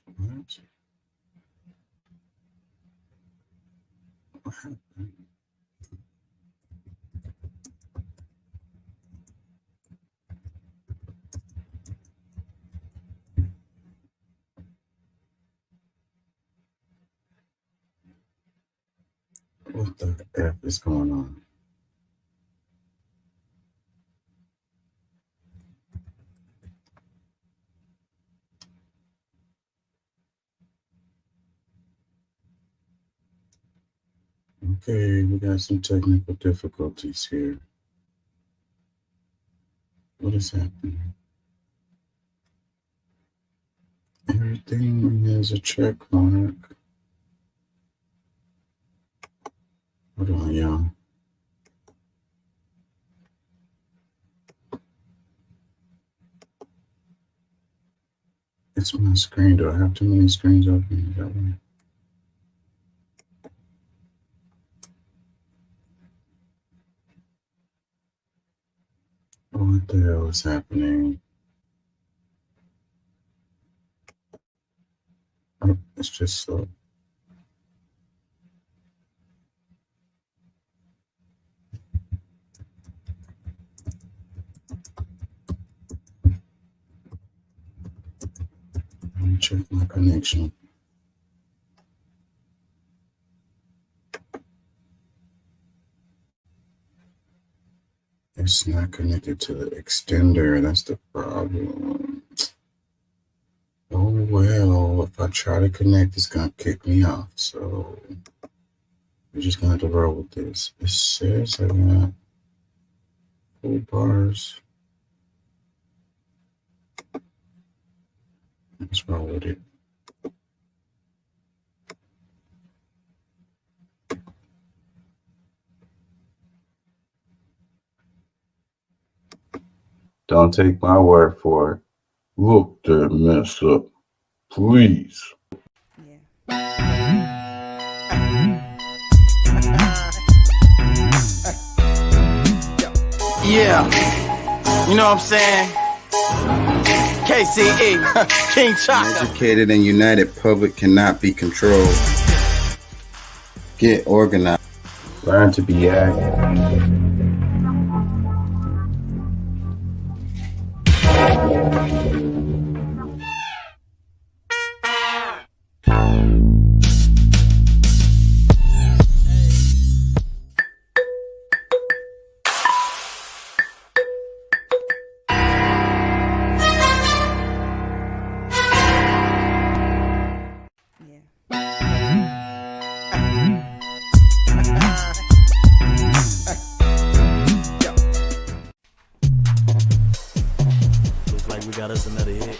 What? What happened? What the F is going on? Okay, we got some technical difficulties here. What is happening? Everything has a check mark. Hold on, y'all. It's my screen. Do I have too many screens open? That way? What the hell is happening? Oh, it's just slow. Let me check my connection. It's not connected to the extender. That's the problem. Oh, well, if I try to connect, it's going to kick me off. So we're just going to have to roll with this. It says I got full bars. Let's roll with it. Don't take my word for it. Look that mess up, please. Yeah, you know what I'm saying? KCE, King Chaka. An educated and united public cannot be controlled. Get organized. Learn to be active. Looks like we got us another hit.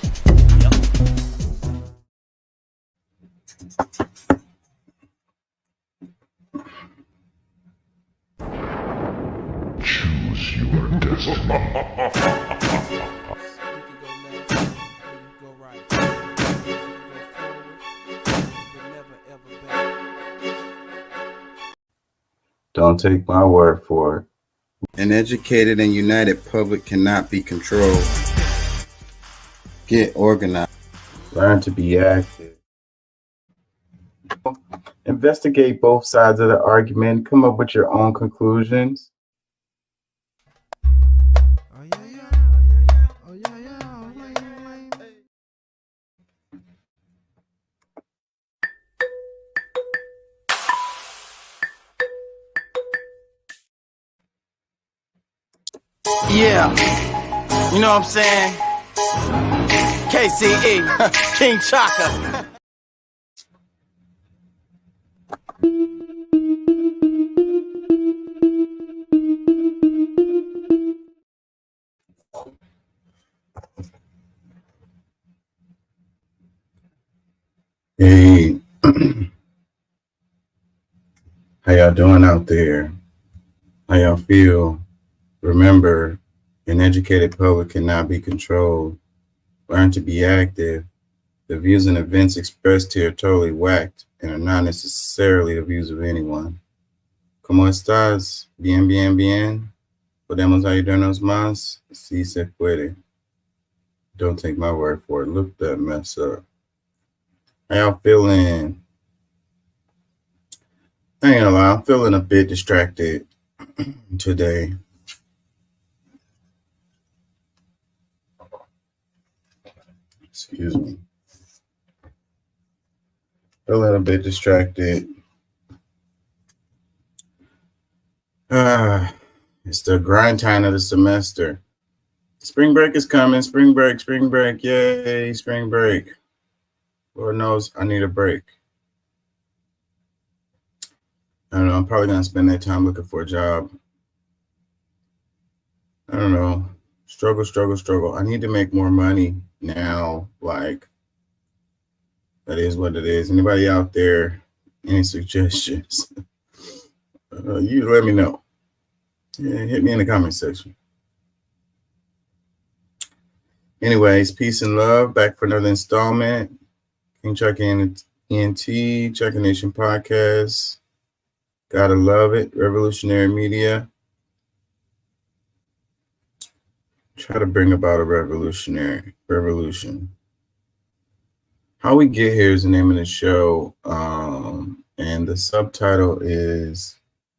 Choose your destiny. Don't take my word for it. An educated and united public cannot be controlled. Get organized. Learn to be active. Investigate both sides of the argument. Come up with your own conclusions. Yeah, you know what I'm saying? KCE, King Chaka. Hey, how y'all doing out there? How y'all feel? Remember, an educated public cannot be controlled. Learn to be active. The views and events expressed here are totally whacked and are not necessarily the views of anyone. ¿Cómo estás? Bien, bien, bien. Podemos ayudarnos más? Si se puede. Don't take my word for it. Look that mess up. How y'all feeling? I ain't gonna lie, I'm feeling a bit distracted today. Excuse me. Feeling a bit distracted. It's the grind time of the semester. Spring break is coming. Spring break. Yay, spring break. Lord knows I need a break. I don't know. I'm probably going to spend that time looking for a job. I don't know. Struggle. I need to make more money now. Like, that is what it is. Anybody out there, any suggestions? You let me know. Yeah, hit me in the comment section. Anyways, peace and love. Back for another installment. King Chuck ENT, Chuck Nation Podcast. Gotta love it. Revolutionary Media. Try to bring about a revolution. How We Get Here is the name of the show. And the subtitle is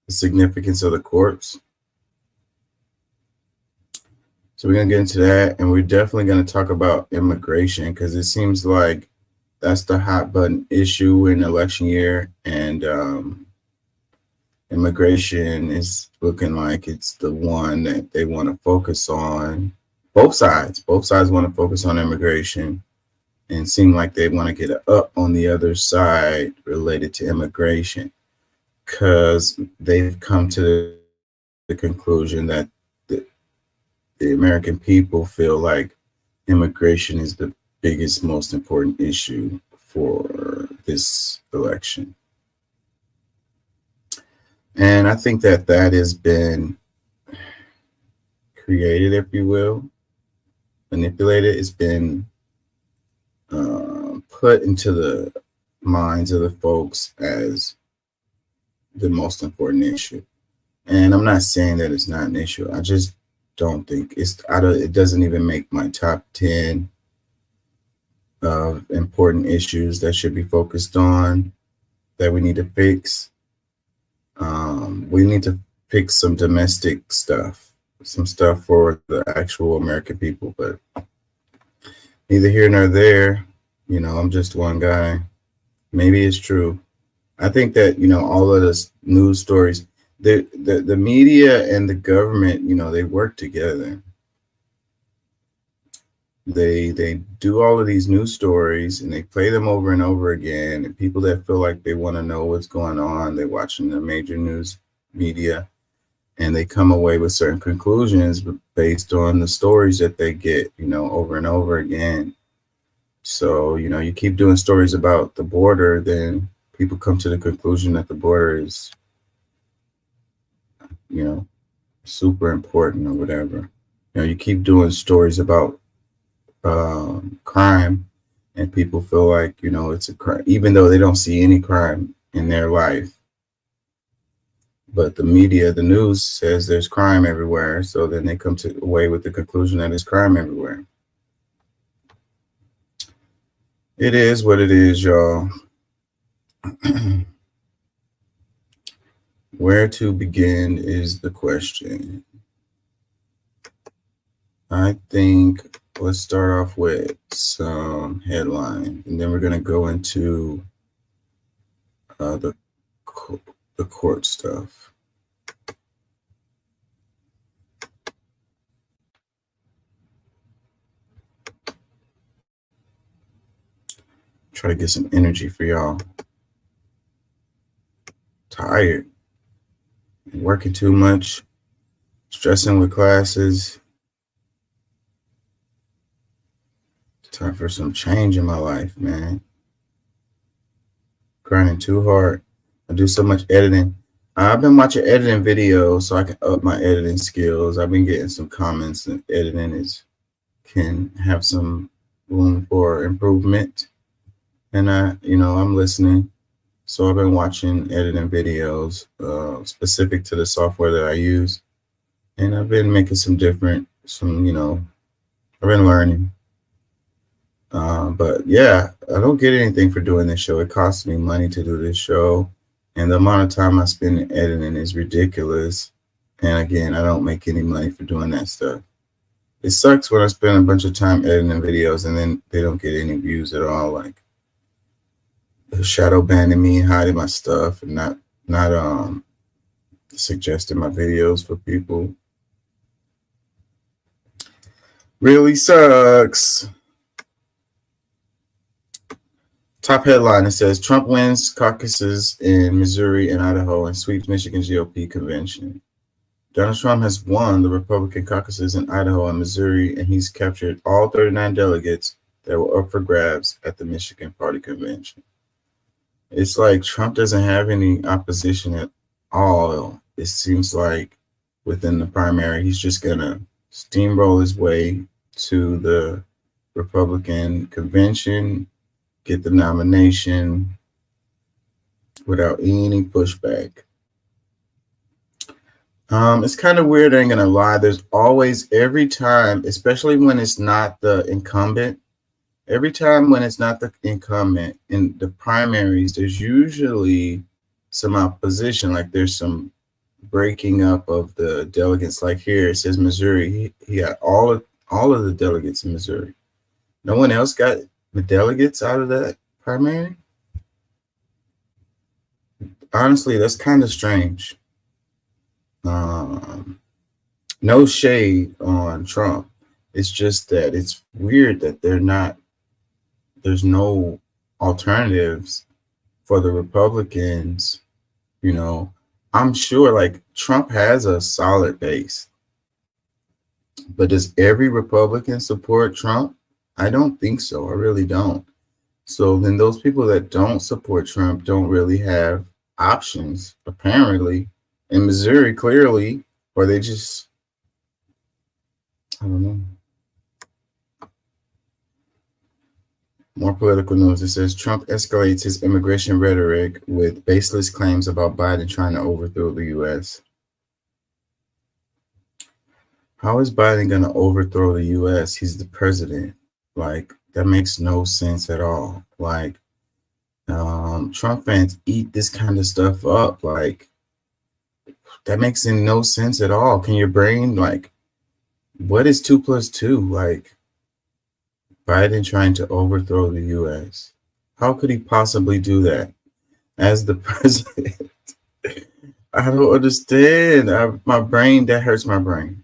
The Significance of the Courts. So we're going to get into that, and we're definitely going to talk about immigration because it seems like that's the hot button issue in election year, and immigration is looking like it's the one that they want to focus on. Both sides want to focus on immigration and seem like they want to get it up on the other side related to immigration because they've come to the conclusion that the American people feel like immigration is the biggest, most important issue for this election. And I think that has been created, if you will, manipulated. It's been put into the minds of the folks as the most important issue. And I'm not saying that it's not an issue. I just don't think it doesn't even make my top 10 of important issues that should be focused on, that we need to fix. We need to fix some domestic stuff, some stuff for the actual American people, but neither here nor there. You know, I'm just one guy. Maybe it's true. I think that, you know, all of the news stories, the media and the government, you know, they work together. They do all of these news stories and they play them over and over again. And people that feel like they want to know what's going on, they're watching the major news media and they come away with certain conclusions based on the stories that they get, you know, over and over again. So, you know, you keep doing stories about the border, then people come to the conclusion that the border is, you know, super important or whatever. You know, you keep doing stories about crime and people feel like, you know, it's a crime, even though they don't see any crime in their life. But the media, the news says there's crime everywhere. So then they come away with the conclusion that there's crime everywhere. It is what it is, y'all. Where to begin is the question. I think let's start off with some headline, and then we're going to go into the court stuff. Try to get some energy for y'all. Tired, working too much, stressing with classes. Time for some change in my life, man. Grinding too hard. I do so much editing. I've been watching editing videos so I can up my editing skills. I've been getting some comments that editing can have some room for improvement. And I'm listening. So I've been watching editing videos specific to the software that I use. And I've been making I've been learning. But yeah, I don't get anything for doing this show. It costs me money to do this show, and the amount of time I spend editing is ridiculous. And again, I don't make any money for doing that stuff. It sucks when I spend a bunch of time editing videos and then they don't get any views at all. Like shadow banning me, hiding my stuff, and not suggesting my videos for people. Really sucks. Top headline, it says Trump wins caucuses in Missouri and Idaho and sweeps Michigan GOP convention. Donald Trump has won the Republican caucuses in Idaho and Missouri, and he's captured all 39 delegates that were up for grabs at the Michigan party convention. It's like Trump doesn't have any opposition at all. It seems like within the primary, he's just going to steamroll his way to the Republican convention, get the nomination without any pushback. It's kind of weird, I ain't gonna lie. There's always, every time, especially when it's not the incumbent, every time when it's not the incumbent in the primaries, there's usually some opposition. Like there's some breaking up of the delegates. Like here, it says Missouri. He got all of the delegates in Missouri. No one else got the delegates out of that primary. Honestly, that's kind of strange. No shade on Trump. It's just that it's weird that there's no alternatives for the Republicans. You know, I'm sure like Trump has a solid base, but does every Republican support Trump? I don't think so. I really don't. So then those people that don't support Trump don't really have options, apparently. In Missouri, clearly, or they just, I don't know. More political news. It says Trump escalates his immigration rhetoric with baseless claims about Biden trying to overthrow the U.S. How is Biden going to overthrow the U.S.? He's the president. Like, that makes no sense at all. Like, Trump fans eat this kind of stuff up. Like, that makes no sense at all. Can your brain, like, what is 2 + 2? Like, Biden trying to overthrow the U.S. How could he possibly do that as the president? I don't understand. My brain, that hurts my brain.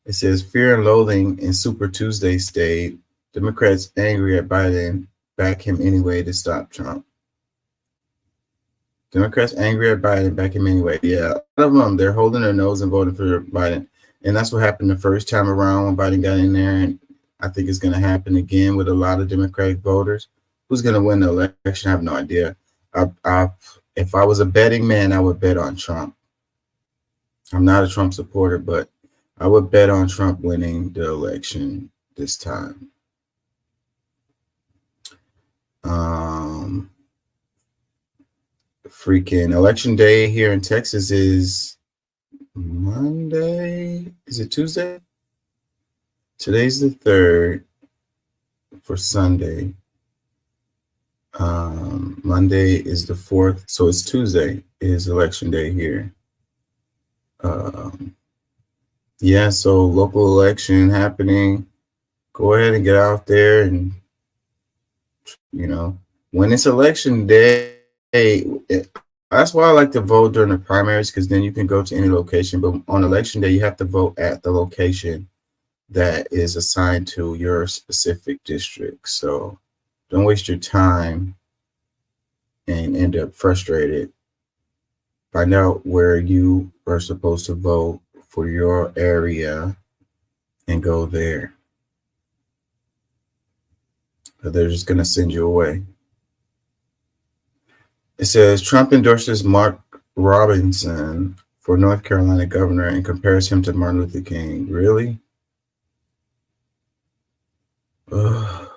It says fear and loathing in Super Tuesday state. Democrats angry at Biden back him anyway to stop Trump. Democrats angry at Biden, back him anyway. Yeah, a lot of them, they're holding their nose and voting for Biden. And that's what happened the first time around when Biden got in there. And I think it's going to happen again with a lot of Democratic voters. Who's going to win the election? I have no idea. If I was a betting man, I would bet on Trump. I'm not a Trump supporter, but I would bet on Trump winning the election this time. Freaking election day here in Texas is Monday. Is it Tuesday? Today's the 3rd for Sunday. Monday is the 4th. So it's Tuesday is election day here. Yeah, so local election happening. Go ahead and get out there and, you know, when it's election day, that's why I like to vote during the primaries, because then you can go to any location. But on election day, you have to vote at the location that is assigned to your specific district. So don't waste your time and end up frustrated. Find out where you are supposed to vote for your area and go there. But they're just going to send you away. It says Trump endorses Mark Robinson for North Carolina governor and compares him to Martin Luther King. Really? Ugh.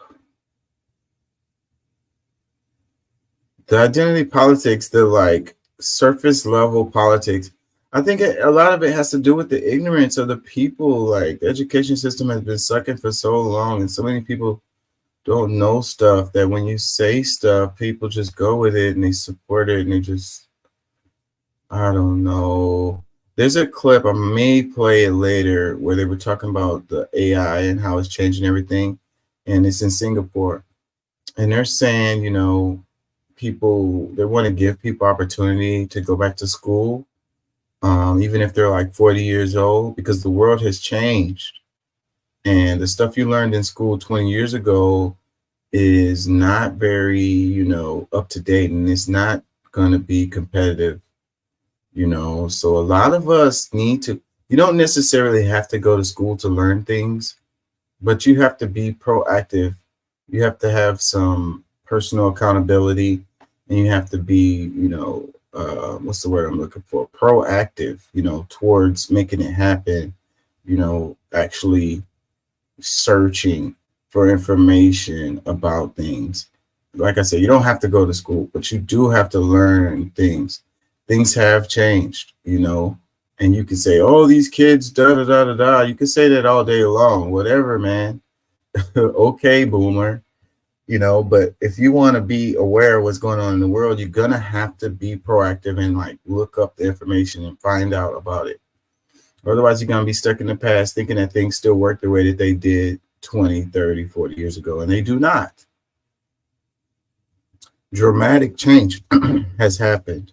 The identity politics, the like surface level politics. I think a lot of it has to do with the ignorance of the people. Like the education system has been sucking for so long, and so many people don't know stuff that when you say stuff, people just go with it and they support it and they just, I don't know. There's a clip, I may play it later, where they were talking about the AI and how it's changing everything. And it's in Singapore. And they're saying, people, they want to give people opportunity to go back to school, even if they're like 40 years old, because the world has changed. And the stuff you learned in school 20 years ago is not very, up to date, and it's not going to be competitive, So a lot of us need to, you don't necessarily have to go to school to learn things, but you have to be proactive. You have to have some personal accountability, and you have to be, what's the word I'm looking for? Proactive, towards making it happen, actually searching for information about things. Like I said, you don't have to go to school, but you do have to learn things. Things have changed, and you can say, oh, these kids, da da da da da. You can say that all day long, whatever, man. Okay, boomer, but if you want to be aware of what's going on in the world, you're going to have to be proactive and like look up the information and find out about it. Otherwise, you're going to be stuck in the past thinking that things still work the way that they did 20, 30, 40 years ago, and they do not. Dramatic change has happened,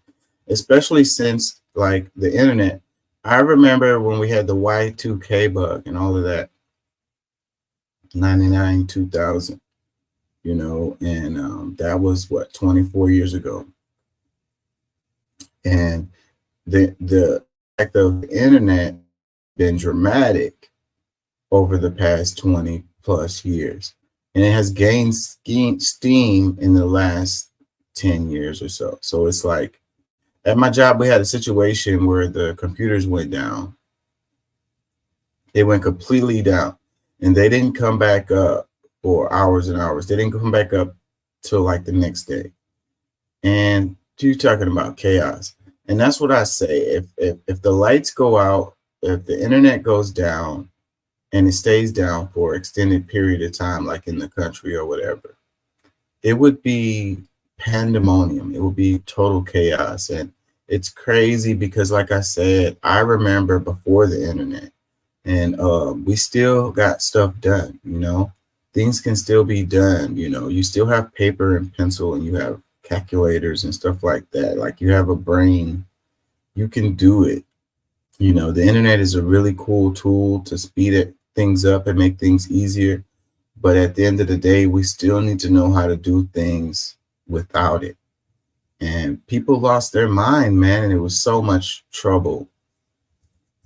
especially since like the internet. I remember when we had the Y2K bug and all of that, 99, 2000, and that was what, 24 years ago. And the fact of the internet been dramatic over the past 20 plus years, and it has gained steam in the last 10 years or so. So it's like at my job, we had a situation where the computers went down. They went completely down, and they didn't come back up for hours and hours. They didn't come back up till like the next day. And you're talking about chaos. And that's what I say. If the lights go out, if the internet goes down and it stays down for an extended period of time, like in the country or whatever, it would be pandemonium. It would be total chaos. And it's crazy because, like I said, I remember before the internet, and we still got stuff done, things can still be done. You still have paper and pencil, and you have calculators and stuff like that. Like you have a brain, you can do it. The internet is a really cool tool to speed things up and make things easier. But at the end of the day, we still need to know how to do things without it. And people lost their mind, man, and it was so much trouble.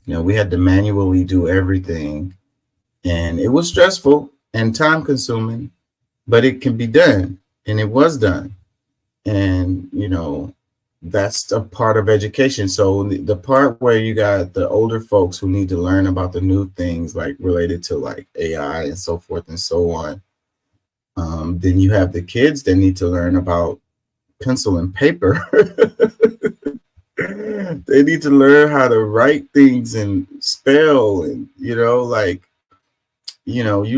We had to manually do everything, and it was stressful and time consuming, but it can be done, and it was done. And, that's a part of education. So the part where you got the older folks who need to learn about the new things, like related to like AI and so forth and so on. Then you have the kids that need to learn about pencil and paper. They need to learn how to write things and spell, and you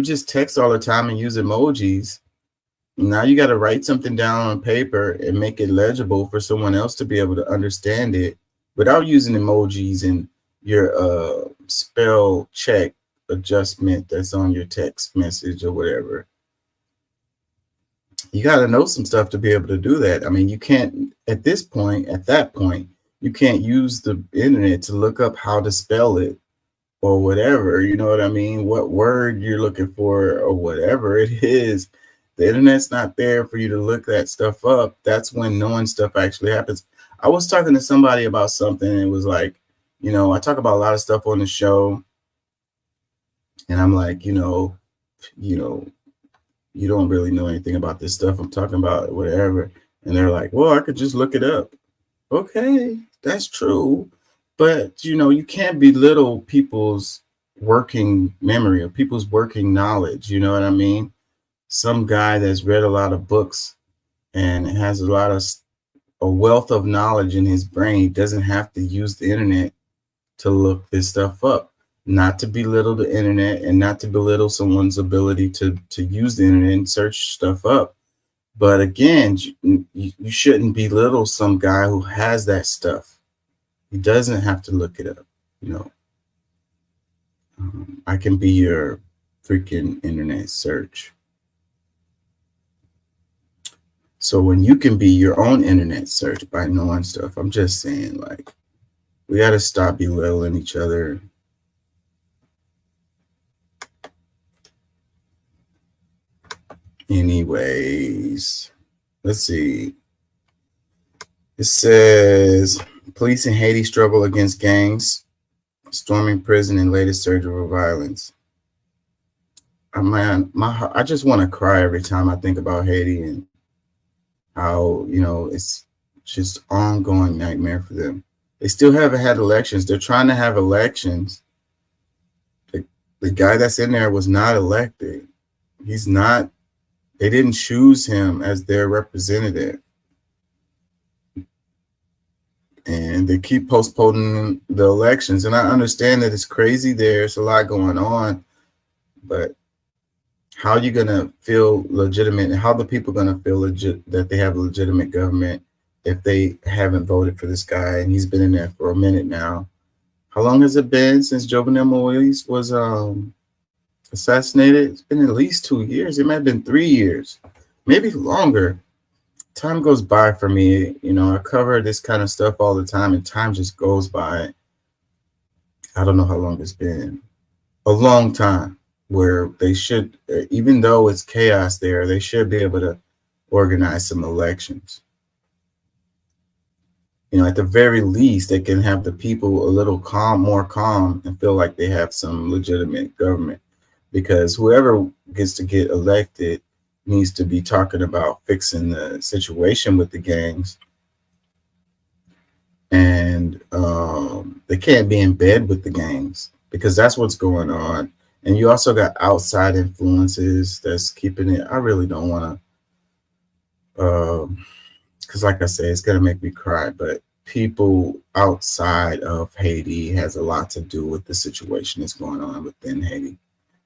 just text all the time and use emojis. Now you got to write something down on paper and make it legible for someone else to be able to understand it without using emojis and your spell check adjustment that's on your text message or whatever. You got to know some stuff to be able to do that. I mean, you can't at that point, you can't use the internet to look up how to spell it or whatever. You know what I mean? What word you're looking for or whatever it is. The internet's not there for you to look that stuff up. That's when knowing stuff actually happens. I was talking to somebody about something, and it was like, I talk about a lot of stuff on the show, and I'm like, you don't really know anything about this stuff I'm talking about, whatever. And they're like, well, I could just look it up. Okay, that's true. But, you can't belittle people's working memory or people's working knowledge. You know what I mean? Some guy that's read a lot of books and has a wealth of knowledge in his brain doesn't have to use the internet to look this stuff up, not to belittle the internet and not to belittle someone's ability to use the internet and search stuff up. But again, you shouldn't belittle some guy who has that stuff. He doesn't have to look it up, you know. I can be your freaking internet search. So when you can be your own internet search by knowing stuff, I'm just saying, like, we got to stop belittling each other. Anyways, let's see. It says police in Haiti struggle against gangs, storming prison, and latest surge of violence. Man, I just want to cry every time I think about Haiti and how, you know, it's just ongoing nightmare for them. They still haven't had elections. They're trying to have elections. The guy that's in there was not elected. He's not. They didn't choose him as their representative. And they keep postponing the elections. And I understand that it's crazy. There's a lot going on. But how are you going to feel legitimate? And how are the people going to feel legit that they have a legitimate government if they haven't voted for this guy? And he's been in there for a minute now. How long has it been since Jovenel Moise was assassinated? It's been at least 2 years. It might have been 3 years, maybe longer. Time goes by for me. You know, I cover this kind of stuff all the time, and time just goes by. I don't know how long it's been. A long time, where they should, even though it's chaos there, they should be able to organize some elections. You know, at the very least, they can have the people a little more calm, and feel like they have some legitimate government. Because whoever gets to get elected needs to be talking about fixing the situation with the gangs. And they can't be in bed with the gangs, because that's what's going on. And you also got outside influences that's keeping it. I really don't want to, because like I said, it's going to make me cry. But people outside of Haiti has a lot to do with the situation that's going on within Haiti.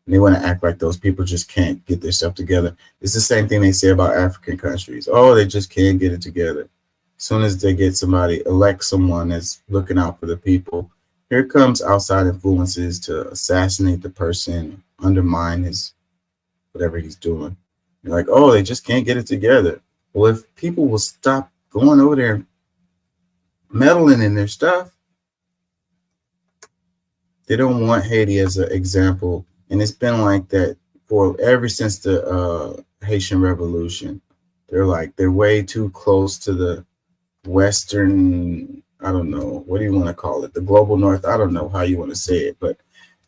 And they want to act like those people just can't get their stuff together. It's the same thing they say about African countries. Oh, they just can't get it together. As soon as they get somebody, elect someone that's looking out for the people, here comes outside influences to assassinate the person, undermine his whatever he's doing. You're like, oh, they just can't get it together. Well, if people will stop going over there and meddling in their stuff, they don't want Haiti as an example. And it's been like that for ever since the Haitian Revolution. They're way too close to the Western, I don't know, what do you want to call it? The global North, I don't know how you want to say it, but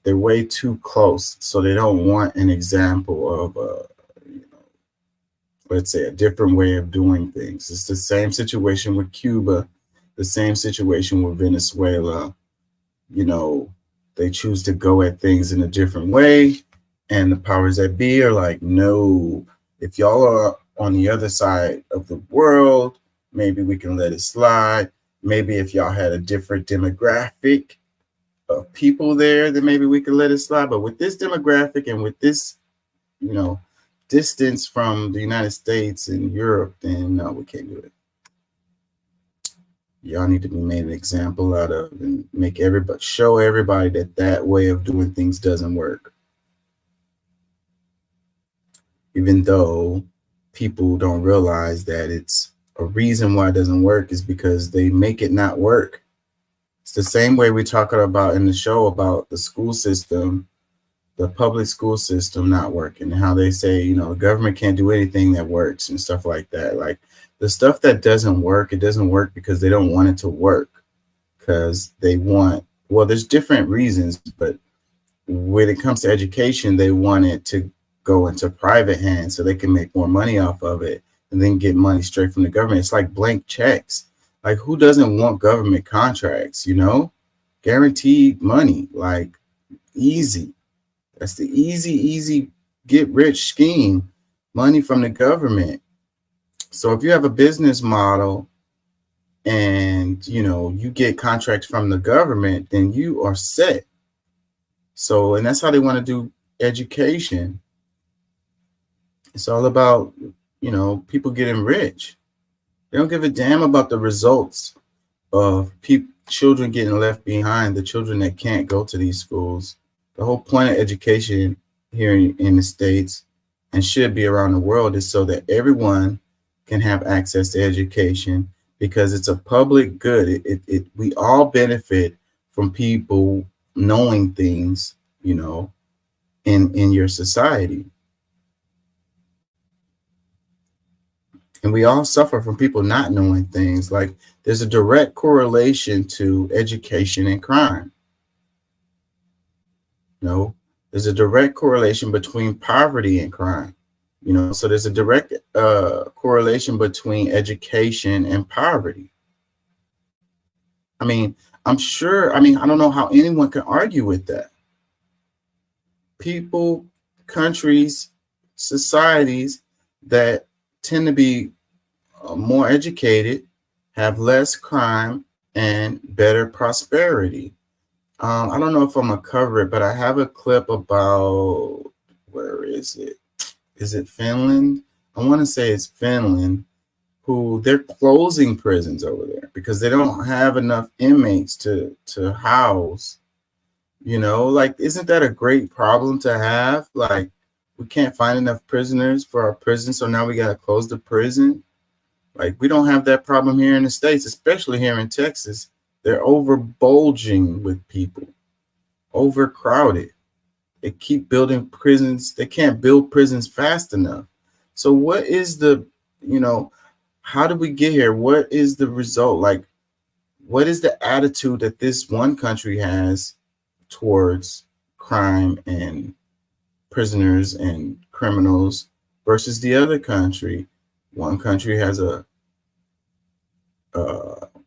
they're way too close. So they don't want an example of, you know, let's say a different way of doing things. It's the same situation with Cuba, the same situation with Venezuela. You know, they choose to go at things in a different way. And the powers that be are like, no, if y'all are on the other side of the world, maybe we can let it slide. Maybe if y'all had a different demographic of people there, then maybe we could let it slide. But with this demographic and with this, you know, distance from the United States and Europe, then no, we can't do it. Y'all need to be made an example out of and make everybody, show everybody that that way of doing things doesn't work. Even though people don't realize that it's a reason why it doesn't work is because they make it not work. It's the same way we talk about in the show about the school system, the public school system not working, and how they say, you know, the government can't do anything that works and stuff like that. Like the stuff that doesn't work, it doesn't work because they don't want it to work, because they want, well, there's different reasons, but when it comes to education, they want it to go into private hands so they can make more money off of it and then get money straight from the government. It's like blank checks. Like, who doesn't want government contracts, you know? Guaranteed money, like easy. That's the easy get rich scheme, money from the government. So if you have a business model and you get contracts from the government, then you are set. So, and that's how they want to do education. It's all about people getting rich. They don't give a damn about the results of children getting left behind, the children that can't go to these schools. The whole point of education here in the States, and should be around the world, is so that everyone can have access to education, because it's a public good. We all benefit from people knowing things, in your society. And we all suffer from people not knowing things. Like, there's a direct correlation to education and crime. There's a direct correlation between poverty and crime. So there's a direct correlation between education and poverty. I mean, I don't know how anyone can argue with that. People, countries, societies that tend to be more educated have less crime and better prosperity. I don't know if I'm gonna cover it, but I have a clip about, where is it? Is it Finland? I want to say it's Finland, who they're closing prisons over there because they don't have enough inmates to house. Like, isn't that a great problem to have? Like, we can't find enough prisoners for our prison, so now we got to close the prison. Like, we don't have that problem here in the States, especially here in Texas. They're overbulging with people, overcrowded. They keep building prisons. They can't build prisons fast enough. So what is how did we get here? What is the result? Like, what is the attitude that this one country has towards crime and prisoners and criminals versus the other country? One country has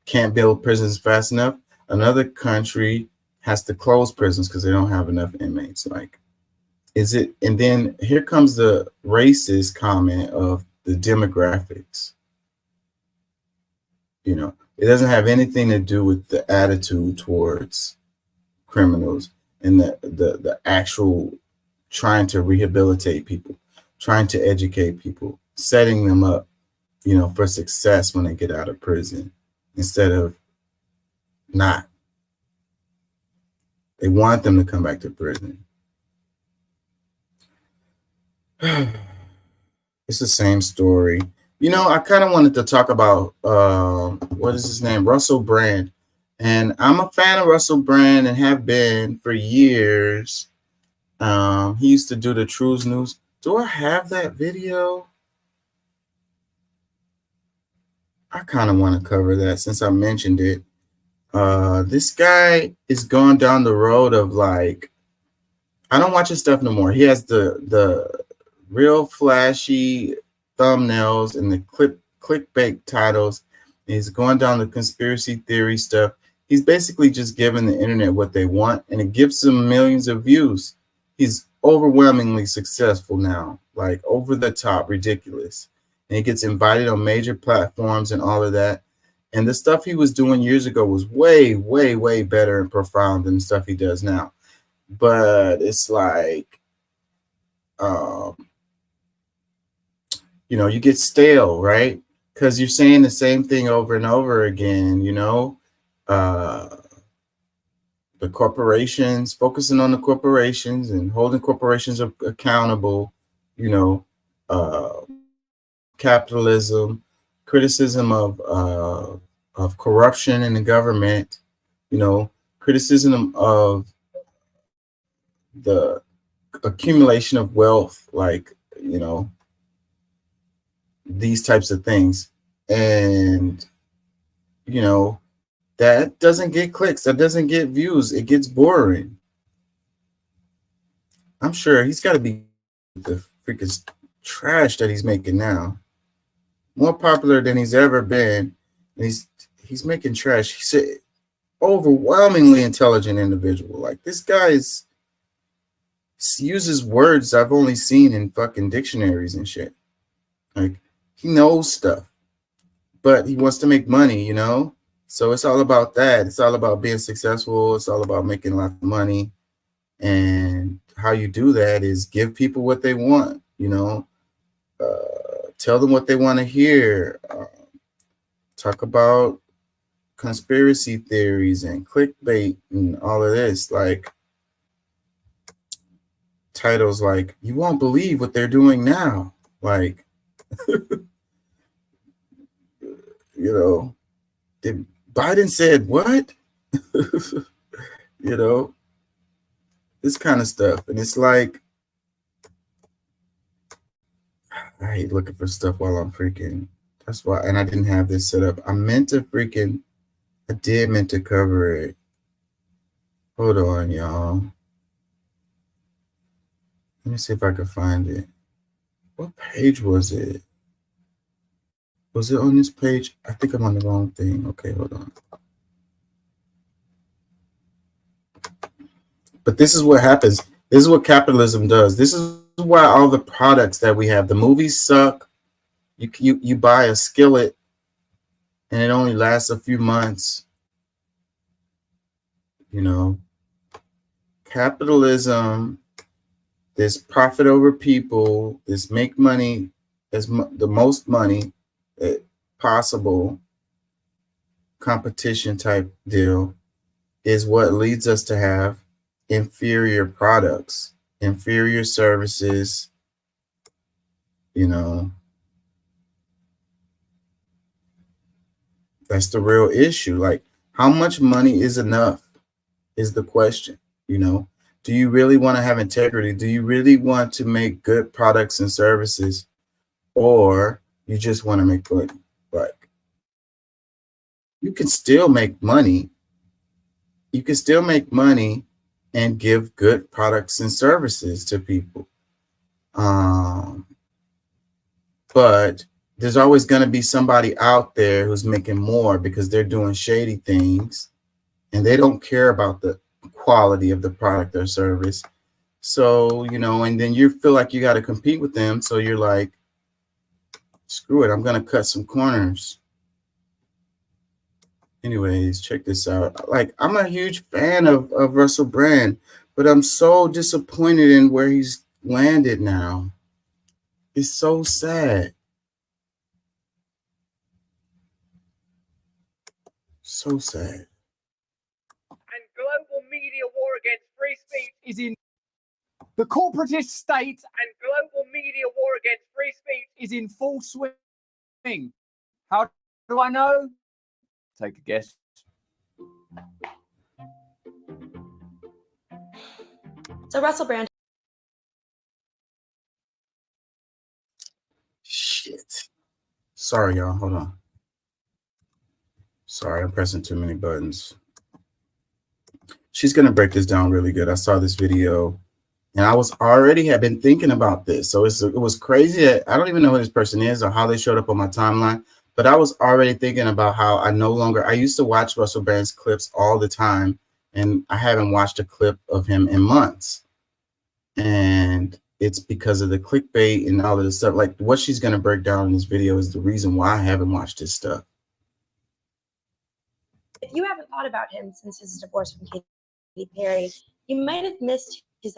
can't build prisons fast enough. Another country has to close prisons because they don't have enough inmates. Like, is it? And then here comes the racist comment of the demographics. It doesn't have anything to do with the attitude towards criminals and the actual trying to rehabilitate people, trying to educate people, setting them up, for success when they get out of prison, instead of not. They want them to come back to prison. It's the same story. I kind of wanted to talk about, what is his name? Russell Brand. And I'm a fan of Russell Brand and have been for years. He used to do the Truth News. Do I have that video? I kind of want to cover that since I mentioned it. This guy is going down the road of, like, I don't watch his stuff no more. He has the real flashy thumbnails and the clickbait titles. He's going down the conspiracy theory stuff. He's basically just giving the internet what they want, and it gives them millions of views. He's overwhelmingly successful now, like over the top, ridiculous. And he gets invited on major platforms and all of that. And the stuff he was doing years ago was way, way, way better and profound than the stuff he does now. But it's like, you get stale, right? Because you're saying the same thing over and over again, the corporations, focusing on the corporations and holding corporations accountable, capitalism, criticism of corruption in the government, criticism of the accumulation of wealth, like, these types of things. And, that doesn't get clicks. That doesn't get views. It gets boring. I'm sure he's got to be the freaking trash that he's making now. More popular than he's ever been. And he's making trash. He's an overwhelmingly intelligent individual. Like, this guy uses words I've only seen in fucking dictionaries and shit. Like, he knows stuff. but he wants to make money, you know? So it's all about that. It's all about being successful. It's all about making lots of money. And how you do that is give people what they want, you know? Tell them what they want to hear. Talk about conspiracy theories and clickbait and all of this. Like titles like, you won't believe what they're doing now. Like, you know, did Biden said what? You know, this kind of stuff. And it's like, I hate looking for stuff while I'm freaking. That's why, and I didn't have this set up. I meant to cover it. Hold on, y'all. Let me see if I can find it. What page was it? Was it on this page? I think I'm on the wrong thing. Okay, hold on. But this is what happens. This is what capitalism does. This is why all the products that we have, the movies suck. You buy a skillet and it only lasts a few months. You know, capitalism, this profit over people, this make money as the most money possible competition type deal is what leads us to have inferior products, inferior services, you know. That's the real issue. Like, how much money is enough is the question, you know. Do you really want to have integrity? Do you really want to make good products and services, or you just want to make money? Like, you can still make money. You can still make money and give good products and services to people. But there's always going to be somebody out there who's making more because they're doing shady things and they don't care about the quality of the product or service. So, you know, and then you feel like you got to compete with them. So you're like, screw it, I'm going to cut some corners. Anyways, check this out. Like, I'm a huge fan of Russell Brand, but I'm so disappointed in where he's landed now. It's so sad. So sad. And global media war against free speech is in the corporatist state, and global media war against free speech is in full swing. How do I know? Take a guess. So Russell Brand. Shit. Sorry, y'all. Hold on. Sorry, I'm pressing too many buttons. She's going to break this down really good. I saw this video and I was already had been thinking about this. So it was crazy that I don't even know who this person is or how they showed up on my timeline, but I was already thinking about how I used to watch Russell Brand's clips all the time, and I haven't watched a clip of him in months. And it's because of the clickbait and all of this stuff. Like, what she's going to break down in this video is the reason why I haven't watched his stuff. If you haven't thought about him since his divorce from Katy Perry, you might have missed his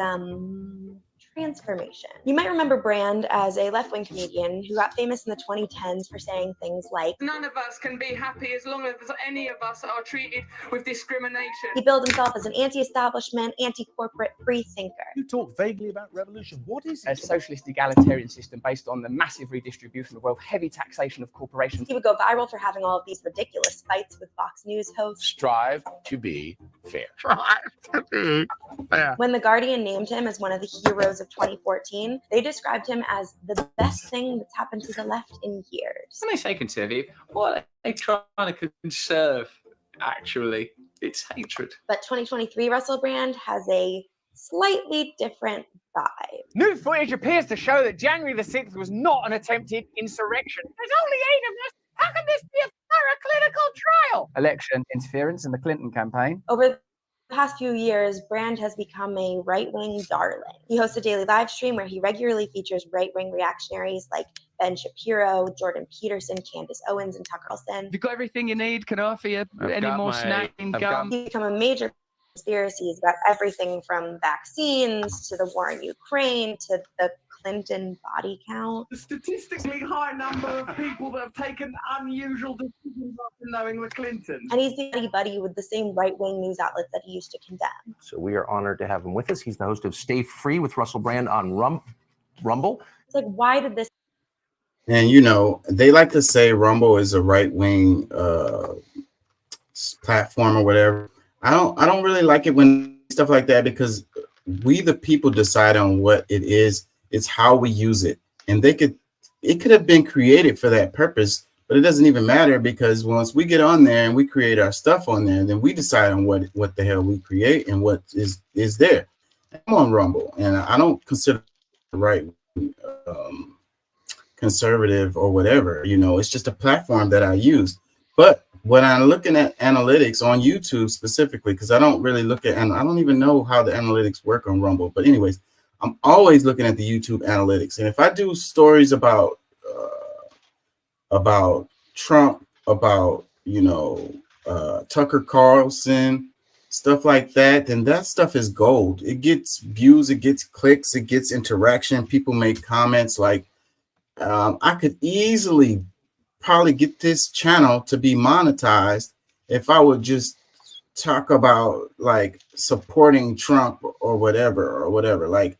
transformation. You might remember Brand as a left-wing comedian who got famous in the 2010s for saying things like, "None of us can be happy as long as any of us are treated with discrimination." He billed himself as an anti-establishment, anti-corporate free thinker. You talk vaguely about revolution. What is A socialist egalitarian system based on the massive redistribution of wealth, heavy taxation of corporations. He would go viral for having all of these ridiculous fights with Fox News hosts. Strive to be fair. When The Guardian named him as one of the heroes of 2014, they described him as the best thing that's happened to the left in years. When they say conservative, what are they trying to conserve, actually? It's hatred. But 2023 Russell Brand has a slightly different vibe. New footage appears to show that January the 6th was not an attempted insurrection. There's only 8 of us. How can this be a thorough clinical trial? Election interference in the Clinton campaign. Over the past few years, Brand has become a right-wing darling. He hosts a daily live stream where he regularly features right-wing reactionaries like Ben Shapiro, Jordan Peterson, Candace Owens, and Tucker Carlson. Have you got everything you need? Can I offer you any more snack and gum? Become a major conspiracies about everything from vaccines to the war in Ukraine to the Clinton body count. The statistically high number of people that have taken unusual decisions after knowing the Clintons. And he's the buddy with the same right-wing news outlets that he used to condemn. So we are honored to have him with us. He's the host of Stay Free with Russell Brand on Rumble. It's like, why did this? And you know, they like to say Rumble is a right-wing platform or whatever. I don't really like it when stuff like that, because we the people decide on what it is. It's how we use it. And it could have been created for that purpose, but it doesn't even matter, because once we get on there and we create our stuff on there, then we decide on what the hell we create and what is there. I'm on Rumble, and I don't consider the right conservative or whatever. You know, it's just a platform that I use. But when I'm looking at analytics on YouTube specifically, because I don't really look at, and I don't even know how the analytics work on Rumble. But anyways, I'm always looking at the YouTube analytics. And if I do stories about Trump, about, you know, Tucker Carlson, stuff like that, then that stuff is gold. It gets views, it gets clicks, it gets interaction. People make comments like, I could easily probably get this channel to be monetized if I would just talk about like supporting Trump or whatever, like,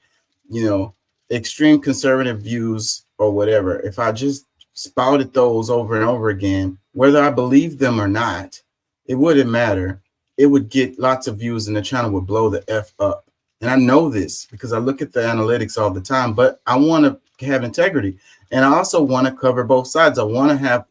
you know, extreme conservative views or whatever. If I just spouted those over and over again, whether I believe them or not, it wouldn't matter. It would get lots of views and the channel would blow the F up. And I know this because I look at the analytics all the time, but I want to have integrity. And I also want to cover both sides. I want to have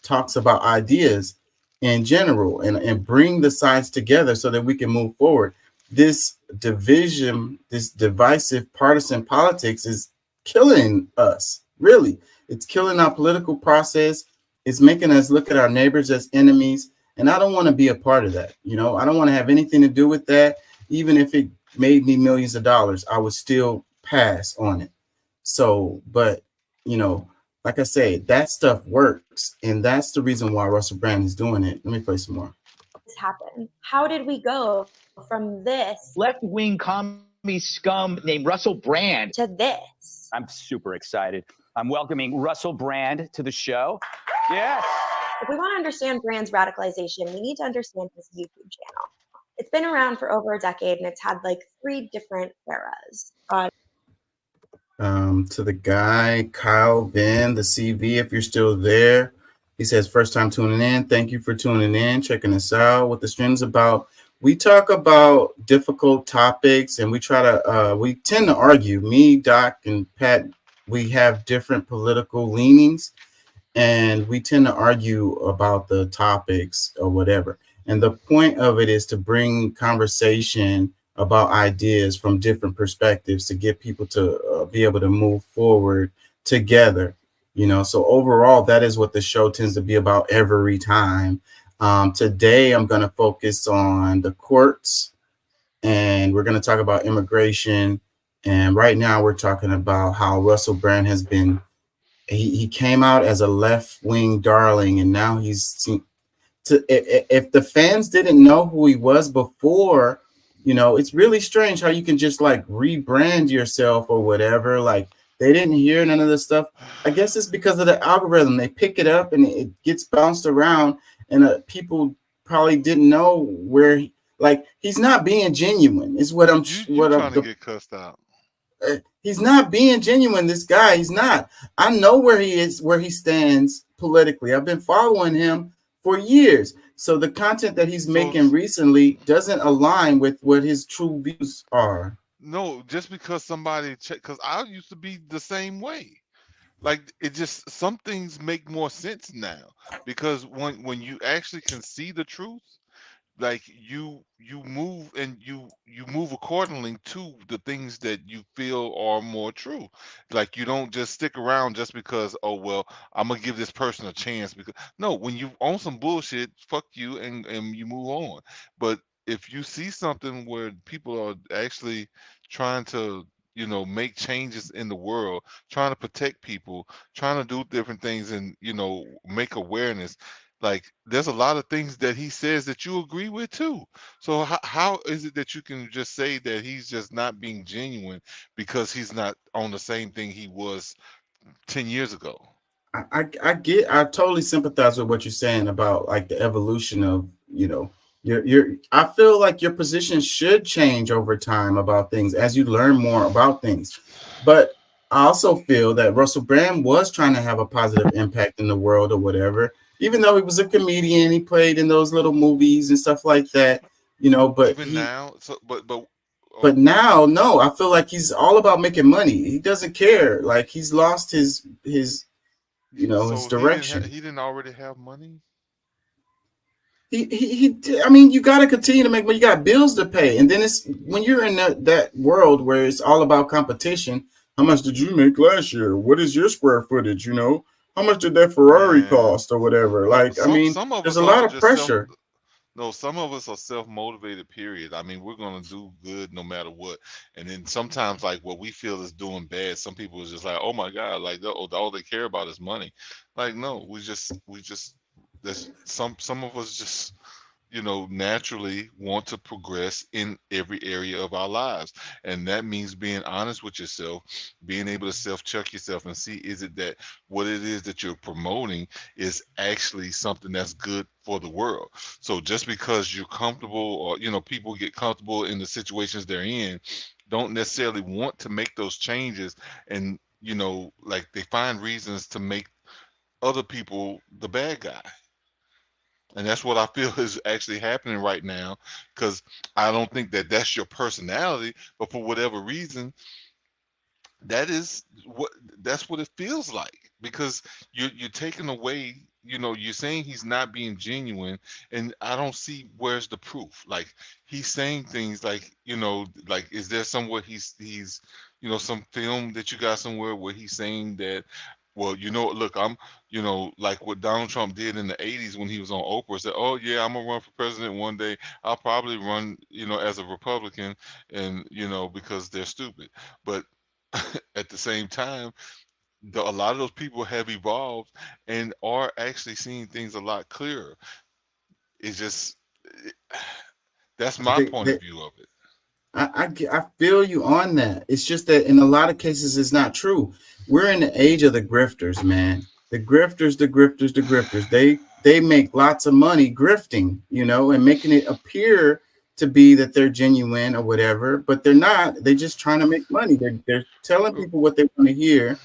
talks about ideas in general and bring the sides together so that we can move forward. This division, this divisive partisan politics is killing us, really. It's killing our political process. It's making us look at our neighbors as enemies. And I don't want to be a part of that. You know, I don't want to have anything to do with that. Even if it made me millions of dollars, I would still pass on it. So, but, you know, like I say, that stuff works. And that's the reason why Russell Brand is doing it. Let me play some more. This happened. How did we go from this left-wing commie scum named Russell Brand to this? I'm super excited. I'm welcoming Russell Brand to the show. Yes. If we want to understand Brand's radicalization, we need to understand his YouTube channel. It's been around for over a decade, and it's had like 3 different eras. To the guy, Kyle Venn, the CV, if you're still there, he says, first time tuning in. Thank you for tuning in, checking us out. What the stream's about. We talk about difficult topics, and we try to, we tend to argue. Me, Doc, and Pat, we have different political leanings, and we tend to argue about the topics or whatever. And the point of it is to bring conversation about ideas from different perspectives to get people to be able to move forward together. You know, so overall, that is what the show tends to be about every time. Today, I'm going to focus on the courts, and we're going to talk about immigration. And right now, we're talking about how Russell Brand has been, he came out as a left-wing darling, and now he's seen, if the fans didn't know who he was before, you know, it's really strange how you can just like rebrand yourself or whatever. Like, they didn't hear none of this stuff. I guess it's because of the algorithm. They pick it up and it gets bounced around, and people probably didn't know where like he's not being genuine is what I'm trying to get cussed out. He's not being genuine. This guy, he's not. I know where he is, where he stands politically. I've been following him for years. So the content that he's making recently doesn't align with what his true views are. No, just because somebody because I used to be the same way. Like, it just, some things make more sense now, because when you actually can see the truth, like you move and you move accordingly to the things that you feel are more true. Like, you don't just stick around just because, oh well, I'm gonna give this person a chance. Because no, when you own some bullshit, fuck you, and you move on. But if you see something where people are actually trying to, you know, make changes in the world, trying to protect people, trying to do different things, and you know, make awareness. Like there's a lot of things that he says that you agree with too. So how is it that you can just say that he's just not being genuine because he's not on the same thing he was 10 years ago? I totally sympathize with what you're saying about like the evolution of, you know, your I feel like your position should change over time about things as you learn more about things. But I also feel that Russell Brand was trying to have a positive impact in the world or whatever, even though he was a comedian, he played in those little movies and stuff like that, you know, but Even now, so but now, no, I feel like he's all about making money. He doesn't care. Like he's lost his you know, his direction. He didn't already have money. I mean, you got to continue to make money. You got bills to pay, and then it's when you're in that world where it's all about competition. How much did you make last year? What is your square footage? You know, how much did that Ferrari cost or whatever? Like, I mean, there's a lot of pressure. No, some of us are self-motivated, period. I mean, we're going to do good no matter what. And then sometimes, like, what we feel is doing bad, some people is just like, oh my God, like, all they care about is money. Like, no, we just, there's some of us just, you know, naturally want to progress in every area of our lives. And that means being honest with yourself, being able to self-check yourself and see, is it that what it is that you're promoting is actually something that's good for the world. So just because you're comfortable, or, you know, people get comfortable in the situations they're in, don't necessarily want to make those changes. And, you know, like they find reasons to make other people the bad guy. And that's what I feel is actually happening right now, because I don't think that that's your personality, but for whatever reason, that's what it feels like, because you're taking away, you know, you're saying he's not being genuine, and I don't see where's the proof. Like he's saying things like, you know, like is there somewhere he's you know, some film that you got somewhere where he's saying that, well, you know, look, I'm, you know, like what Donald Trump did in the 80s when he was on Oprah, said, oh yeah, I'm gonna run for president one day. I'll probably run, you know, as a Republican, and you know, because they're stupid. But at the same time, a lot of those people have evolved and are actually seeing things a lot clearer. It's just that's my point of view of it. I feel you on that. It's just that in a lot of cases, it's not true. We're in the age of the grifters, man. The grifters. They make lots of money grifting, you know, and making it appear to be that they're genuine or whatever, but they're not. They're just trying to make money. They're telling people what they want to hear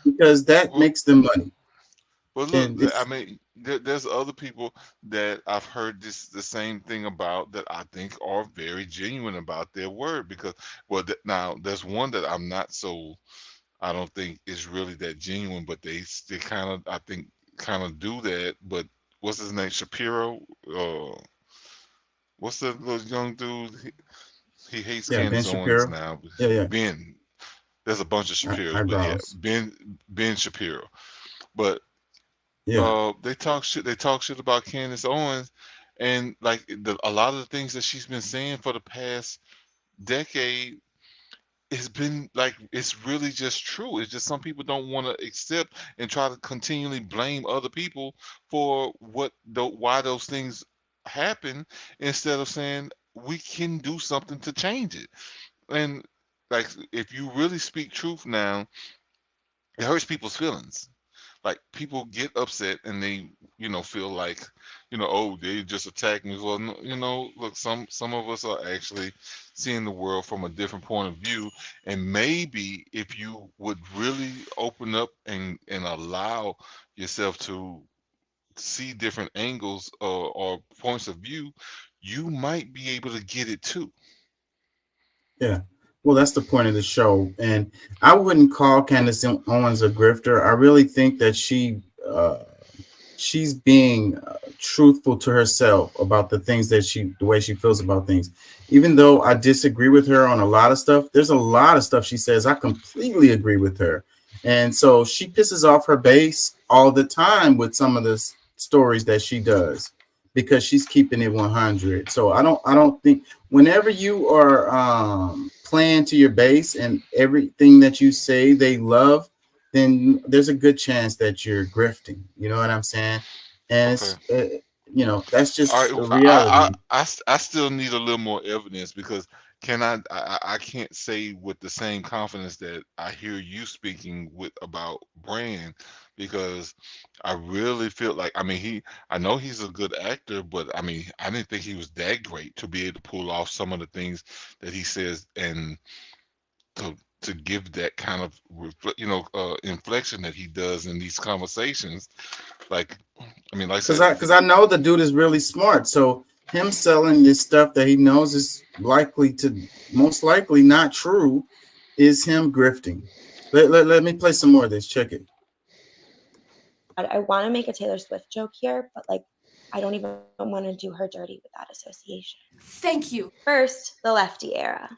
because that makes them money. Well, look, I mean, there's other people that I've heard the same thing about that I think are very genuine about their word, because, well, now there's one that I'm not so, I don't think is really that genuine, but they kind of, I think, kind of do that. But what's his name? Shapiro? What's the little young dude? He hates Candace Owens now. Yeah. Ben. There's a bunch of Shapiros, but yeah, Ben Shapiro. But they talk shit. They talk shit about Candace Owens, and like a lot of the things that she's been saying for the past decade, it's been like, it's really just true. It's just some people don't want to accept and try to continually blame other people for why those things happen, instead of saying we can do something to change it. And like, if you really speak truth now, it hurts people's feelings. Like people get upset and they, you know, feel like, you know, oh, they just attacked me. Well, no, you know, look, some of us are actually seeing the world from a different point of view, and maybe if you would really open up and allow yourself to see different angles or points of view, you might be able to get it too. Yeah. Well, that's the point of the show. And I wouldn't call Candace Owens a grifter. I really think that she's being truthful to herself about the things that the way she feels about things. Even though I disagree with her on a lot of stuff, there's a lot of stuff she says I completely agree with her. And so she pisses off her base all the time with some of the stories that she does, because she's keeping it 100. So I don't think whenever you are playing to your base and everything that you say they love, then there's a good chance that you're grifting. You know what I'm saying? And Okay. it's, you know, that's just All the right, reality. I still need a little more evidence because I can't say with the same confidence that I hear you speaking with about Brand, because I really feel like, I mean, I know he's a good actor, but I mean, I didn't think he was that great to be able to pull off some of the things that he says, and to give that kind of inflection that he does in these conversations. Like, I mean, like I said, Because I know the dude is really smart. So him selling this stuff that he knows is most likely not true is him grifting. Let me play some more of this. Check it. I want to make a Taylor Swift joke here, but like, I don't even want to do her dirty with that association. Thank you. First, the lefty era.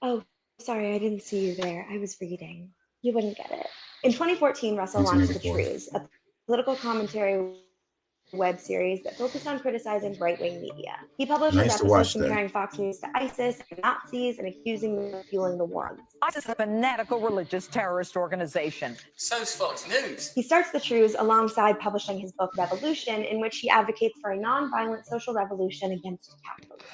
Oh, sorry, I didn't see you there. I was reading. You wouldn't get it. In 2014, Russell launched The 1984. Truth, a political commentary web series that focused on criticizing right-wing media. He published Nice to episodes watch that. comparing Fox News to ISIS and Nazis and accusing them of fueling the war. ISIS is a fanatical religious terrorist organization. So's Fox News. He starts The Truth alongside publishing his book Revolution, in which he advocates for a non-violent social revolution against capitalism.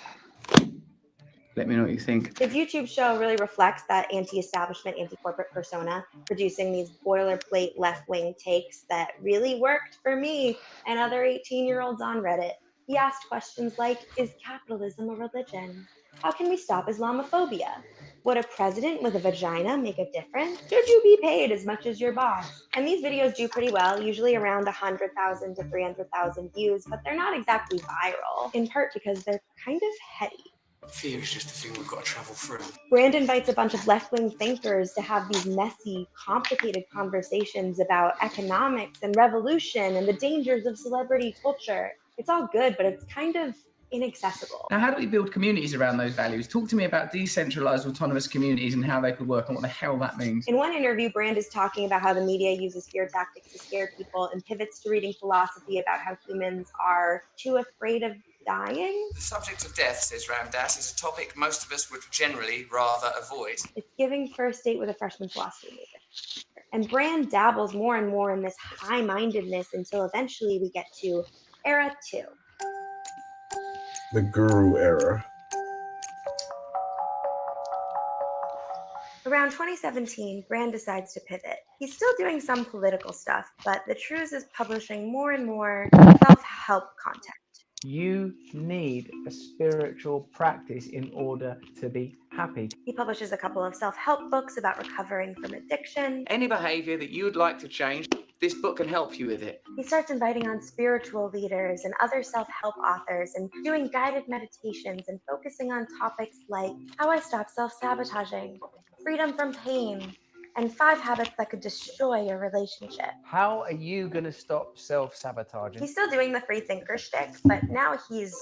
Let me know what you think. His YouTube show really reflects that anti-establishment, anti-corporate persona, producing these boilerplate left-wing takes that really worked for me and other 18-year-olds on Reddit. He asked questions like, is capitalism a religion? How can we stop Islamophobia? Would a president with a vagina make a difference? Should you be paid as much as your boss? And these videos do pretty well, usually around 100,000 to 300,000 views, but they're not exactly viral, in part because they're kind of heady. Fear is just the thing we've got to travel through. Brand invites a bunch of left-wing thinkers to have these messy, complicated conversations about economics and revolution and the dangers of celebrity culture. It's all good, but it's kind of inaccessible. Now, how do we build communities around those values? Talk to me about decentralized autonomous communities and how they could work and what the hell that means. In one interview, Brand is talking about how the media uses fear tactics to scare people and pivots to reading philosophy about how humans are too afraid of dying. The subject of death, says Ramdas, is a topic most of us would generally rather avoid. It's giving first date with a freshman philosophy major. And Brand dabbles more and more in this high-mindedness until eventually we get to Era 2. The Guru era. Around 2017, Brand decides to pivot. He's still doing some political stuff, but The Truth is publishing more and more self-help content. You need a spiritual practice in order to be happy. He publishes a couple of self-help books about recovering from addiction. Any behavior that you would like to change, this book can help you with it. He starts inviting on spiritual leaders and other self-help authors and doing guided meditations and focusing on topics like how I stop self-sabotaging, freedom from pain, and 5 habits that could destroy your relationship. How are you going to stop self-sabotaging? He's still doing the free thinker shtick, but now he's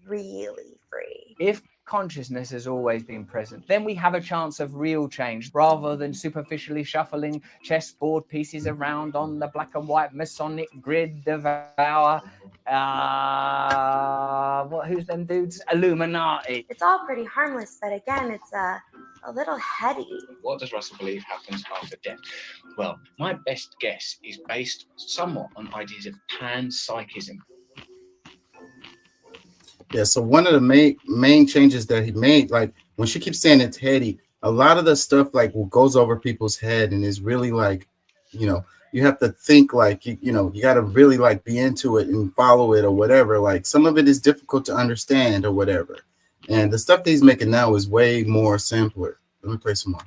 really free. If consciousness has always been present, then we have a chance of real change rather than superficially shuffling chessboard pieces around on the black and white Masonic grid of our, who's them dudes? Illuminati. It's all pretty harmless, but again, it's a little heady. What does Russell believe happens after death? Well, my best guess is based somewhat on ideas of panpsychism. Yeah, so one of the main changes that he made, like when she keeps saying it's heady, a lot of the stuff like goes over people's head and is really like, you know, you have to think like, you know, you got to really like be into it and follow it or whatever. Like some of it is difficult to understand or whatever. And the stuff that he's making now is way more simpler. Let me play some more.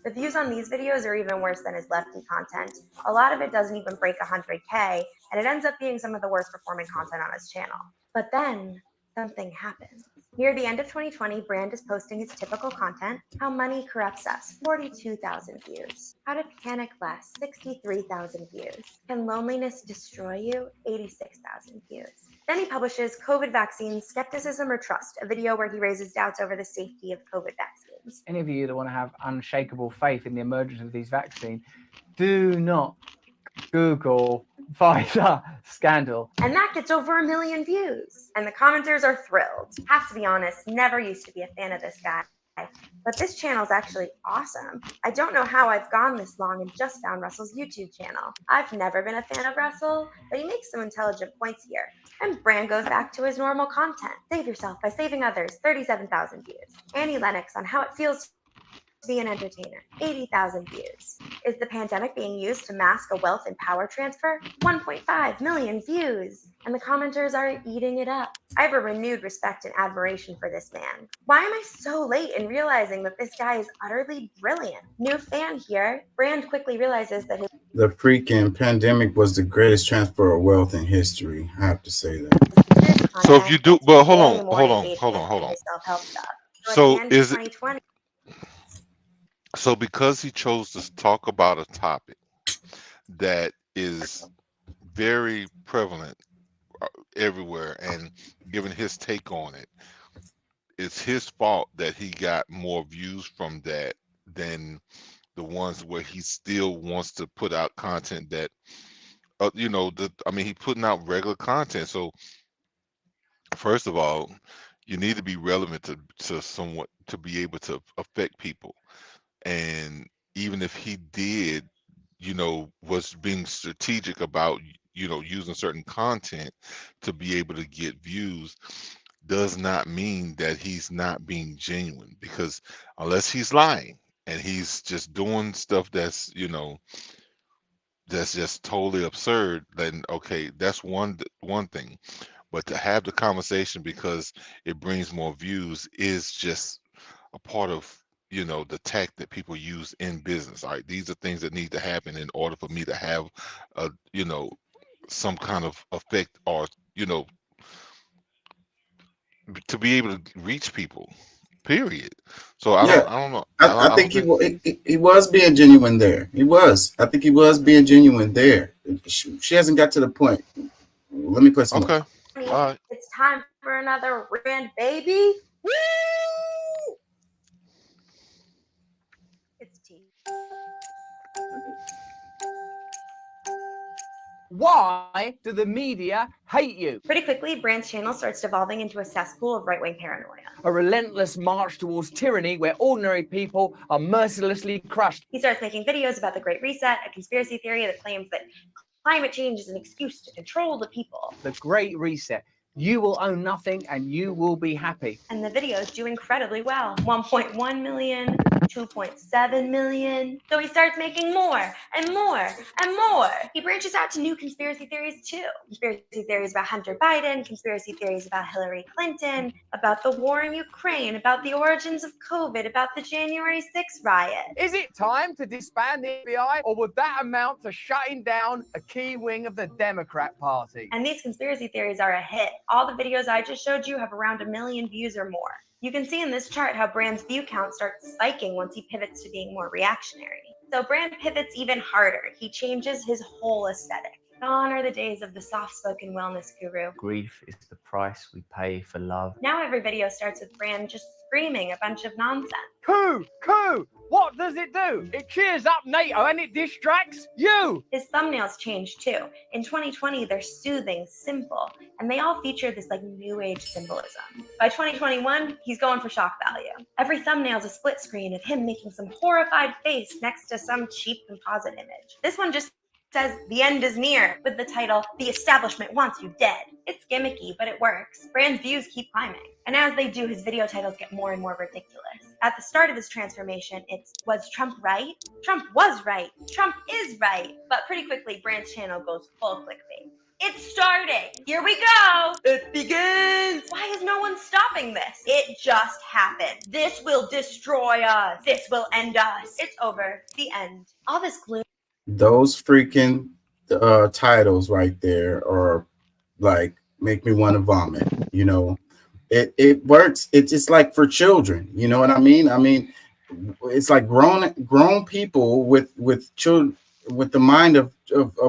The views on these videos are even worse than his lefty content. A lot of it doesn't even break 100K, and it ends up being some of the worst performing content on his channel. But then something happens. Near the end of 2020, Brand is posting his typical content, How Money Corrupts Us, 42,000 views. How to Panic Less, 63,000 views. Can Loneliness Destroy You, 86,000 views. Then he publishes COVID Vaccines, Skepticism or Trust, a video where he raises doubts over the safety of COVID vaccines. Any of you that want to have unshakable faith in the emergence of these vaccines, do not Google Pfizer scandal. And that gets over 1 million views. And the commenters are thrilled. Have to be honest, never used to be a fan of this guy. But this channel is actually awesome. I don't know how I've gone this long and just found Russell's YouTube channel. I've never been a fan of Russell, but he makes some intelligent points here. And Brand goes back to his normal content. Save yourself by saving others, 37,000 views. Annie Lennox on how it feels to be an entertainer, 80,000 views. Is the pandemic being used to mask a wealth and power transfer? 1.5 million views. And the commenters are eating it up. I have a renewed respect and admiration for this man. Why am I so late in realizing that this guy is utterly brilliant? New fan here. Brand quickly realizes that his The freaking pandemic was the greatest transfer of wealth in history. I have to say that. So if you do, but hold way on, more hold on, engagement hold on, hold than on. his self-help stuff. So at So the end of is it 2020, so because he chose to talk about a topic that is very prevalent everywhere, and given his take on it, it's his fault that he got more views from that than the ones where he still wants to put out content that you know, I mean, he putting out regular content. So first of all, you need to be relevant to somewhat to be able to affect people. And even if he did, you know, was being strategic about, you know, using certain content to be able to get views, does not mean that he's not being genuine, because unless he's lying and he's just doing stuff that's, you know, that's just totally absurd, then okay, that's one thing. But to have the conversation because it brings more views is just a part of, you know, the tact that people use in business. All right, these are things that need to happen in order for me to have a, you know, some kind of effect, or, you know, to be able to reach people, period. So I don't know. I think he was being genuine there. He was. I think he was being genuine there. She hasn't got to the point. Let me play some more. Okay. All right. it's time for another Brand baby. Woo! It's tea. Why do the media hate you? Pretty quickly, Brand's channel starts devolving into a cesspool of right-wing paranoia. A relentless march towards tyranny where ordinary people are mercilessly crushed. He starts making videos about the Great Reset, a conspiracy theory that claims that climate change is an excuse to control the people. The Great Reset. You will own nothing and you will be happy. And the videos do incredibly well. 1.1 million, 2.7 million. So he starts making more and more and more. He branches out to new conspiracy theories too. Conspiracy theories about Hunter Biden, conspiracy theories about Hillary Clinton, about the war in Ukraine, about the origins of COVID, about the January 6th riot. Is it time to disband the FBI, or would that amount to shutting down a key wing of the Democrat Party? And these conspiracy theories are a hit. All the videos I just showed you have around 1 million views or more. You can see in this chart how Brand's view count starts spiking once he pivots to being more reactionary. So Brand pivots even harder. He changes his whole aesthetic. Gone are the days of the soft-spoken wellness guru. Grief is the price we pay for love. Now every video starts with Brand just screaming a bunch of nonsense. Coup! Coup! What does it do? It cheers up NATO and it distracts you! His thumbnails change too. In 2020, they're soothing, simple, and they all feature this like new age symbolism. By 2021, he's going for shock value. Every thumbnail is a split screen of him making some horrified face next to some cheap composite image. This one just says the end is near with the title The Establishment Wants You Dead. It's gimmicky, but it works. Brand's views keep climbing. And as they do, his video titles get more and more ridiculous. At the start of his transformation, it's was Trump right? Trump was right. Trump is right. But pretty quickly, Brand's channel goes full clickbait. It's starting. Here we go. It begins. Why is no one stopping this? It just happened. This will destroy us. This will end us. It's over. The end. All this gloom. Those freaking titles right there are like make me want to vomit. You know, it works. It's just like for children. You know what I mean? I mean, it's like grown people with children with the mind of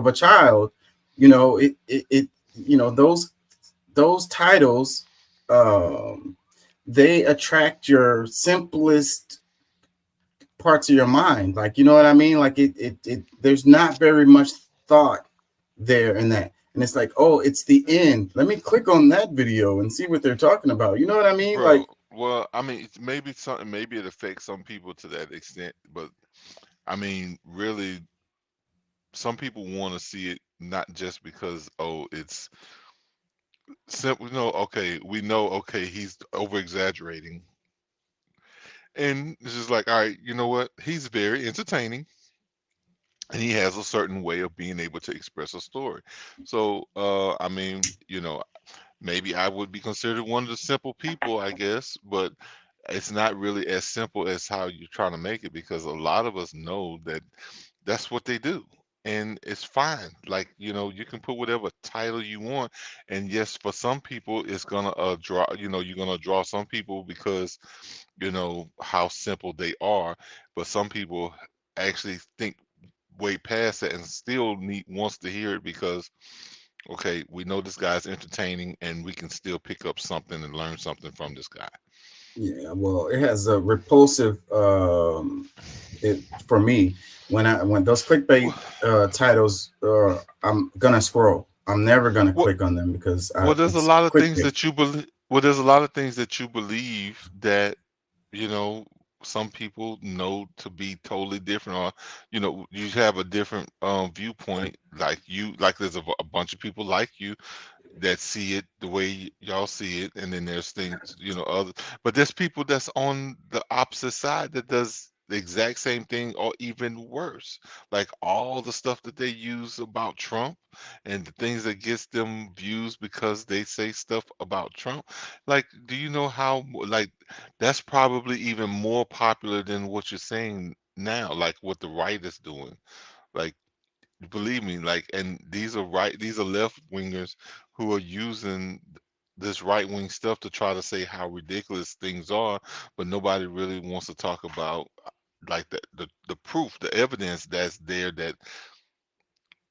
a child. You know, it you know, those titles they attract your simplest parts of your mind. Like, you know what I mean? Like it there's not very much thought there and that. And it's like, oh, it's the end. Let me click on that video and see what they're talking about. You know what I mean? Bro, Like, well, I mean, it's maybe something, maybe it affects some people to that extent, but I mean, really, some people want to see it not just because, oh, it's simple. No, okay, we know, okay, he's over exaggerating. And it's just like, all right, you know what? He's very entertaining and he has a certain way of being able to express a story. So, I mean, you know, maybe I would be considered one of the simple people, I guess, but it's not really as simple as how you're trying to make it, because a lot of us know that that's what they do. And it's fine. Like, you know, you can put whatever title you want. And yes, for some people, it's gonna draw, you know, you're gonna draw some people because, you know, how simple they are. But some people actually think way past that and still wants to hear it because, okay, we know this guy's entertaining and we can still pick up something and learn something from this guy. yeah, well, it has a repulsive it for me when those clickbait titles I'm gonna scroll. I'm never gonna click on them because Well, there's a lot of things clickbait. that you believe. Well, there's a lot of things that you believe that, you know, some people know to be totally different, or, you know, you have a different viewpoint. Like you, like there's a bunch of people like you that see it the way y'all see it, and then there's things, you know, other. But there's people that's on the opposite side that does the exact same thing or even worse. Like all the stuff that they use about Trump and the things that gets them views because they say stuff about Trump. Like, do you know how like that's probably even more popular than what you're saying now, like what the right is doing. Like, believe me, like, and these are left wingers who are using this right wing stuff to try to say how ridiculous things are, but nobody really wants to talk about like the proof, the evidence that's there that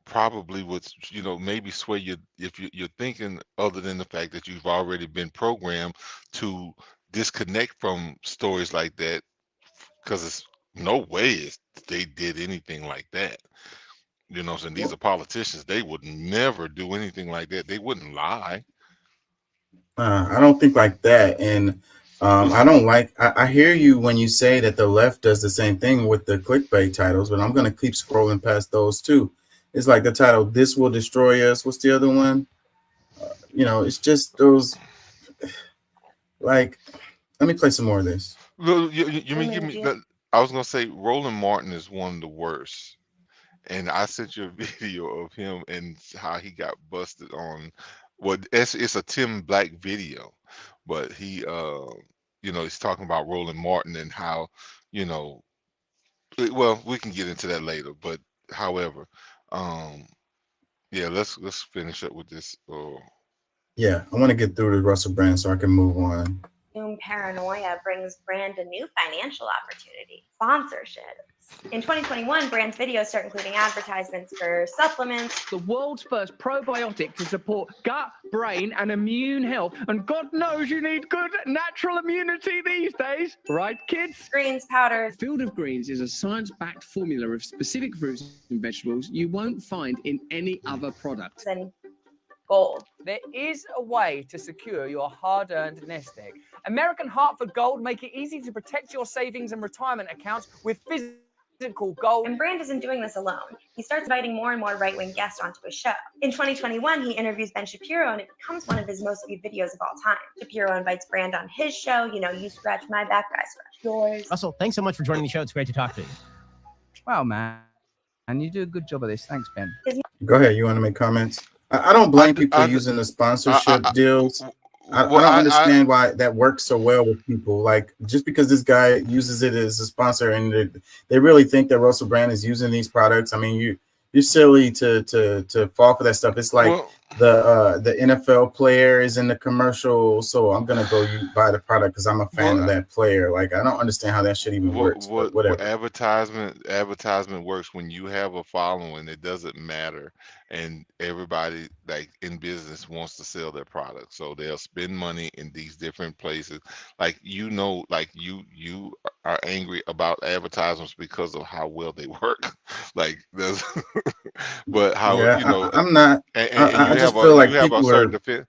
probably would, you know, maybe sway you if you're thinking other than the fact that you've already been programmed to disconnect from stories like that, because it's no way they did anything like that. You know, and these are politicians. They would never do anything like that. They wouldn't lie. I don't think like that. And I don't like, I hear you when you say that the left does the same thing with the clickbait titles, but I'm going to keep scrolling past those too. It's like the title, This Will Destroy Us. What's the other one? You know, it's just those, like, let me play some more of this. Well, you mean give me that? I was gonna say Roland Martin is one of the worst, and I sent you a video of him and how he got busted on. Well, it's a Tim Black video, but he you know, he's talking about Roland Martin and how, you know, well, we can get into that later, but however, yeah, let's finish up with this. Yeah, I want to get through the Russell Brand so I can move on. Zoom paranoia brings brand a new financial opportunity: sponsorships. In 2021, Brand's videos start including advertisements for supplements. The world's first probiotic to support gut, brain, and immune health. And God knows you need good natural immunity these days. Right, kids? Greens, powders. Field of Greens is a science-backed formula of specific fruits and vegetables you won't find in any other product. And gold. There is a way to secure your hard-earned nest egg. American Hartford Gold make it easy to protect your savings and retirement accounts with physical gold. And Brand isn't doing this alone. He starts inviting more and more right-wing guests onto his show. In 2021, he interviews Ben Shapiro, and it becomes one of his most viewed videos of all time. Shapiro invites Brand on his show. You know, you scratch my back, I scratch yours. Russell, thanks so much for joining the show. It's great to talk to you. Wow, man. And you do a good job of this. Thanks, Ben. Go ahead. You want to make comments? I don't blame people for using the sponsorship deals. I don't understand why that works so well with people. Like, just because this guy uses it as a sponsor and they really think that Russell Brand is using these products. I mean, you're silly to fall for that stuff. It's like the NFL player is in the commercial, so I'm gonna go buy the product because I'm a fan of that player. Like, I don't understand how that shit even works. But whatever. Advertisement works when you have a following. It doesn't matter, and everybody like in business wants to sell their product, so they'll spend money in these different places. Like like you are angry about advertisements because of how well they work. Like there's, but how Yeah, I'm not. and I you just have feel you like have a people certain are. defense.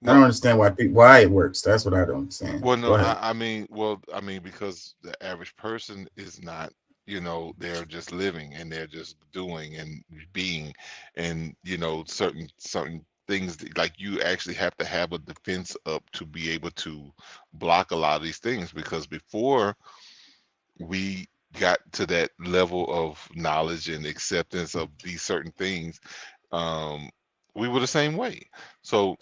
I don't understand why it works. That's what I don't understand. Well, no, Go ahead. I mean, because the average person is not, they're just living and they're just doing and being, and certain things like you actually have to have a defense up to be able to block a lot of these things, because before we got to that level of knowledge and acceptance of these certain things, um, we were the same way. So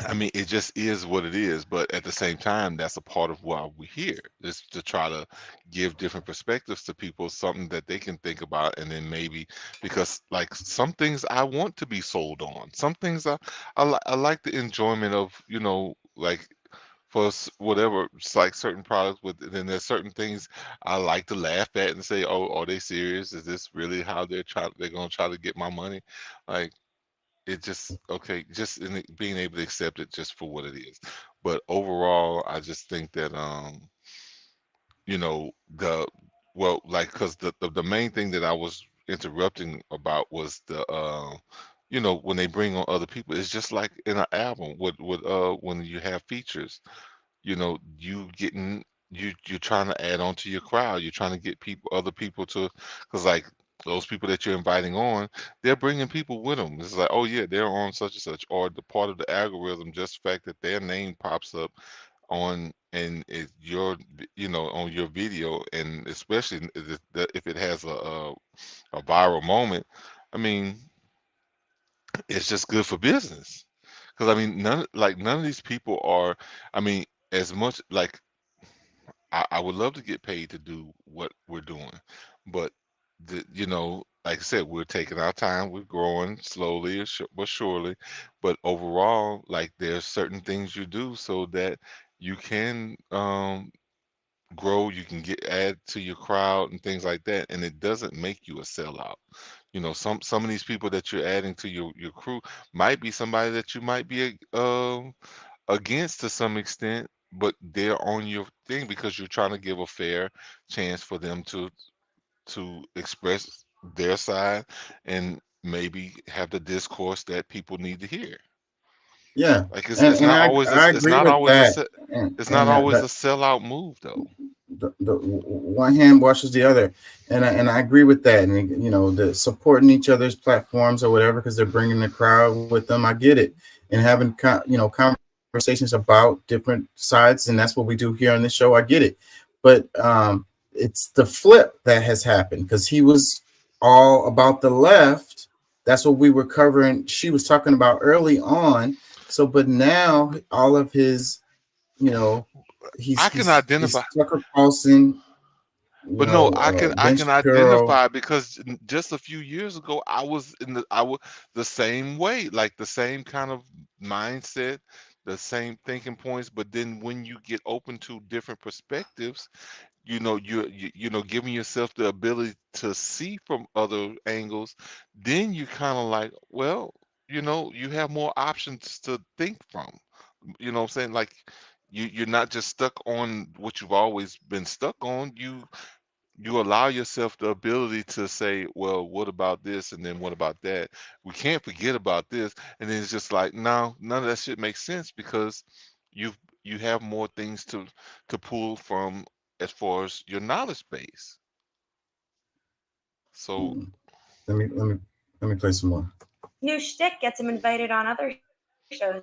I mean, it just is what it is, but at the same time, that's a part of why we're here, is to try to give different perspectives to people, something that they can think about, and then maybe, because like some things I want to be sold on, some things I like the enjoyment of, like for whatever, it's like certain products, with then there's certain things I like to laugh at and say, oh, are they serious? Is this really how they're gonna try to get my money? Like, it just okay, just in being able to accept it just for what it is. But overall, I just think that the like, because the main thing that I was interrupting about was when they bring on other people, it's just like in an album with when you have features, you getting you're trying to add on to your crowd. You're trying to get other people to, because like those people that you're inviting on, they're bringing people with them. It's like, oh yeah, they're on such and such, or the part of the algorithm, just the fact that their name pops up on, and it's on your video, and especially if it has a viral moment. I mean, it's just good for business. Because I mean, none of these people are. I mean, as much like I would love to get paid to do what we're doing, but like I said, we're taking our time. We're growing slowly but surely. But overall, like there's certain things you do so that you can grow. You can add to your crowd and things like that, and it doesn't make you a sellout. Some of these people that you're adding to your crew might be somebody that you might be against to some extent, but they're on your thing because you're trying to give a fair chance for them to express their side and maybe have the discourse that people need to hear. Yeah, Like and it's not I always I it's agree not with always that. it's not And always a sellout move though. the one hand washes the other, and I agree with that. And the supporting each other's platforms or whatever, because they're bringing the crowd with them. I get it, and having conversations about different sides, and that's what we do here on this show. I get it, but it's the flip that has happened, because he was all about the left. That's what we were covering. She was talking about early on. So, but now all of his, I can identify. he's Tucker Carlson, But no, I Ben can Shapiro. identify, because just a few years ago I was the same way, like the same kind of mindset, the same thinking points. But then when you get open to different perspectives, giving yourself the ability to see from other angles, then you kind of like, well, you have more options to think from. You know what I'm saying? Like you're not just stuck on what you've always been stuck on. You allow yourself the ability to say, well, what about this? And then what about that? We can't forget about this. And then it's just like, no, none of that shit makes sense, because you have more things to pull from as far as your knowledge base. So Let me play some more. New shtick gets him invited on other shows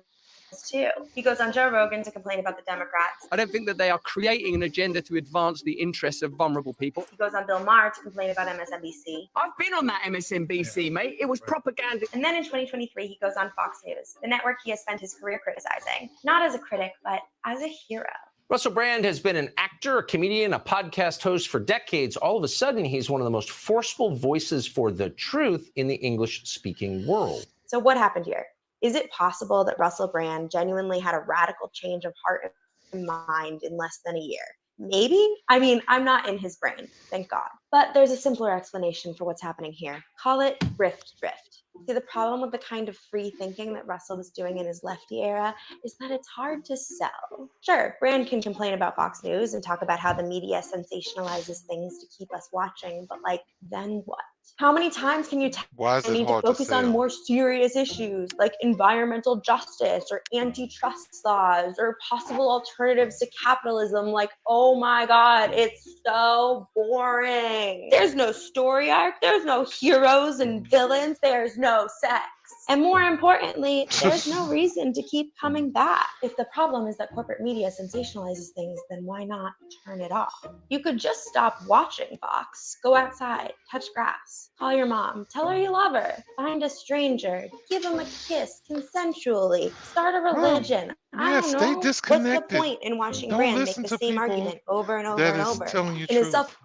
too. He goes on Joe Rogan to complain about the Democrats. I don't think that they are creating an agenda to advance the interests of vulnerable people. He goes on Bill Maher to complain about MSNBC. I've been on that MSNBC, mate. It was propaganda. And then in 2023, he goes on Fox News, the network he has spent his career criticizing, not as a critic, but as a hero. Russell Brand has been an actor, a comedian, a podcast host for decades. All of a sudden, he's one of the most forceful voices for the truth in the English-speaking world. So what happened here? Is it possible that Russell Brand genuinely had a radical change of heart and mind in less than a year? Maybe? I mean, I'm not in his brain, thank God. But there's a simpler explanation for what's happening here. Call it grift drift. See, the problem with the kind of free thinking that Russell was doing in his lefty era is that it's hard to sell. Sure, Brand can complain about Fox News and talk about how the media sensationalizes things to keep us watching, but like, then what? How many times can you tell Why is I it need to hard to focus on sell? more serious issues like environmental justice or antitrust laws or possible alternatives to capitalism? Like, oh my God, it's so boring. There's no story arc, there's no heroes and villains, there's no sex. And more importantly, there's no reason to keep coming back. If the problem is that corporate media sensationalizes things, then why not turn it off? You could just stop watching Fox, go outside, touch grass, call your mom, tell her you love her, find a stranger, give them a kiss consensually, start a religion. I Yeah, don't stay know. What's the disconnected. point in watching Don't Brand make listen the to same people argument over and over that and is over? telling you In his truth.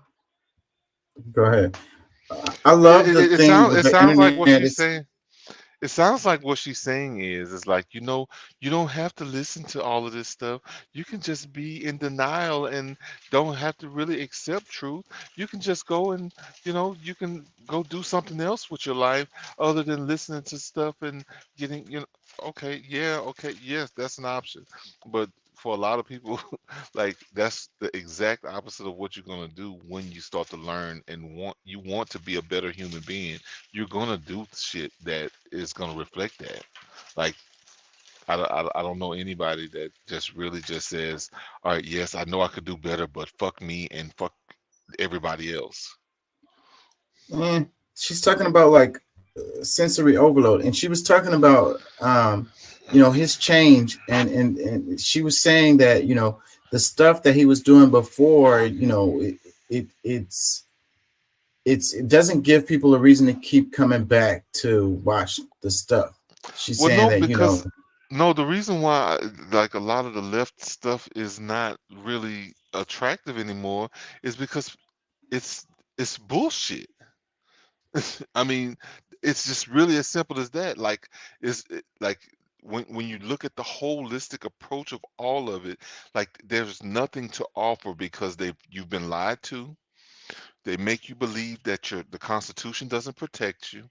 Go ahead. I love the thing with It the sounds like what internet. she's saying. It sounds like what she's saying is like, you know, you don't have to listen to all of this stuff. You can just be in denial and don't have to really accept truth. You can just go and, you know, you can go do something else with your life other than listening to stuff and getting, you know, okay, yeah, okay, yes, that's an option. But for a lot of people, like that's the exact opposite of what you're gonna do when you start to learn and want to be a better human being. You're gonna do shit that is gonna reflect that. Like I don't know anybody that just really just says, all right, yes, I know I could do better, but fuck me and fuck everybody else. She's talking about like sensory overload, and she was talking about his change, and she was saying that the stuff that he was doing before, it doesn't give people a reason to keep coming back to watch the stuff. She's Well, saying no, that because no, the reason why like a lot of the left stuff is not really attractive anymore is because it's it's bullshit. I mean, it's just really as simple as that. Like, like when you look at the holistic approach of all of it, like there's nothing to offer because you've been lied to. They make you believe that the Constitution doesn't protect you.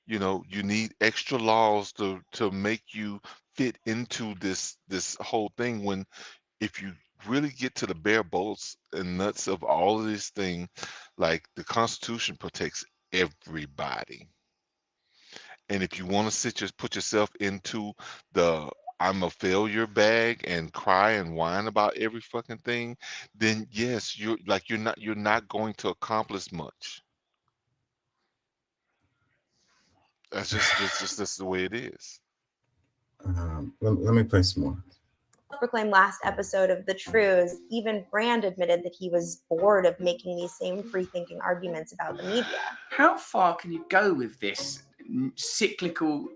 You know, you need extra laws to make you fit into this whole thing. When if you really get to the bare bolts and nuts of all of this thing, like the Constitution protects everybody. And if you want to put yourself into the I'm a failure bag and cry and whine about every fucking thing, then yes, you're not going to accomplish much. That's the way it is. let me play some more. Proclaimed last episode of The Truths, even Brand admitted that he was bored of making these same free-thinking arguments about the media. How far can you go with this cyclical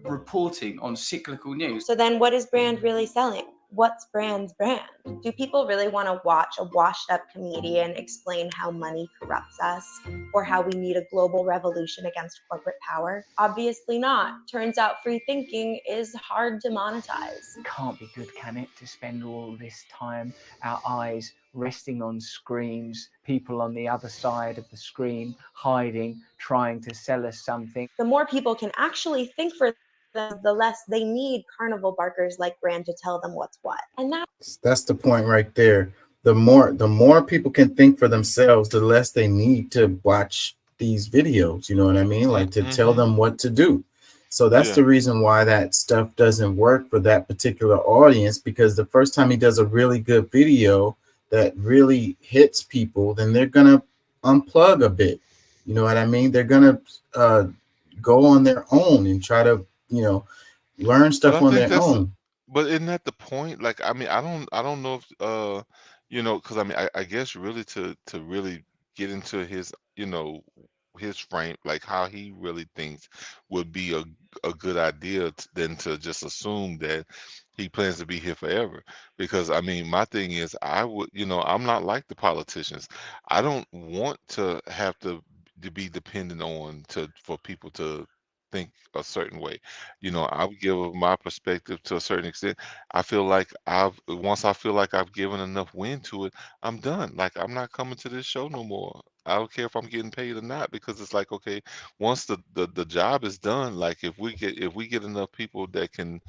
reporting on cyclical news? So then what is Brand really selling? What's Brand's brand? Do people really want to watch a washed-up comedian explain how money corrupts us or how we need a global revolution against corporate power? Obviously not. Turns out free thinking is hard to monetize. It can't be good, can it, to spend all this time, our eyes resting on screens, people on the other side of the screen, hiding, trying to sell us something. The more people can actually think for them, the less they need carnival barkers like Brand to tell them what's what. And That's the point right there. The more people can think for themselves, the less they need to watch these videos. You know what I mean? Like to tell them what to do. So that's the reason why that stuff doesn't work for that particular audience, because the first time he does a really good video that really hits people, then they're gonna unplug a bit. You know what I mean? They're gonna go on their own and try to learn stuff But I on think their own. but isn't that the point? Like, I mean, I don't know if because I mean, I guess really to really get into his, his frame, like how he really thinks would be a good idea than to just assume that he plans to be here forever. Because I mean, my thing is, I would, I'm not like the politicians. I don't want to have to be dependent on for people to think a certain way. I would give my perspective to a certain extent. I feel like once I feel like I've given enough wind to it, I'm done. Like I'm not coming to this show no more. I don't care if I'm getting paid or not, because it's like, okay, once the job is done, like if we get enough people that can,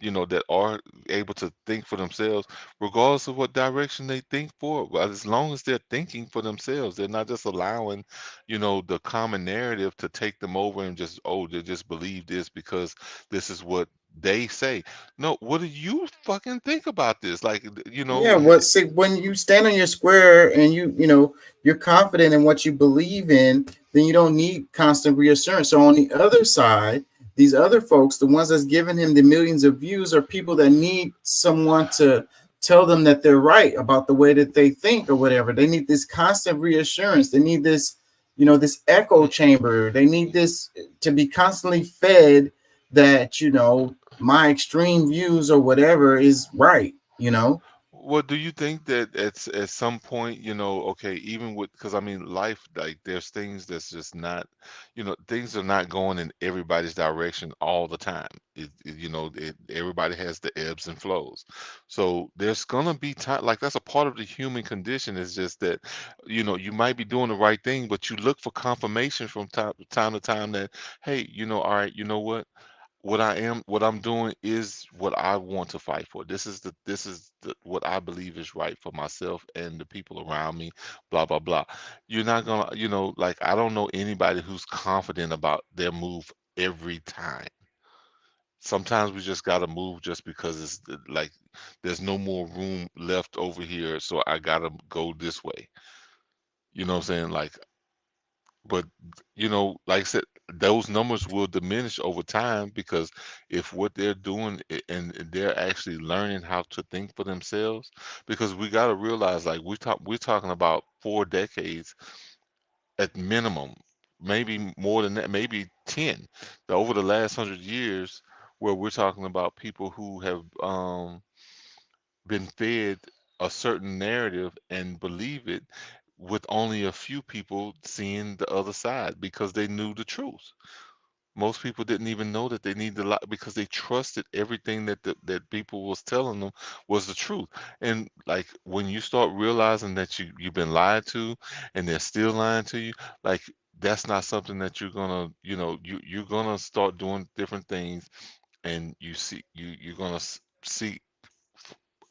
that are able to think for themselves, regardless of what direction they think for. But as long as they're thinking for themselves, they're not just allowing, the common narrative to take them over and just, oh, they just believe this because this is what they say. No, what do you fucking think about this? Like, Yeah, what see when you stand on your square and you're confident in what you believe in, then you don't need constant reassurance. So on the other side, these other folks, the ones that's giving him the millions of views, are people that need someone to tell them that they're right about the way that they think or whatever. They need this constant reassurance. They need this, this echo chamber. They need this to be constantly fed that, my extreme views or whatever is right, Well, do you think that at some point, okay, even with, because I mean, life, like there's things that's just not, things are not going in everybody's direction all the time. Everybody has the ebbs and flows. So there's gonna be time, like that's a part of the human condition. Is just that, you might be doing the right thing, but you look for confirmation from time to time that, hey, all right, you know what I'm doing is what I want to fight for. This is what I believe is right for myself and the people around me, blah blah blah. You're not gonna, like I don't know anybody who's confident about their move every time. Sometimes we just gotta move just because it's like there's no more room left over here, so I gotta go this way. You know what I'm saying? But like I said, those numbers will diminish over time, because if what they're doing and they're actually learning how to think for themselves, because we got to realize, like we're talking about 4 decades at minimum, maybe more than that, maybe 10, over the last 100 years, where we're talking about people who have been fed a certain narrative and believe it, with only a few people seeing the other side because they knew the truth. Most people didn't even know that they needed a lot, because they trusted everything that people was telling them was the truth. And like when you start realizing that you've been lied to and they're still lying to you, like that's not something that you're gonna, you're gonna start doing different things, and you're gonna see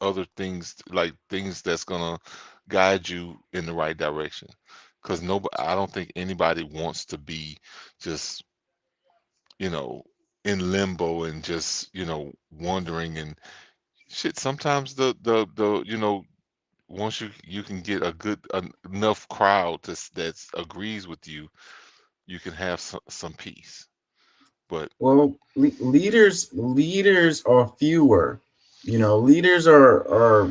other things, like things that's gonna guide you in the right direction. Because nobody, I don't think anybody wants to be just, you know, in limbo and just, wondering and shit. Sometimes the once you can get a good enough crowd that agrees with you, you can have some peace. But Well, leaders are fewer. Leaders are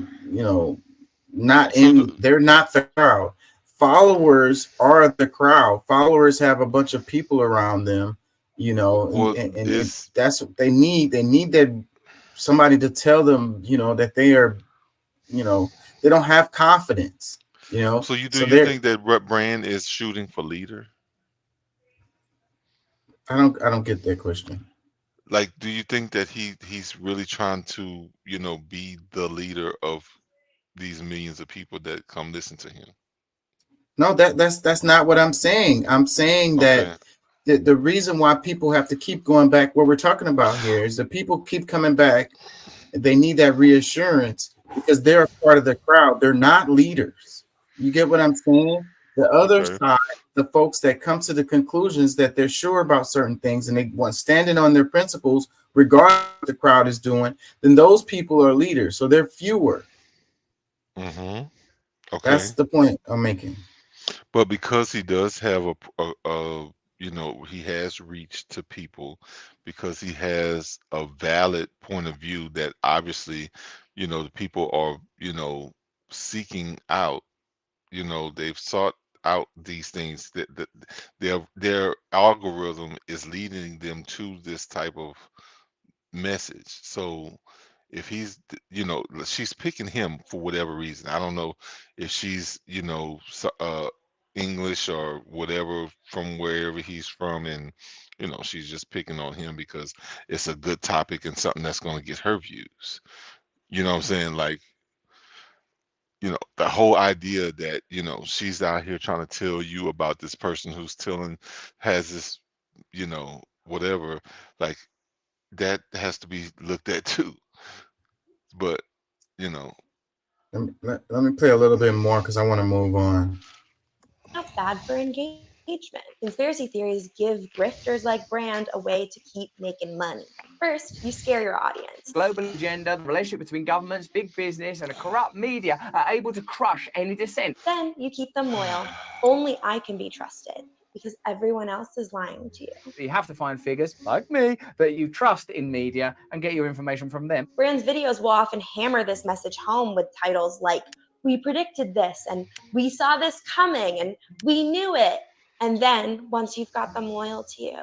not they're not the crowd. Followers are the crowd. Followers have a bunch of people around them, well, and that's what they need. They need that somebody to tell them, that they are, they don't have confidence, so you they're think that Brand is shooting for leader? I don't get that question. Like, do you think that he's really trying to, be the leader of these millions of people that come listen to him? No, that's not what I'm saying. I'm saying Okay. that the reason why people have to keep going back, what we're talking about here, is that people keep coming back. They need that reassurance because they're a part of the crowd. They're not leaders. You get what I'm saying? The other Okay. side, the folks that come to the conclusions that they're sure about certain things and they want standing on their principles, regardless of what the crowd is doing, then those people are leaders. So they're fewer. Okay. That's the point I'm making. But because he does have he has reached to people, because he has a valid point of view that obviously, the people are, seeking out. They've sought out these things that their algorithm is leading them to this type of message. So if she's picking him for whatever reason. I don't know if she's, English or whatever from wherever he's from, and she's just picking on him because it's a good topic and something that's going to get her views. You know what I'm saying? Like, the whole idea that she's out here trying to tell you about this person who's has this whatever, like, that has to be looked at too. But let me play a little bit more because I want to move on. Not bad for engagement. Conspiracy theories give grifters like Brand a way to keep making money. First, you scare your audience. Global agenda, the relationship between governments, big business, and a corrupt media are able to crush any dissent. Then you keep them loyal. Only I can be trusted because everyone else is lying to you. You have to find figures, like me, that you trust in media and get your information from them. Brand's videos will often hammer this message home with titles like, "We predicted this," and "We saw this coming," and "We knew it." And then, once you've got them loyal to you,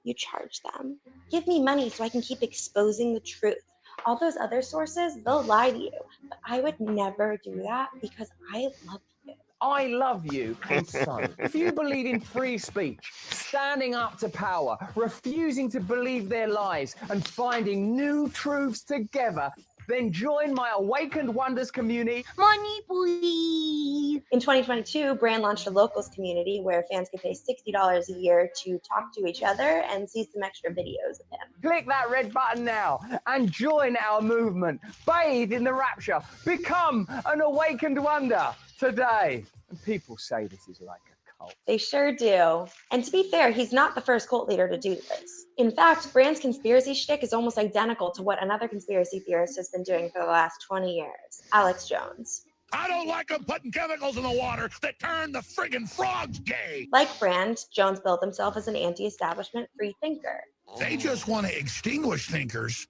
you charge them. Give me money so I can keep exposing the truth. All those other sources, they'll lie to you. But I would never do that because I love you. I love you, and so, if you believe in free speech, standing up to power, refusing to believe their lies, and finding new truths together, then join my Awakened Wonders community. Money, please. In 2022, Brand launched a locals community where fans could pay $60 a year to talk to each other and see some extra videos of him. Click that red button now and join our movement. Bathe in the rapture. Become an Awakened Wonder today. And people say this is like a cult. They sure do. And to be fair, he's not the first cult leader to do this. In fact, Brand's conspiracy shtick is almost identical to what another conspiracy theorist has been doing for the last 20 years, Alex Jones. I don't like them putting chemicals in the water that turn the friggin' frogs gay. Like Brand, Jones built himself as an anti-establishment free thinker. They just want to extinguish thinkers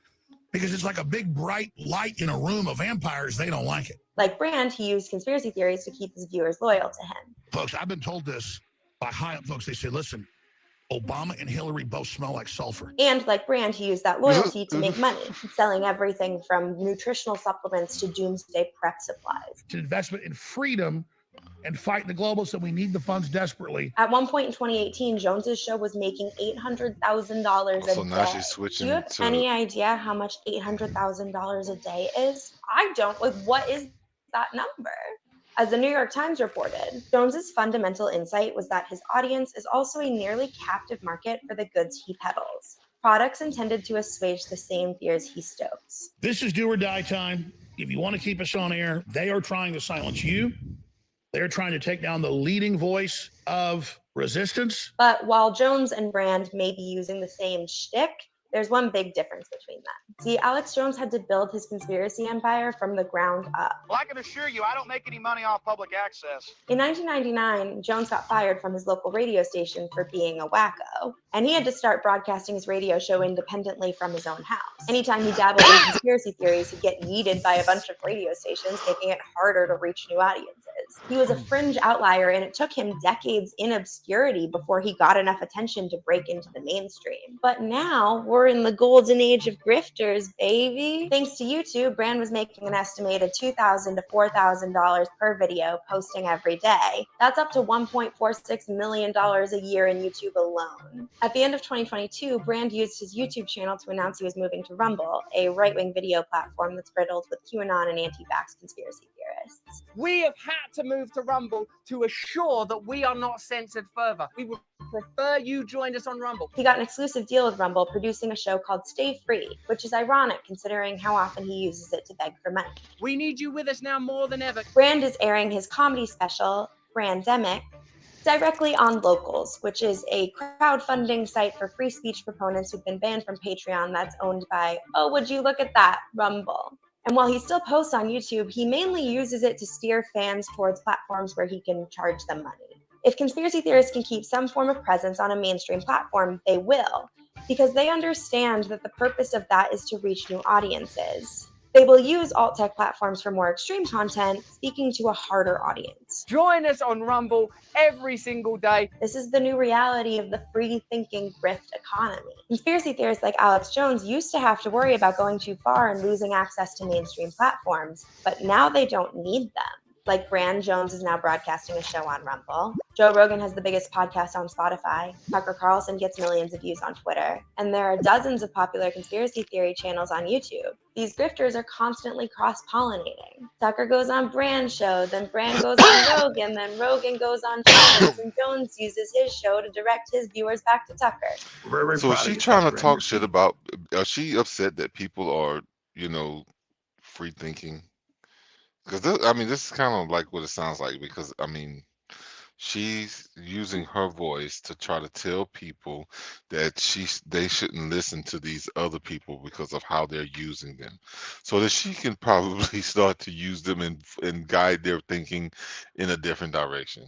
because it's like a big bright light in a room of vampires. They don't like it. Like Brand, he used conspiracy theories to keep his viewers loyal to him. Folks, I've been told this by high-up folks. They say, listen, Obama and Hillary both smell like sulfur. And like Brand, he used that loyalty to make money, selling everything from nutritional supplements to doomsday prep supplies. It's an investment in freedom and fighting the globalists, and we need the funds desperately. At one point in 2018, Jones's show was making $800,000 a So now day. she's switching Do you have to- any idea how much $800,000 a day is? I don't. Like, what is that number? As the New York Times reported, Jones's fundamental insight was that his audience is also a nearly captive market for the goods he peddles, products intended to assuage the same fears he stokes. This is do or die time. If you want to keep us on air, they are trying to silence you. They're trying to take down the leading voice of resistance. But while Jones and Brand may be using the same shtick, there's one big difference between them. See, Alex Jones had to build his conspiracy empire from the ground up. Well, I can assure you, I don't make any money off public access. In 1999, Jones got fired from his local radio station for being a wacko, and he had to start broadcasting his radio show independently from his own house. Anytime he dabbled in conspiracy theories, he'd get yeeted by a bunch of radio stations, making it harder to reach new audiences. He was a fringe outlier, and it took him decades in obscurity before he got enough attention to break into the mainstream. But now, we're in the golden age of grifters, baby. Thanks to YouTube, Brand was making an estimated $2,000 to $4,000 per video, posting every day. That's up to $1.46 million a year in YouTube alone. At the end of 2022, Brand used his YouTube channel to announce he was moving to Rumble, a right-wing video platform that's riddled with QAnon and anti-vax conspiracy theorists. We have had to move to Rumble to assure that we are not censored further. We would prefer you joined us on Rumble. He got an exclusive deal with Rumble, producing a show called Stay Free, which is ironic considering how often he uses it to beg for money. We need you with us now more than ever. Brand is airing his comedy special, Brandemic, directly on Locals, which is a crowdfunding site for free speech proponents who've been banned from Patreon that's owned by, oh, would you look at that, Rumble. And while he still posts on YouTube, he mainly uses it to steer fans towards platforms where he can charge them money. If conspiracy theorists can keep some form of presence on a mainstream platform, they will, because they understand that the purpose of that is to reach new audiences. They will use alt-tech platforms for more extreme content, speaking to a harder audience. Join us on Rumble every single day. This is the new reality of the free-thinking grift economy. Conspiracy theorists like Alex Jones used to have to worry about going too far and losing access to mainstream platforms, but now they don't need them. Like Brand Jones is now broadcasting a show on Rumble. Joe Rogan has the biggest podcast on Spotify. Tucker Carlson gets millions of views on Twitter. And there are dozens of popular conspiracy theory channels on YouTube. These grifters are constantly cross-pollinating. Tucker goes on Brand's show, then Brand goes on Rogan, then Rogan goes on Jones, and Jones uses his show to direct his viewers back to Tucker. So is she trying to talk shit about? Is she upset that people are, free thinking? Because this is kind of like what it sounds like. Because she's using her voice to try to tell people that they shouldn't listen to these other people because of how they're using them, so that she can probably start to use them and guide their thinking in a different direction.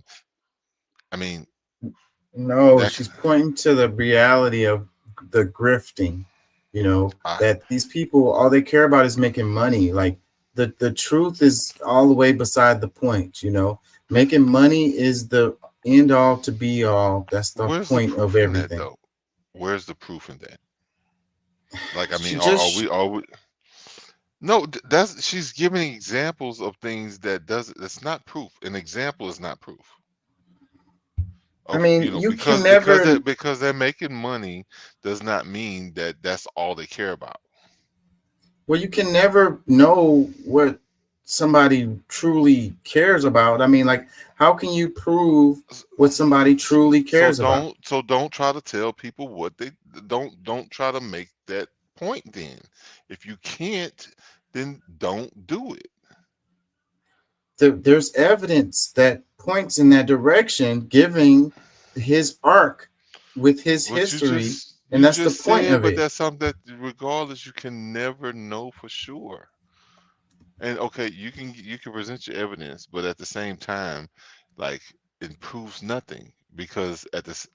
No, she's pointing to the reality of the grifting, that these people, all they care about is making money. Like the truth is all the way beside the point, making money is the end all to be all. That's the point of everything. Though? Where's the proof in that? Like, are we? No, she's giving examples of things that's not proof. An example is not proof. Because they're making money does not mean that that's all they care about. Well, you can never know what somebody truly cares about. How can you prove what somebody truly cares about? So don't try to tell people what they don't try to make that point. Then, if you can't, then don't do it. There's evidence that points in that direction, giving his arc with his history, and that's the point of it. But that's something that, regardless, you can never know for sure. And okay, you can present your evidence, but at the same time, like, it proves nothing, because at this,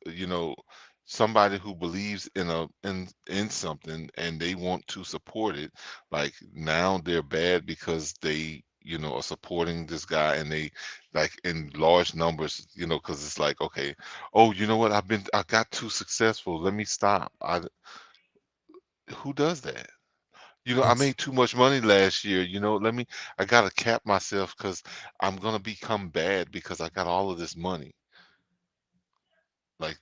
somebody who believes in something and they want to support it, like, now they're bad because they are supporting this guy, and they, like, in large numbers, because it's like, okay, oh, you know what, I got too successful, let me stop. Who does that? I made too much money last year, I gotta cap myself because I'm gonna become bad because I got all of this money. Like,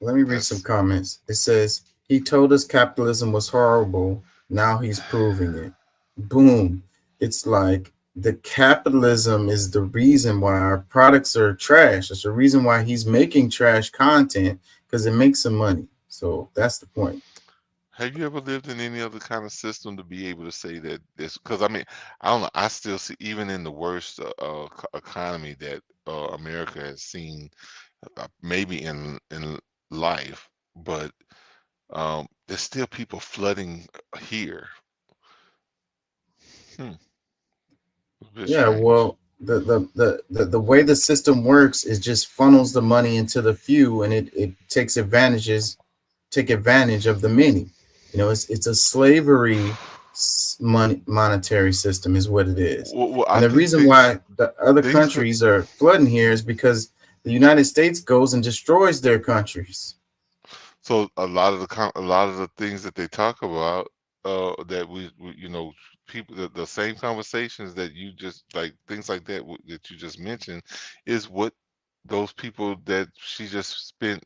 let me read some comments. It says, he told us capitalism was horrible, now he's proving it. Boom. It's like the capitalism is the reason why our products are trash. It's the reason why he's making trash content, because it makes some money. So that's the point. have you ever lived in any other kind of system to be able to say that this? Because I don't know. I still see, even in the worst economy that America has seen, maybe in life, but there's still people flooding here. Yeah, well, the way the system works is just funnels the money into the few, and it takes advantage of the many. It's a slavery monetary system is what it is. And the reason why the other countries are flooding here is because the United States goes and destroys their countries. So a lot of the things that they talk about, that we people, the same conversations that you just, like, things like that that you just mentioned, is what those people that she just spent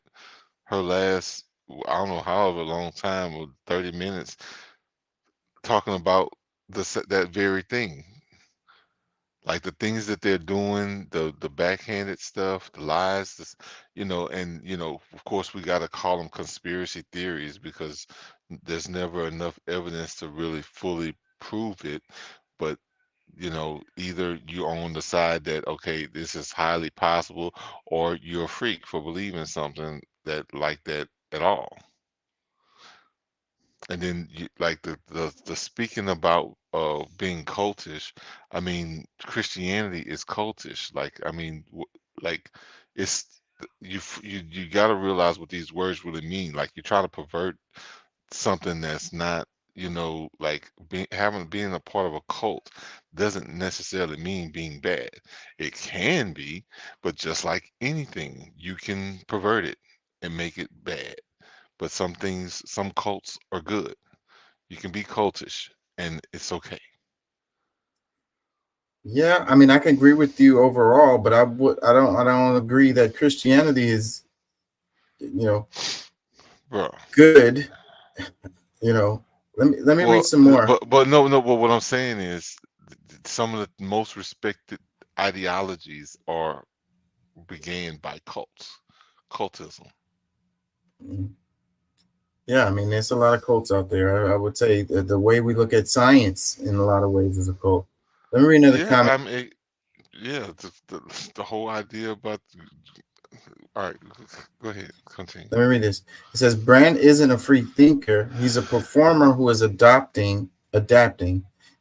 her last, I don't know, however long time, or 30 minutes, talking about that very thing. Like, the things that they're doing, the backhanded stuff, the lies, and of course we got to call them conspiracy theories, because there's never enough evidence to really fully prove it. But either you're on the side that, okay, this is highly possible, or you're a freak for believing something like that at all. And then like the speaking about being cultish, Christianity is cultish. Like, like, it's you got to realize what these words really mean. Like, you're trying to pervert something that's not, like, being a part of a cult doesn't necessarily mean being bad. It can be, but just like anything, you can pervert it and make it bad. But some cults are good. You can be cultish, and it's okay. Yeah, I mean, I can agree with you overall, but I don't agree that Christianity is, Bro. good. Let me read some more. But no. But what I'm saying is, some of the most respected ideologies began by cultism. Yeah, I mean, there's a lot of cults out there. I would say the way we look at science in a lot of ways is a cult. Let me read another comment. I mean, the whole idea about. All right, go ahead, continue. Let me read this. It says Brand isn't a free thinker. He's a performer who is adapting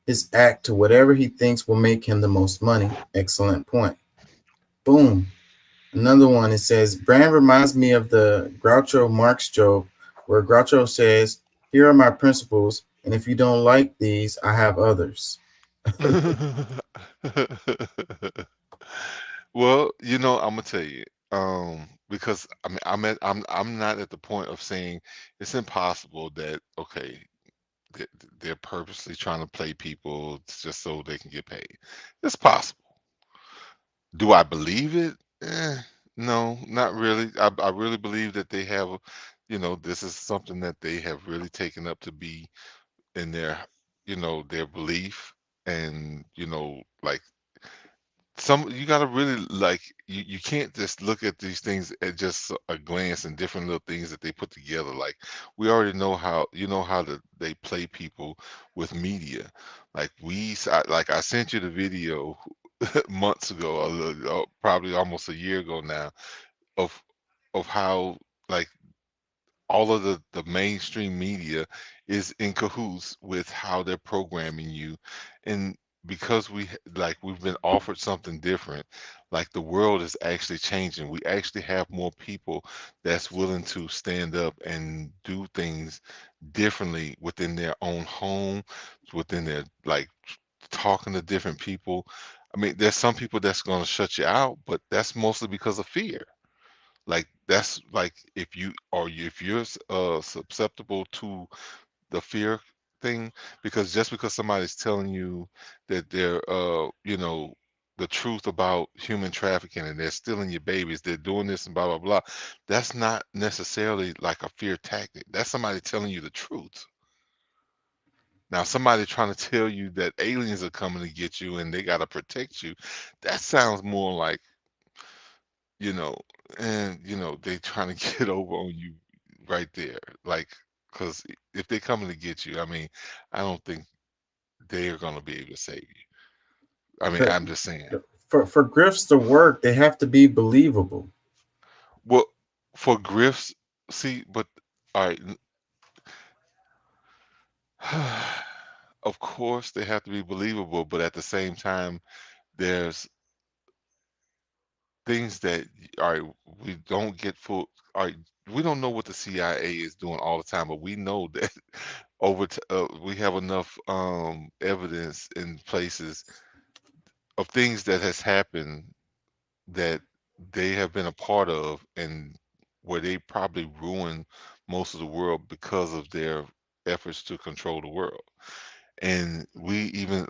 his act to whatever he thinks will make him the most money. Excellent point. Boom. Another one, it says Brand reminds me of the Groucho Marx joke where Groucho says, "Here are my principles, and if you don't like these, I have others." Well, I'm gonna tell you, because I mean, I'm not at the point of saying it's impossible that they're purposely trying to play people just so they can get paid. It's possible. Do I believe it? No, not really. I really believe that they have, this is something that they have really taken up to be in their, their belief, and like. You got to really you can't just look at these things at just a glance and different little things that they put together. Like, we already know how they play people with media. Like I sent you the video months ago, probably almost a year ago now, of how like all of the mainstream media is in cahoots with how they're programming you. And because we've been offered something different, like the world is actually changing. We actually have more people that's willing to stand up and do things differently within their own home, within their talking to different people. I mean, there's some people that's going to shut you out, but that's mostly because of fear. Like, that's like if you're susceptible to the fear thing, because just because somebody's telling you that they're the truth about human trafficking and they're stealing your babies, they're doing this and blah blah blah, that's not necessarily like a fear tactic. That's somebody telling you the truth. Now, somebody trying to tell you that aliens are coming to get you and they got to protect you, that sounds more like, they trying to get over on you right there. Like, because if they're coming to get you, I mean, I don't think they are going to be able to save you. I mean, I'm just saying. For grifts to work, they have to be believable. Well, for grifts, see, but all right. Of course, they have to be believable, but at the same time, there's things that we don't get full. We don't know what the CIA is doing all the time, but we know that we have enough evidence in places of things that has happened that they have been a part of, and where they probably ruined most of the world because of their efforts to control the world. And we even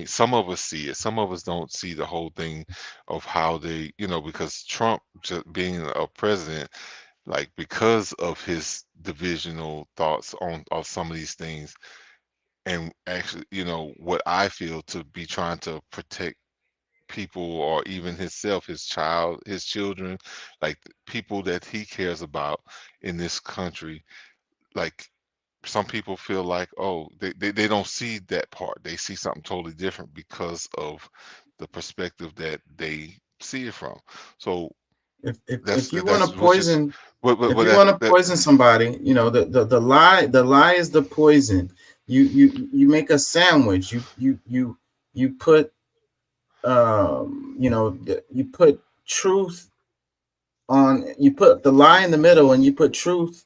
some of us see it, some of us don't see the whole thing of how they, because Trump just being a president, because of his divisional thoughts on some of these things, and actually, what I feel to be trying to protect people, or even himself, his children, people that he cares about in this country. Some people feel like, oh, they don't see that part. They see something totally different because of the perspective that they see it from. So if you want to poison, poison somebody, the lie is the poison. You make a sandwich. You put you put truth on. You put the lie in the middle, and you put truth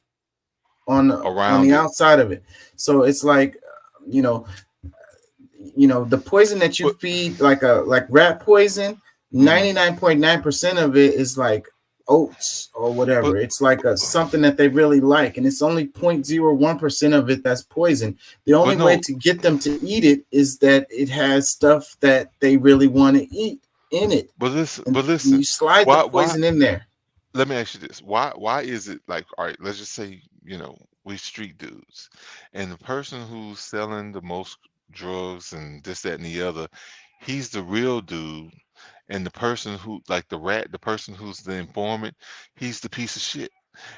on the outside of it. So it's like, the poison that you feed, like rat poison, 99.9% of it is like oats or whatever. It's like something that they really like, and it's only 0.01% of it that's poison. The only way to get them to eat it is that it has stuff that they really want to eat in it. But listen, you slide the poison in there. Let me ask you this: why is it like, all right, let's just say, we street dudes, and the person who's selling the most drugs and this, that, and the other, he's the real dude, and the person who, like the person who's the informant, he's the piece of shit.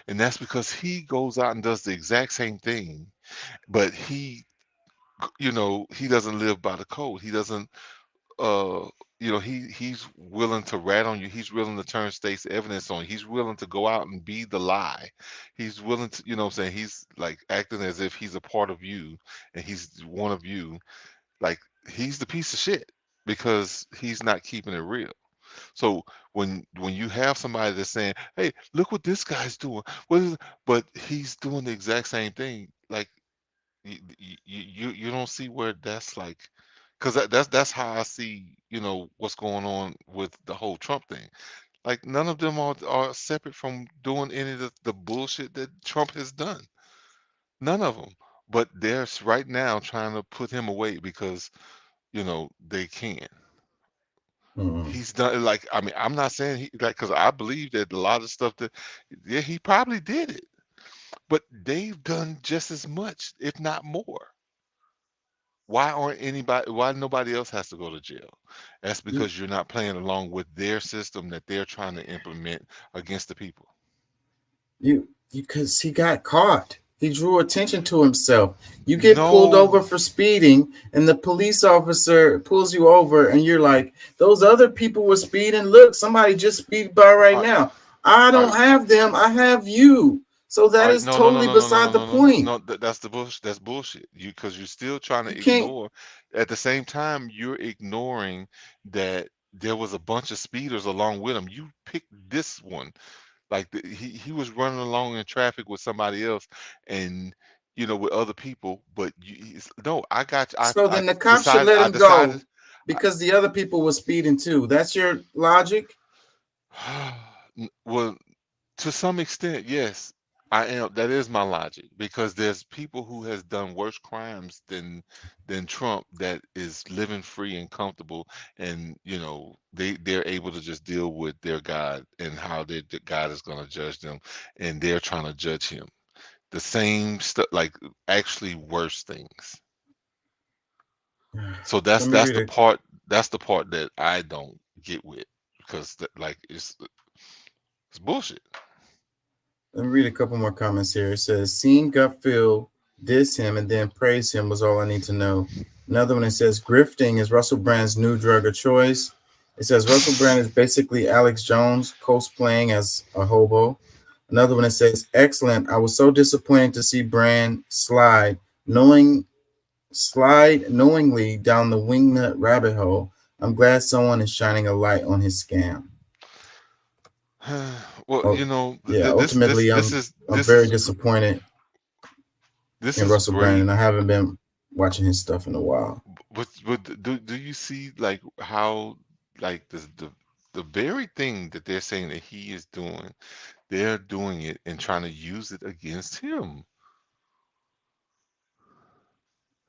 And that's because he goes out and does the exact same thing, but he doesn't live by the code. He doesn't he's willing to rat on you. He's willing to turn state's evidence on you. He's willing to go out and be the lie. He's willing to, what I'm saying, he's like acting as if he's a part of you and he's one of you. Like, he's the piece of shit because he's not keeping it real. So when you have somebody that's saying, hey, look what this guy's doing, but he's doing the exact same thing, like you don't see where that's like, because that's how I see, what's going on with the whole Trump thing. Like, none of them are separate from doing any of the bullshit that Trump has done. None of them. But they're right now trying to put him away because, they can. He's done, like, I mean, I'm not saying he, like, because I believe that a lot of stuff that, yeah, he probably did it, but they've done just as much, if not more. Why nobody else has to go to jail? That's because you're not playing along with their system that they're trying to implement against the people. Because he got caught. He drew attention to himself. You get pulled over for speeding, and the police officer pulls you over, and you're like, those other people were speeding. Look, somebody just speeded by right now. I don't have them. I have you. So that is totally beside the point. No, that's the bullshit. That's bullshit. Because you're still trying to ignore. At the same time, you're ignoring that there was a bunch of speeders along with him. You picked this one. Like, he was running along in traffic with somebody else, and with other people. But I got you. So then the cops should let him go because the other people were speeding too. That's your logic? Well, to some extent, yes. I am. That is my logic, because there's people who has done worse crimes than Trump that is living free and comfortable, and they're able to just deal with their God and how their God is going to judge them, and they're trying to judge him. The same stuff, like actually worse things. So that's the part. That's the part that I don't get with, because it's bullshit. Let me read a couple more comments here. It says, seeing Gutfield diss him and then praise him was all I need to know. Another one, it says, grifting is Russell Brand's new drug of choice. It says, Russell Brand is basically Alex Jones cosplaying as a hobo. Another one, it says, excellent. I was so disappointed to see Brand slide knowingly down the wingnut rabbit hole. I'm glad someone is shining a light on his scam. Well, ultimately, I'm very disappointed in Russell Brand, and I haven't been watching his stuff in a while. But do you see like how like the very thing that they're saying that he is doing, they're doing it and trying to use it against him?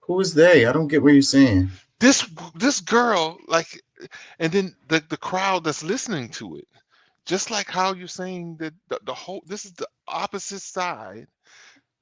Who is they? I don't get what you're saying. This girl, like, and then the crowd that's listening to it. Just like how you're saying that the whole, this is the opposite side,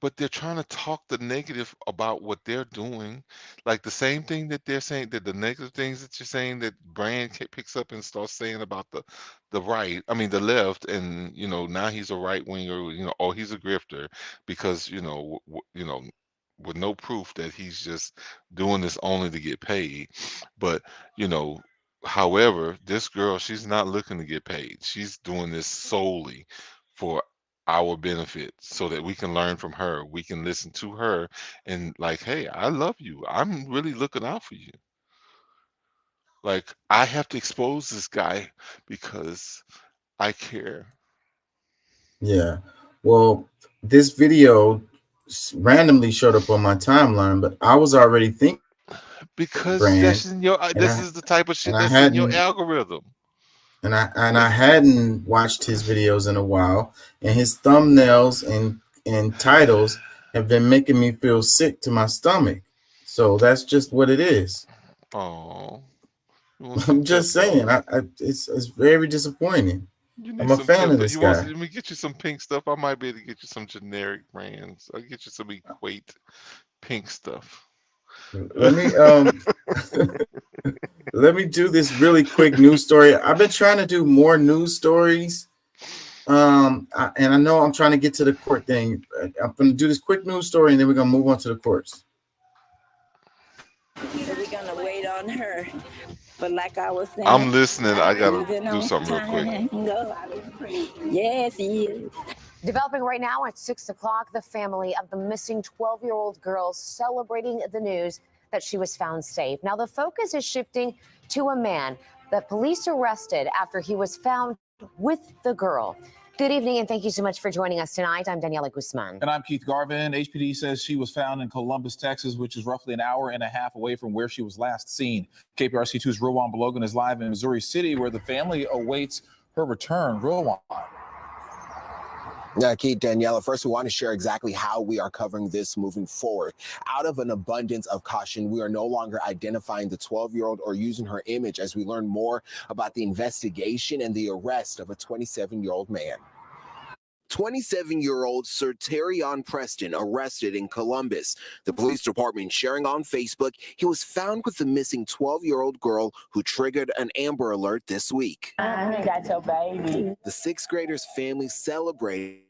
but they're trying to talk the negative about what they're doing. Like the same thing that they're saying, that the negative things that you're saying that Brand picks up and starts saying about the right, I mean the left, and now he's a right winger, or he's a grifter because with no proof that he's just doing this only to get paid. But however, this girl, she's not looking to get paid. She's doing this solely for our benefit so that we can learn from her. We can listen to her and like, hey, I love you. I'm really looking out for you. Like, I have to expose this guy because I care. Yeah. Well, this video randomly showed up on my timeline, but I was already because Brand, that's in your this is the type of shit that's in your algorithm. and I hadn't watched his videos in a while, and his thumbnails and titles have been making me feel sick to my stomach. So that's just what it is. Oh, I'm just saying, it's very disappointing. I'm a fan of this guy. Let me get you some pink stuff. I might be able to get you some generic brands. I'll get you some Equate pink stuff. Let me let me do this really quick news story. I've been trying to do more news stories. And I know I'm trying to get to the court thing. I'm going to do this quick news story, and then we're going to move on to the courts. So we're gonna wait on her. But like I was saying, I'm listening. I gotta do something real quick. Yes, he is. Developing right now at 6 o'clock, the family of the missing 12-year-old girl celebrating the news that she was found safe. Now the focus is shifting to a man that police arrested after he was found with the girl. Good evening, and thank you so much for joining us tonight. I'm Daniela Guzman. And I'm Keith Garvin. HPD says she was found in Columbus, Texas, which is roughly an hour and a half away from where she was last seen. KPRC2's Rowan Balogun is live in Missouri City, where the family awaits her return. Rowan. Keith, Daniela, first we want to share exactly how we are covering this moving forward. Out of an abundance of caution, we are no longer identifying the 12-year-old or using her image as we learn more about the investigation and the arrest of a 27-year-old man. 27-year-old Sir Terrion Preston arrested in Columbus. The police department sharing on Facebook he was found with the missing 12-year-old girl who triggered an Amber Alert this week. You got your baby. The sixth grader's family celebrating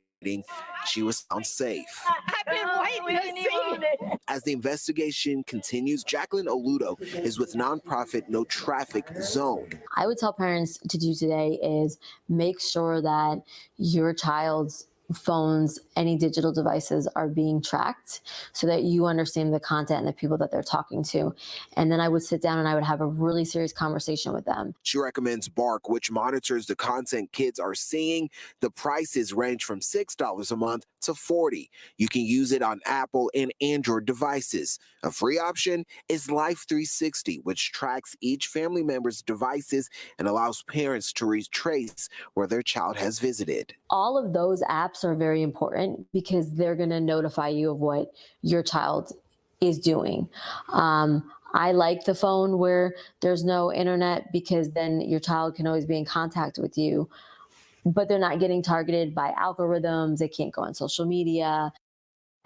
she was found safe. I've been waiting to see it. As the investigation continues, Jacqueline Oludo is with nonprofit No Traffic Zone. I would tell parents to do today is make sure that your child's phones, any digital devices are being tracked so that you understand the content and the people that they're talking to. And then I would sit down and I would have a really serious conversation with them. She recommends Bark, which monitors the content kids are seeing. The prices range from $6 a month to $40. You can use it on Apple and Android devices. A free option is Life 360, which tracks each family member's devices and allows parents to retrace where their child has visited. All of those apps are very important because they're going to notify you of what your child is doing. I like the phone where there's no internet because then your child can always be in contact with you, but they're not getting targeted by algorithms. They can't go on social media.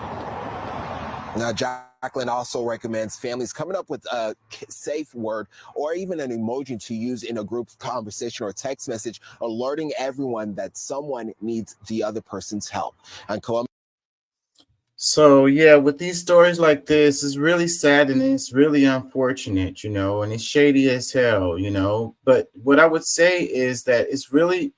Now, Jacqueline also recommends families coming up with a safe word or even an emoji to use in a group conversation or text message, alerting everyone that someone needs the other person's help. And Columbus. So yeah, with these stories like this, it's really sad and it's really unfortunate, you know, and it's shady as hell, you know. But what I would say is that it's really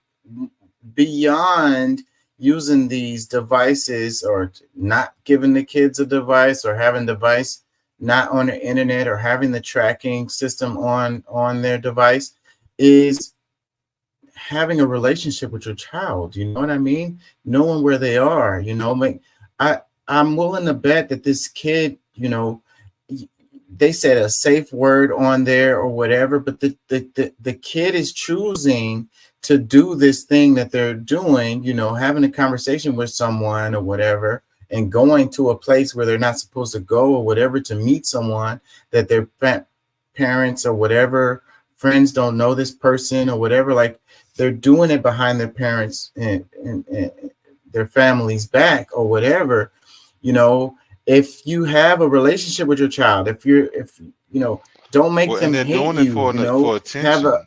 beyond using these devices or not giving the kids a device or having device not on the internet or having the tracking system on their device is having a relationship with your child. You know what I mean? Knowing where they are, you know. Like I'm willing to bet that this kid, you know, they said a safe word on there or whatever, but the kid is choosing to do this thing that they're doing, you know, having a conversation with someone or whatever, and going to a place where they're not supposed to go or whatever to meet someone that their parents or whatever friends don't know this person or whatever. Like they're doing it behind their parents and their family's back or whatever. You know, if you have a relationship with your child, if you know, don't make them hate you, for attention. Have a.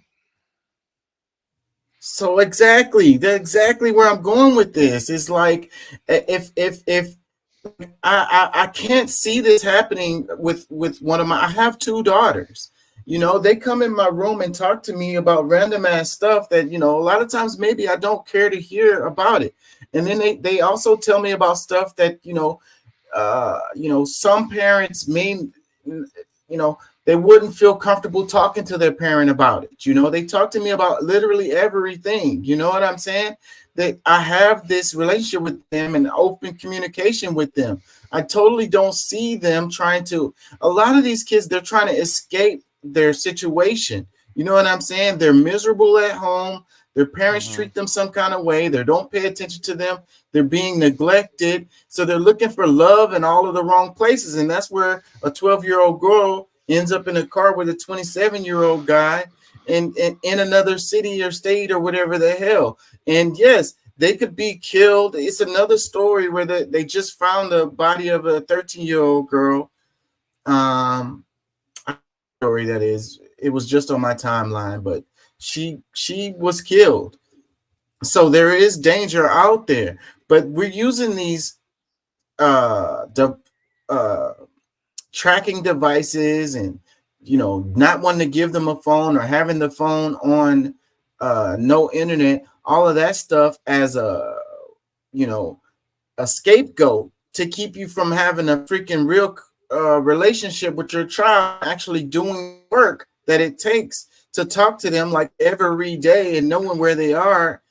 So exactly, that's exactly where I'm going with this. It's like if I can't see this happening with one of my. I have two daughters. You know, they come in my room and talk to me about random ass stuff that, you know, a lot of times maybe I don't care to hear about it. And then they also tell me about stuff that, you know, some parents mean, you know, they wouldn't feel comfortable talking to their parent about it. You know, they talk to me about literally everything. You know what I'm saying? That I have this relationship with them and open communication with them. I totally don't see them trying to, a lot of these kids, they're trying to escape their situation. You know what I'm saying? They're miserable at home. Their parents treat them some kind of way. They don't pay attention to them. They're being neglected. So they're looking for love in all of the wrong places. And that's where a 12-year-old girl ends up in a car with a 27-year-old guy in another city or state or whatever the hell. And yes, they could be killed. It's another story where they just found the body of a 13-year-old girl. Story that is, it was just on my timeline, but she was killed. So there is danger out there, but we're using these tracking devices and not wanting to give them a phone or having the phone on no internet, all of that stuff as a scapegoat to keep you from having a freaking real relationship with your child, actually doing work that it takes to talk to them like every day and knowing where they are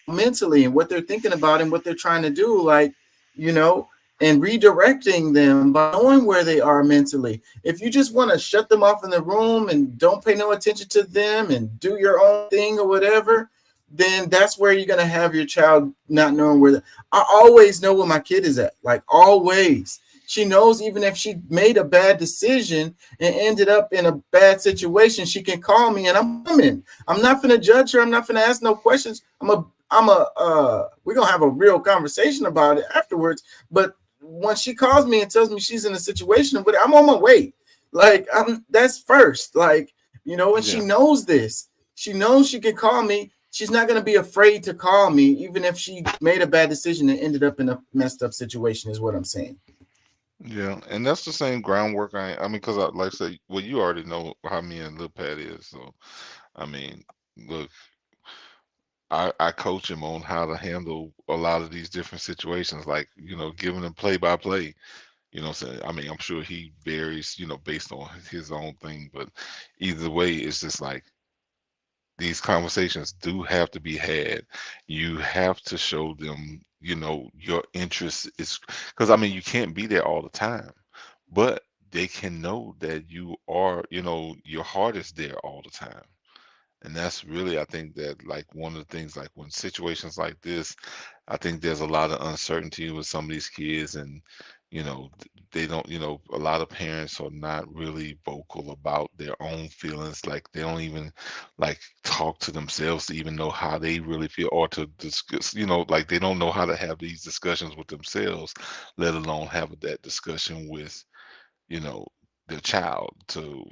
mentally and what they're thinking about and what they're trying to do, and redirecting them by knowing where they are mentally. If you just want to shut them off in the room and don't pay no attention to them and do your own thing or whatever, then that's where you're going to have your child not knowing where. I always know where my kid is at, like always. She knows even if she made a bad decision and ended up in a bad situation, she can call me and I'm coming. I'm not going to judge her. I'm not going to ask no questions. We're going to have a real conversation about it afterwards. But when she calls me and tells me she's in a situation, but I'm on my way. That's first, and she knows this. She knows she can call me. She's not going to be afraid to call me, even if she made a bad decision and ended up in a messed up situation, is what I'm saying. Yeah, and that's the same groundwork. Because like I say, well, you already know how me and Lil Pat is. So, look, I coach him on how to handle a lot of these different situations, like, giving him play by play. I'm sure he varies, based on his own thing, but either way, it's just like these conversations do have to be had. You have to show them, your interest is, because you can't be there all the time, but they can know that you are, your heart is there all the time. And that's really, I think that, like, one of the things, like when situations like this, I think there's a lot of uncertainty with some of these kids, and they don't, a lot of parents are not really vocal about their own feelings. Like, they don't even like talk to themselves to even know how they really feel, or to discuss, like, they don't know how to have these discussions with themselves, let alone have that discussion with, their child, to,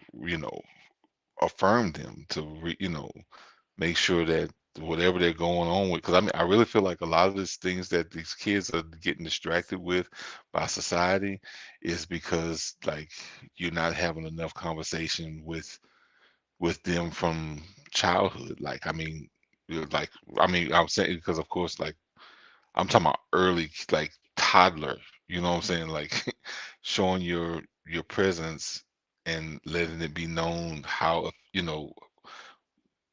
affirm them, to make sure that whatever they're going on with, because I really feel like a lot of these things that these kids are getting distracted with by society is because, like, you're not having enough conversation with them from childhood. I'm saying, because of course, like, I'm talking about early, like toddler, you know what I'm saying, like showing your presence and letting it be known how,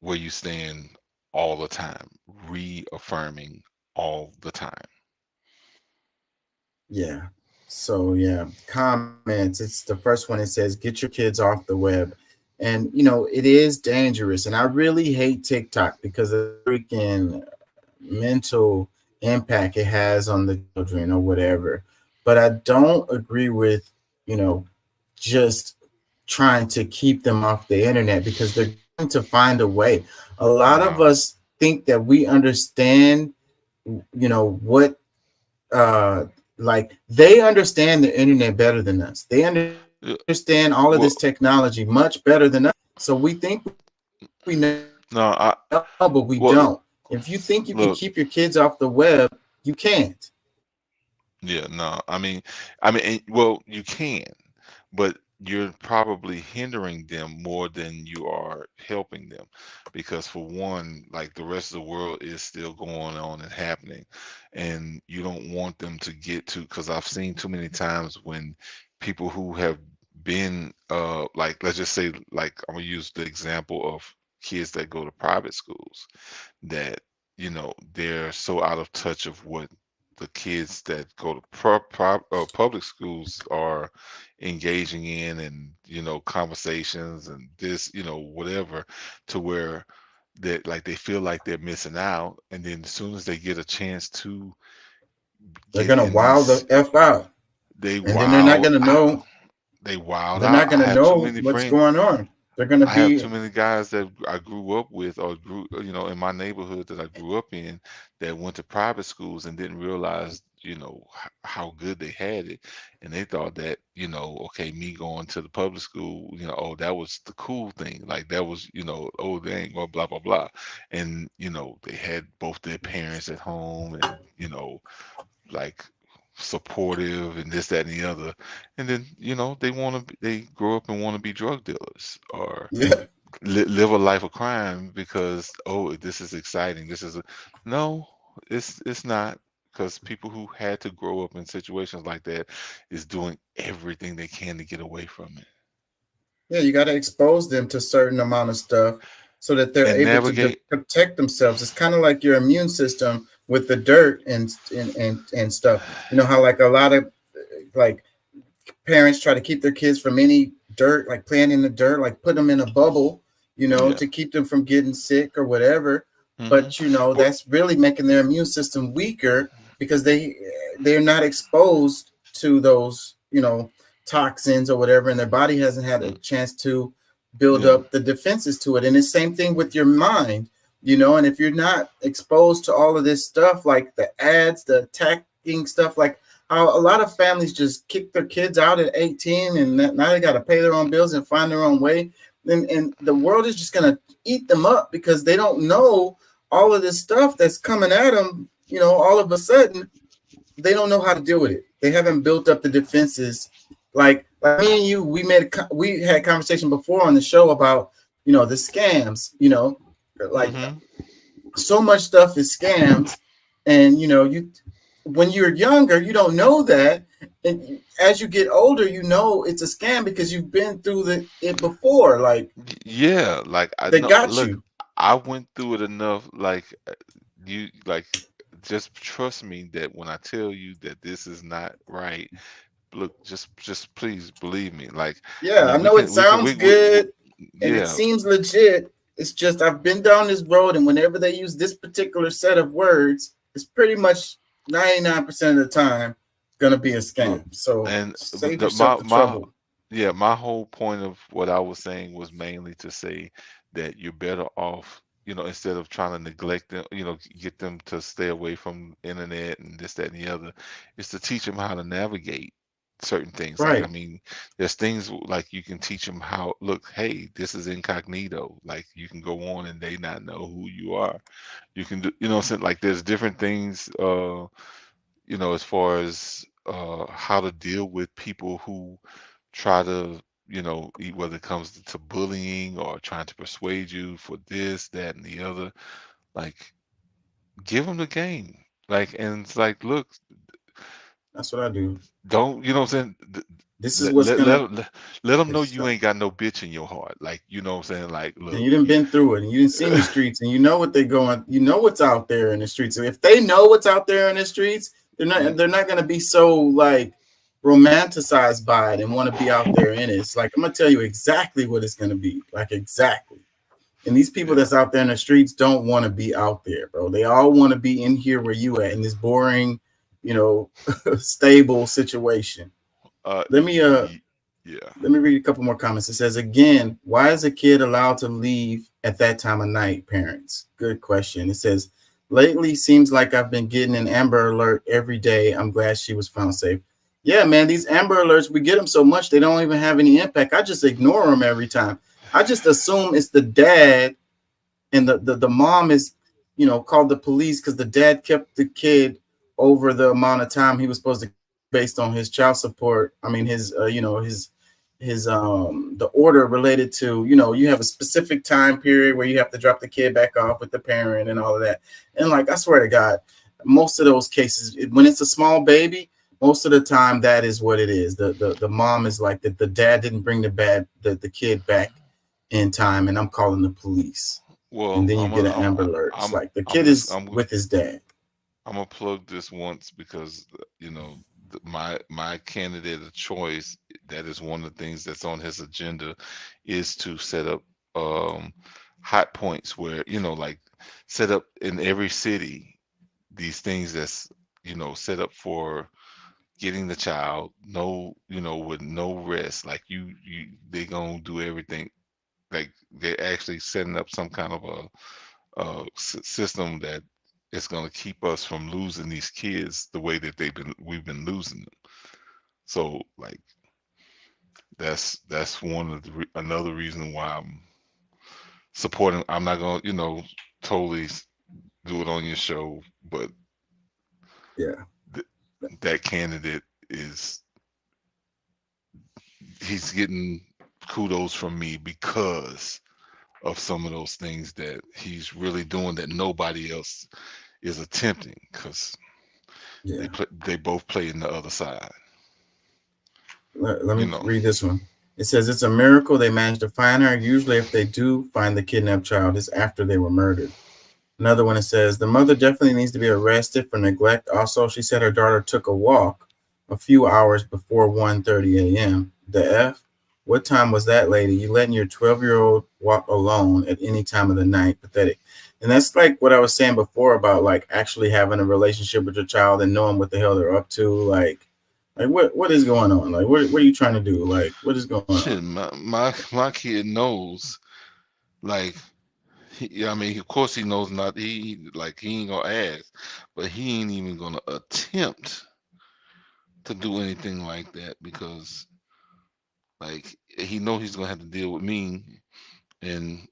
where you stand all the time, reaffirming all the time. Yeah. So comments. It's the first one. It says, get your kids off the web. And it is dangerous. And I really hate TikTok because of the freaking mental impact it has on the children or whatever. But I don't agree with, just trying to keep them off the internet, because they're going to find a way. A lot of us think that we understand, what like, they understand the internet better than us. They understand all of this technology much better than us. So we think we know, but we don't. If you think you can keep your kids off the web, you can't. Yeah, no, well, you can, but you're probably hindering them more than you are helping them, because for one, like, the rest of the world is still going on and happening, and you don't want them to get to, because I've seen too many times when people who have been, like, let's just say, like, I'm gonna use the example of kids that go to private schools, that they're so out of touch of what the kids that go to public schools are engaging in, and conversations and this, whatever, to where that like they feel like they're missing out, and then as soon as they get a chance to They're get gonna in wow the these, F out. they And then they're not wild gonna out. know. They wild They're out. not I gonna have too know many what's friends. going on. They're gonna I have be. too many guys that I grew up with, or in my neighborhood that I grew up in, that went to private schools and didn't realize, how good they had it, and they thought that, okay, me going to the public school, oh, that was the cool thing, like that was, oh, they ain't going blah blah blah, and they had both their parents at home, and like supportive and this, that, and the other, and then they grow up and want to be drug dealers, or Yeah. live a life of crime because, oh, this is exciting, no, it's not, because people who had to grow up in situations like that is doing everything they can to get away from it Yeah, you got to expose them to a certain amount of stuff so that they're and able to navigate. protect themselves. It's kind of like your immune system with the dirt and stuff. You know how like a lot of like parents try to keep their kids from any dirt, like playing in the dirt, like put them in a bubble, Yeah. to keep them from getting sick or whatever. Mhm. But that's really making their immune system weaker because they're not exposed to those toxins or whatever, and their body hasn't had a chance to build Yeah. up the defenses to it. And it's same thing with your mind, and if you're not exposed to all of this stuff, like the ads, the attacking stuff, like how a lot of families just kick their kids out at 18 and now they got to pay their own bills and find their own way, and the world is just going to eat them up because they don't know all of this stuff that's coming at them. All of a sudden they don't know how to deal with it. They haven't built up the defenses. Like me and you, we had conversation before on the show about the scams. Like so much stuff is scams, and when you're younger you don't know that, and as you get older it's a scam because you've been through it before. Like Yeah, like they got look, you. I went through it enough. Like just trust me that when I tell you that this is not right, look, just please believe me. Like, Yeah, I we know can it sounds good and it yeah, seems legit. It's just I've been down this road, and whenever they use this particular set of words, it's pretty much 99% of the time gonna be a scam. So and save yourself the trouble. my whole point of what I was saying was mainly to say that you're better off, instead of trying to neglect them, get them to stay away from internet and this, that, and the other, is to teach them how to navigate certain things. Like, I Right. mean, there's things like you can teach them how, look, hey, this is incognito. Like, you can go on and they not know who you are. You can do, what I'm saying? Like, there's different things, as far as how to deal with people who try to, whether it comes to bullying or trying to persuade you for this, that, and the other. Like, give them the game. Like, and it's like, look, That's what I do. don't, what I'm saying? This is what's Let them know It's you ain't got no bitch in your heart. Like, what I'm saying? Like, look, and you done been through it, and you didn't see the streets, and you know what they're going. You know what's out there in the streets. So if they know what's out there in the streets, they're not going to be so like romanticized by it and want to be out there in it. It's like I'm gonna tell you exactly what it's going to be like, exactly. And these people that's out there in the streets don't want to be out there, bro. They all want to be in here where you at in this boring, stable situation. Let me read a couple more comments. It says, again, why is a kid allowed to leave at that time of night, parents? Good question. It says, lately seems like I've been getting an Amber Alert every day. I'm glad she was found safe. Yeah, man, these Amber Alerts, we get them so much they don't even have any impact. I just ignore them every time. I just assume it's the dad, and the mom is, called the police because the dad kept the kid over the amount of time he was supposed to, based on his child support. I mean, his the order related to, you have a specific time period where you have to drop the kid back off with the parent and all of that. And like, I swear to God, most of those cases, when it's a small baby, most of the time that is what it is. The mom is like the dad didn't bring the kid back in time, and I'm calling the police. well, And then you get an Amber Alert. It's like the kid is with his dad. I'm gonna plug this once because my candidate of choice, that is one of the things that's on his agenda, is to set up hot points where like set up in every city these things that's set up for getting the child, with no rest. Like they gonna do everything. Like they're actually setting up some kind of a system that is gonna keep us from losing these kids the way that we've been losing them. So like that's one of another reason why I'm supporting. I'm not gonna totally do it on your show, but yeah, that candidate he's getting kudos from me because of some of those things that he's really doing that nobody else is attempting, because they both play in the other side. Let me read this one. It says, it's a miracle they managed to find her. Usually if they do find the kidnapped child, it's after they were murdered. Another one, it says, the mother definitely needs to be arrested for neglect. Also, she said her daughter took a walk a few hours before 1:30 a.m. The F? What time was that, lady? You letting your 12-year-old walk alone at any time of the night? Pathetic. And that's like what I was saying before about like actually having a relationship with your child and knowing what the hell they're up to. Like what is going on? Like what are you trying to do? Like what is going on? Shit, my kid knows. Like, I mean, of course he knows not. He ain't gonna ask, but he ain't even gonna attempt to do anything like that because, like, he know he's gonna have to deal with me, and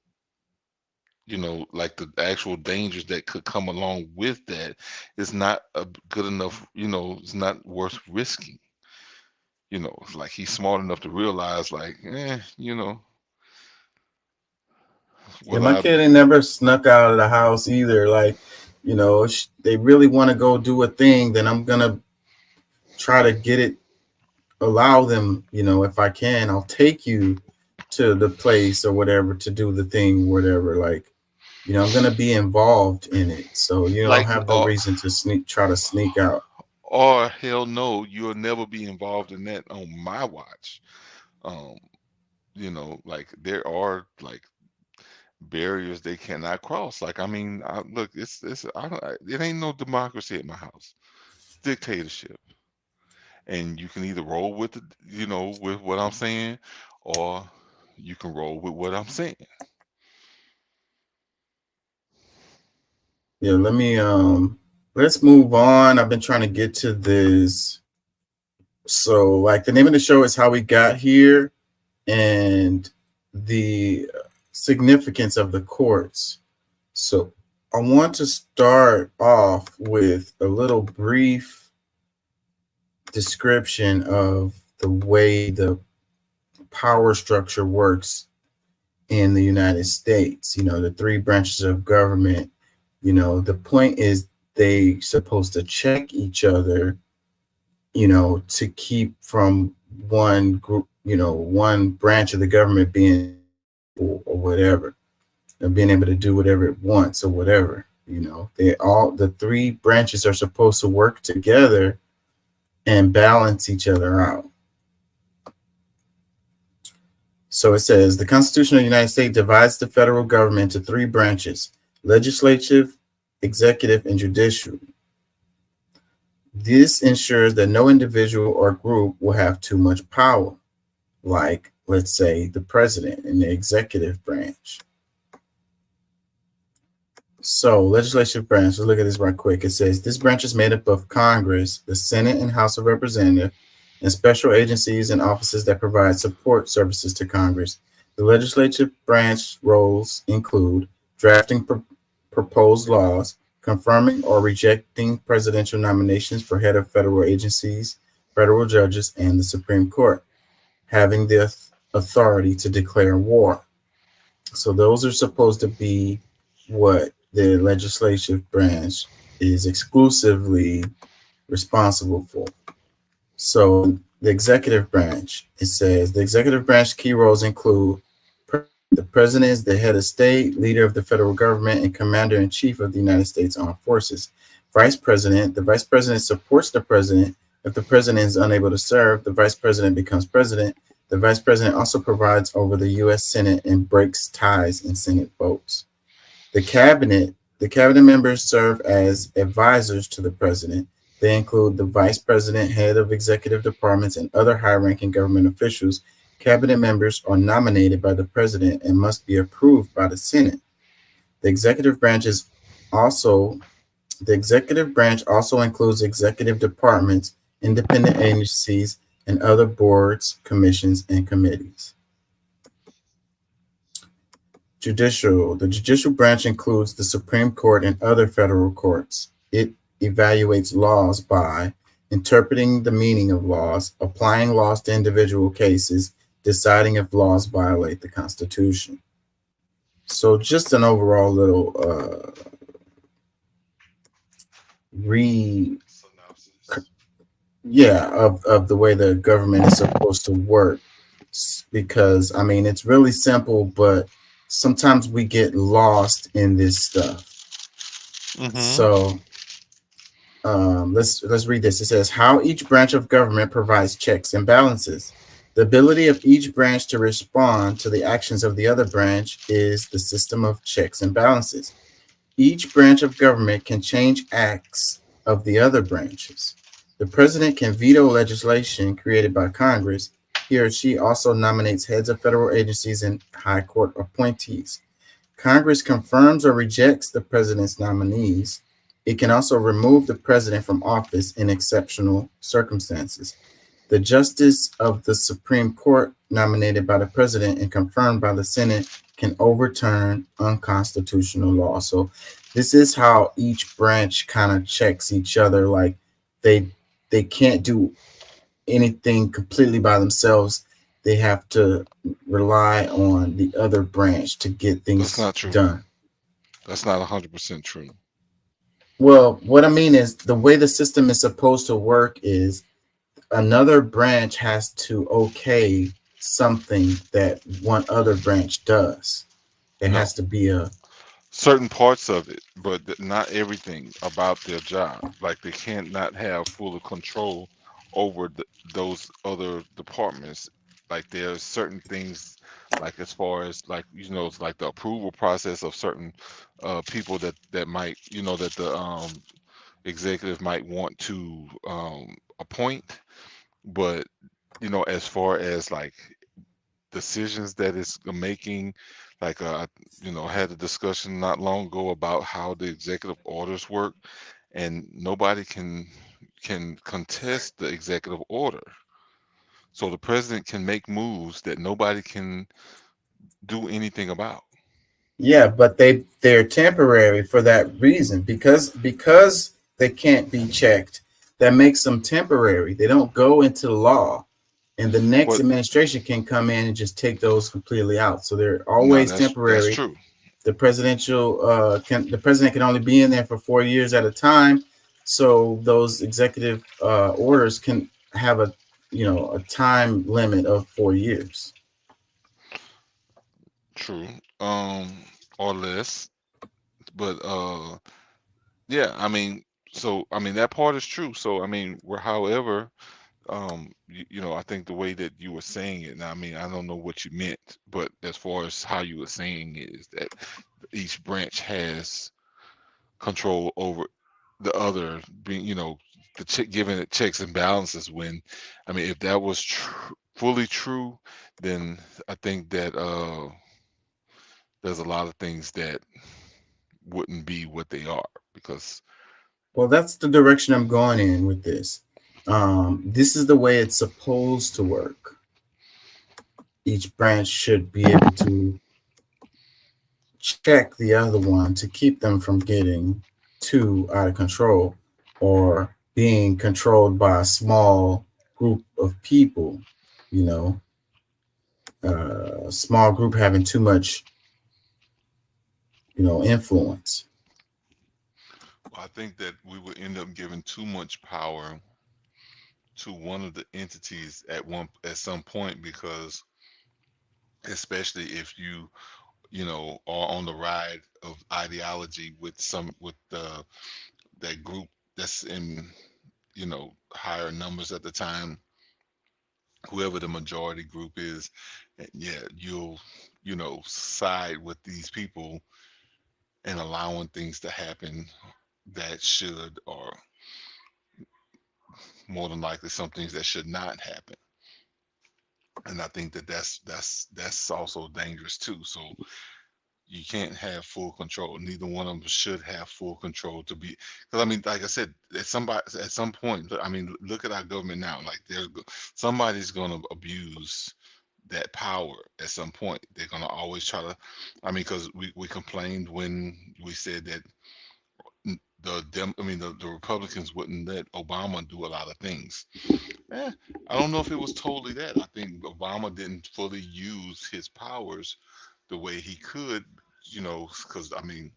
like the actual dangers that could come along with that is not good enough. It's not worth risking. It's like he's smart enough to realize, like, Yeah, my kid ain't never snuck out of the house either. Like, they really want to go do a thing, then I'm gonna try to allow them, if I can, I'll take you to the place or whatever to do the thing, whatever. Like, I'm gonna be involved in it, so you don't have no reason to try to sneak out. Or hell no, you'll never be involved in that on my watch. Like there are like barriers they cannot cross. Like, I mean, look, it ain't no democracy at my house. It's dictatorship. And you can either roll with it, with what I'm saying, or you can roll with what I'm saying. Yeah, let's move on. I've been trying to get to this. So, like, the name of the show is How We Got Here and the significance of the courts. So, I want to start off with a little brief description of the way the power structure works in the United States. The three branches of government. The point is they supposed to check each other, to keep from one group, one branch of the government being or whatever, and being able to do whatever it wants or whatever. The three branches are supposed to work together and balance each other out. So it says the Constitution of the United States divides the federal government into three branches: legislative, executive, and judicial. This ensures that no individual or group will have too much power, like, let's say, the president in the executive branch. So, legislative branch, let's look at this right quick. It says this branch is made up of Congress, the Senate and House of Representatives, and special agencies and offices that provide support services to Congress. The legislative branch roles include drafting proposed laws, confirming or rejecting presidential nominations for head of federal agencies, federal judges, and the Supreme Court, having the authority to declare war. So those are supposed to be what the legislative branch is exclusively responsible for. So the executive branch, it says the executive branch key roles include the president is the head of state, leader of the federal government, and commander-in-chief of the United States Armed Forces. vice president. The vice president supports the president. If the president is unable to serve, the vice president becomes president. The vice president also provides over the U.S. Senate and breaks ties in Senate votes. The cabinet members serve as advisors to the president. They include the vice president, head of executive departments, and other high-ranking government officials. Cabinet members are nominated by the president and must be approved by the Senate. The executive branch also includes executive departments, independent agencies, and other boards, commissions, and committees. The judicial branch includes the Supreme Court and other federal courts. It evaluates laws by interpreting the meaning of laws, applying laws to individual cases, deciding if laws violate the Constitution. So just an overall little of the way the government is supposed to work, because I mean it's really simple, but sometimes we get lost in this stuff. So let's read this. It says how each branch of government provides checks and balances. The ability of each branch to respond to the actions of the other branch is the system of checks and balances. Each branch of government can change acts of the other branches. The president can veto legislation created by Congress. He or she also nominates heads of federal agencies and high court appointees. Congress confirms or rejects the president's nominees. It can also remove the president from office in exceptional circumstances. The justice of the Supreme Court, nominated by the president and confirmed by the Senate, can overturn unconstitutional law. So this is how each branch kind of checks each other. Like they can't do anything completely by themselves. They have to rely on the other branch to get things done. That's not 100% true. Well, what I mean is the way the system is supposed to work is another branch has to okay something that one other branch does. It has to be a certain parts of it, but not everything about their job. Like they can't not have full control over those other departments. Like there's certain things, like as far as like it's like the approval process of certain people that might that the executive might want to appoint, but as far as like decisions that it's making, like I had a discussion not long ago about how the executive orders work, and nobody can contest the executive order. So the president can make moves that nobody can do anything about. Yeah, but they're temporary for that reason, because they can't be checked. That makes them temporary. They don't go into law, and the next administration can come in and just take those completely out. So they're always temporary. That's true. The president can only be in there for 4 years at a time. So those executive orders can have a time limit of 4 years. True. Or less. But yeah, I mean, that part is true. So however, I think the way that you were saying it, now, I don't know what you meant, but as far as how you were saying it, is that each branch has control over the other, being, giving it checks and balances. When, if that was fully true, then I think that there's a lot of things that wouldn't be what they are, because. Well, that's the direction I'm going in with this. This is the way it's supposed to work. Each branch should be able to check the other one to keep them from getting too out of control or being controlled by a small group of people, a small group having too much, influence. Well, I think that we would end up giving too much power to one of the entities at some point, because especially if you are on the ride of ideology with the that group that's in, higher numbers at the time, whoever the majority group is, and yeah, you'll, side with these people and allowing things to happen that should, or more than likely some things that should not happen. And I think that's also dangerous too. So you can't have full control. Neither one of them should have full control to be, because I mean, like I said, at some point, I mean, look at our government now. Like somebody's going to abuse that power at some point. They're going to always try to, I mean, because we complained when we said that the Republicans wouldn't let Obama do a lot of things. I don't know if it was totally that. I think Obama didn't fully use his powers the way he could, because I mean,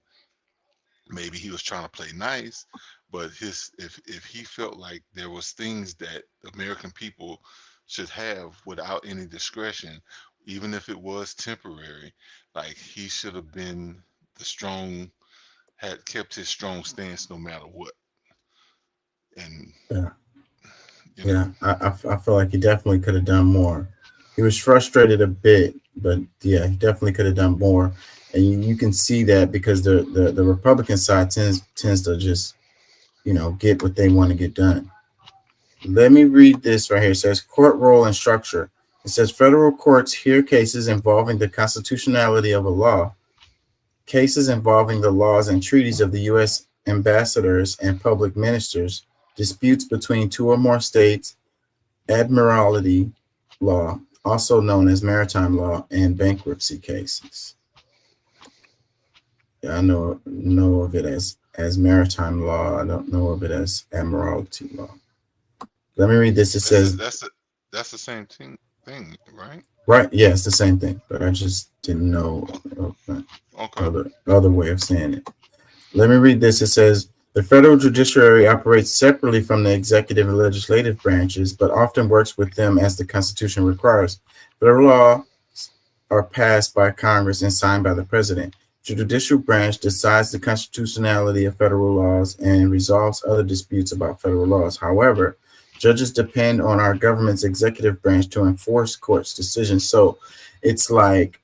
maybe he was trying to play nice, but if he felt like there was things that American people should have without any discretion, even if it was temporary, like he should have been had kept his strong stance no matter what. And I feel like he definitely could have done more. He was frustrated a bit, but yeah, he definitely could have done more. And you can see that because the Republican side tends to just, get what they want to get done. Let me read this right here. It says court role and structure. It says federal courts hear cases involving the constitutionality of a law, cases involving the laws and treaties of the U.S. ambassadors and public ministers, disputes between two or more states, admiralty law, also known as maritime law, and bankruptcy cases. Yeah, I know of it as maritime law. I don't know of it as admiralty law. Let me read this. It says that's the same thing, right? Right. Yeah, it's the same thing, but I just didn't know other way of saying it. Let me read this. It says the federal judiciary operates separately from the executive and legislative branches, but often works with them as the Constitution requires. Federal laws are passed by Congress and signed by the president. The judicial branch decides the constitutionality of federal laws and resolves other disputes about federal laws. However, judges depend on our government's executive branch to enforce courts' decisions. So it's like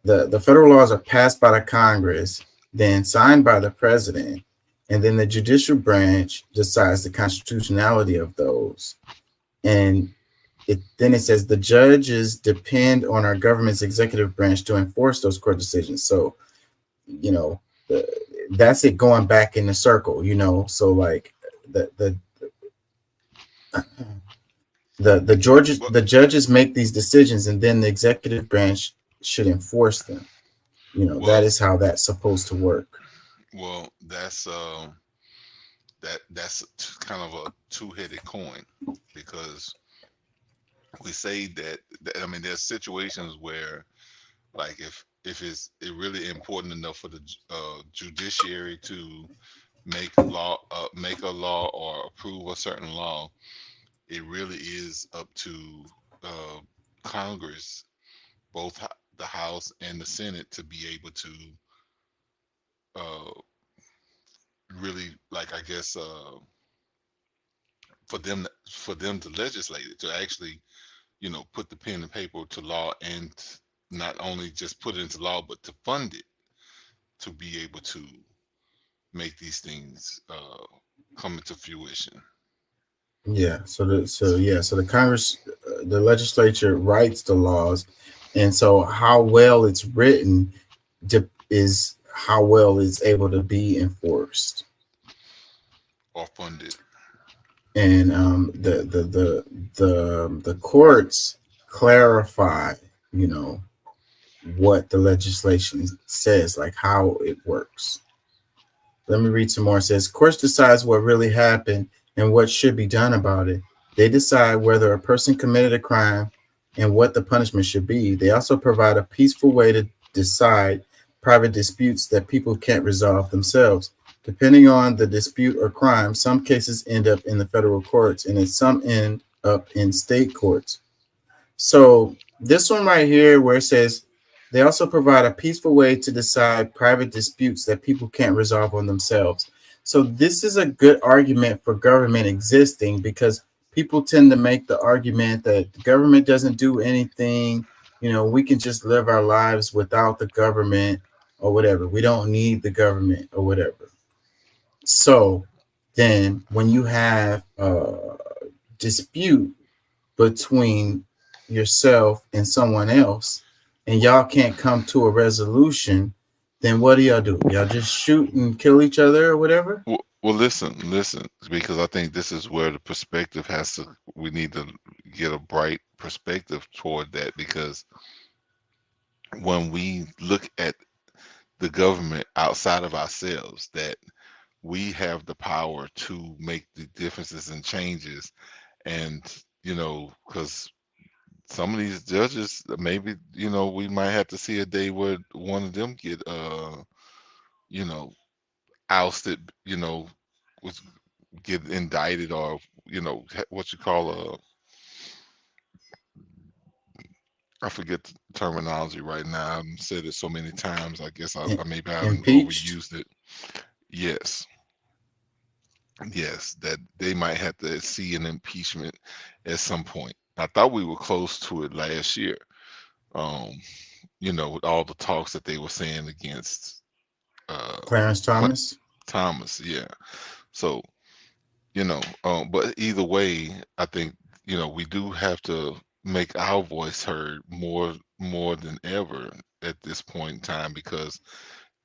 the federal laws are passed by the Congress, then signed by the president, and then the judicial branch decides the constitutionality of those. And then it says the judges depend on our government's executive branch to enforce those court decisions. So, that's it going back in the circle, So like the judges make these decisions, and then the executive branch should enforce them. That is how that's supposed to work. Well, that's kind of a two-headed coin, because we say that I mean, there's situations where, like, if it's really important enough for the judiciary to make a law or approve a certain law, it really is up to Congress, both the House and the Senate, to be able to really, like, I guess, for them to legislate it, to actually, put the pen and paper to law, and not only just put it into law, but to fund it, to be able to make these things come into fruition. Yeah. So the Congress, the legislature writes the laws, and so how well it's written is how well it's able to be enforced or funded. And the courts clarify, what the legislation says, like how it works. Let me read some more. It says courts decides what really happened and what should be done about it. They decide whether a person committed a crime and what the punishment should be. They also provide a peaceful way to decide private disputes that people can't resolve themselves. Depending on the dispute or crime, some cases end up in the federal courts and some end up in state courts. So this one right here, where it says They also provide a peaceful way to decide private disputes that people can't resolve on themselves. So this is a good argument for government existing, because people tend to make the argument that the government doesn't do anything. You know, we can just live our lives without the government or whatever. We don't need the government or whatever. So then when you have a dispute between yourself and someone else, and y'all can't come to a resolution, then what do y'all do? Y'all just shoot and kill each other or whatever? Well, listen, because I think this is where the perspective we need to get a bright perspective toward that, because when we look at the government outside of ourselves, that we have the power to make the differences and changes. And, you know, because some of these judges, maybe, you know, we might have to see a day where one of them get, you know, ousted, you know, get indicted, or, you know, what you call I forget the terminology right now. I've said it so many times. I guess I maybe I haven't overused it. Yes. Yes, that they might have to see an impeachment at some point. I thought we were close to it last year. You know, with all the talks that they were saying against Clarence Thomas. Thomas, yeah. So, you know, but either way, I think, you know, we do have to make our voice heard more than ever at this point in time, because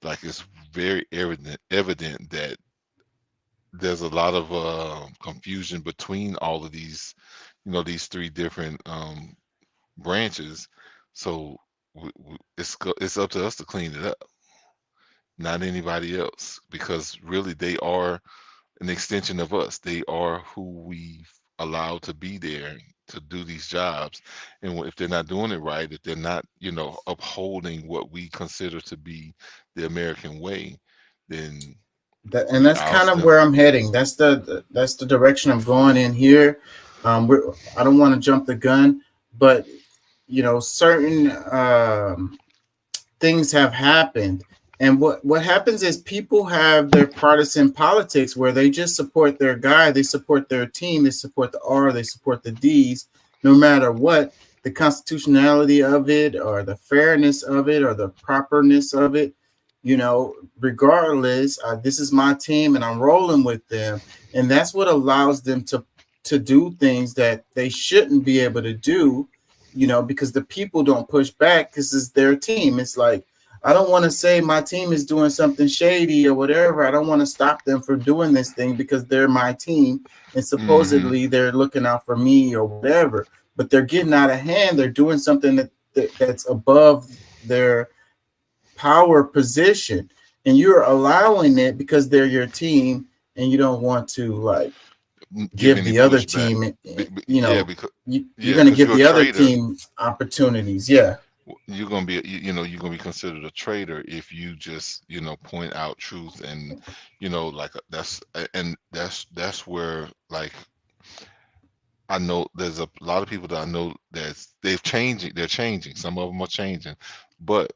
like it's very evident that there's a lot of confusion between all of these, you know, these three different branches. So it's up to us to clean it up, not anybody else, because really they are an extension of us. They are who we've allowed to be there to do these jobs. And if they're not doing it right, if they're not, you know, upholding what we consider to be the American way, then and that's kind of where I'm heading. That's the direction I'm going in here. I don't want to jump the gun, but you know, certain things have happened, and what happens is people have their partisan politics where they just support their guy, they support their team, they support the R, they support the D's, no matter what the constitutionality of it or the fairness of it or the properness of it. You know, regardless, this is my team and I'm rolling with them. And that's what allows them to do things that they shouldn't be able to do, you know, because the people don't push back because it's their team. It's like, I don't want to say my team is doing something shady or whatever. I don't want to stop them from doing this thing because they're my team. And supposedly they're looking out for me or whatever, but they're getting out of hand. They're doing something that's above their power position, and you're allowing it because they're your team, and you don't want to like give the other team, you know, you're going to give the other team opportunities. Yeah, you're going to be, you know, you're going to be considered a traitor if you just, you know, point out truth. And, you know, like that's where, like, I know there's a lot of people that I know that they're changing. Some of them are changing, but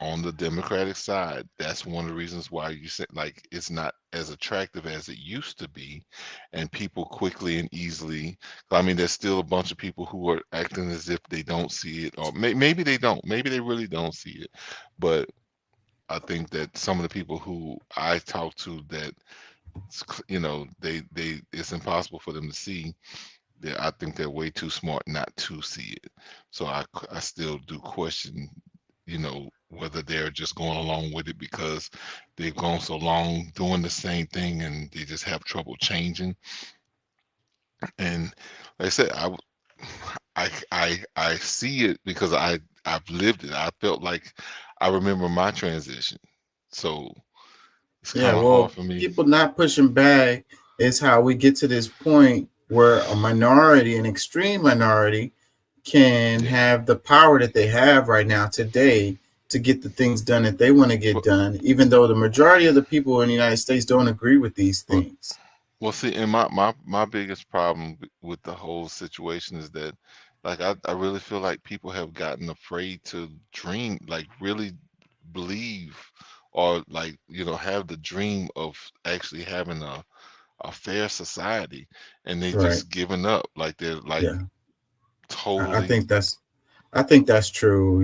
on the Democratic side, that's one of the reasons why you said like it's not as attractive as it used to be, and people quickly and easily. I mean, there's still a bunch of people who are acting as if they don't see it, or maybe they don't. Maybe they really don't see it. But I think that some of the people who I talk to, that you know, they it's impossible for them to see. I think they're way too smart not to see it. So I still do question, you know, whether they're just going along with it because they've gone so long doing the same thing and they just have trouble changing. And like I said, I see it because I've lived it. I felt like I remember my transition. So it's kind of hard for me. People not pushing back is how we get to this point where a minority, an extreme minority, can have the power that they have right now today to get the things done that they want to get done, even though the majority of the people in the United States don't agree with these things. Well, see, and my biggest problem with the whole situation is that, Like I really feel like people have gotten afraid to dream, like really believe or like, have the dream of actually having a fair society, and they Right. just given up. Like they're like Yeah. I totally. think that's true.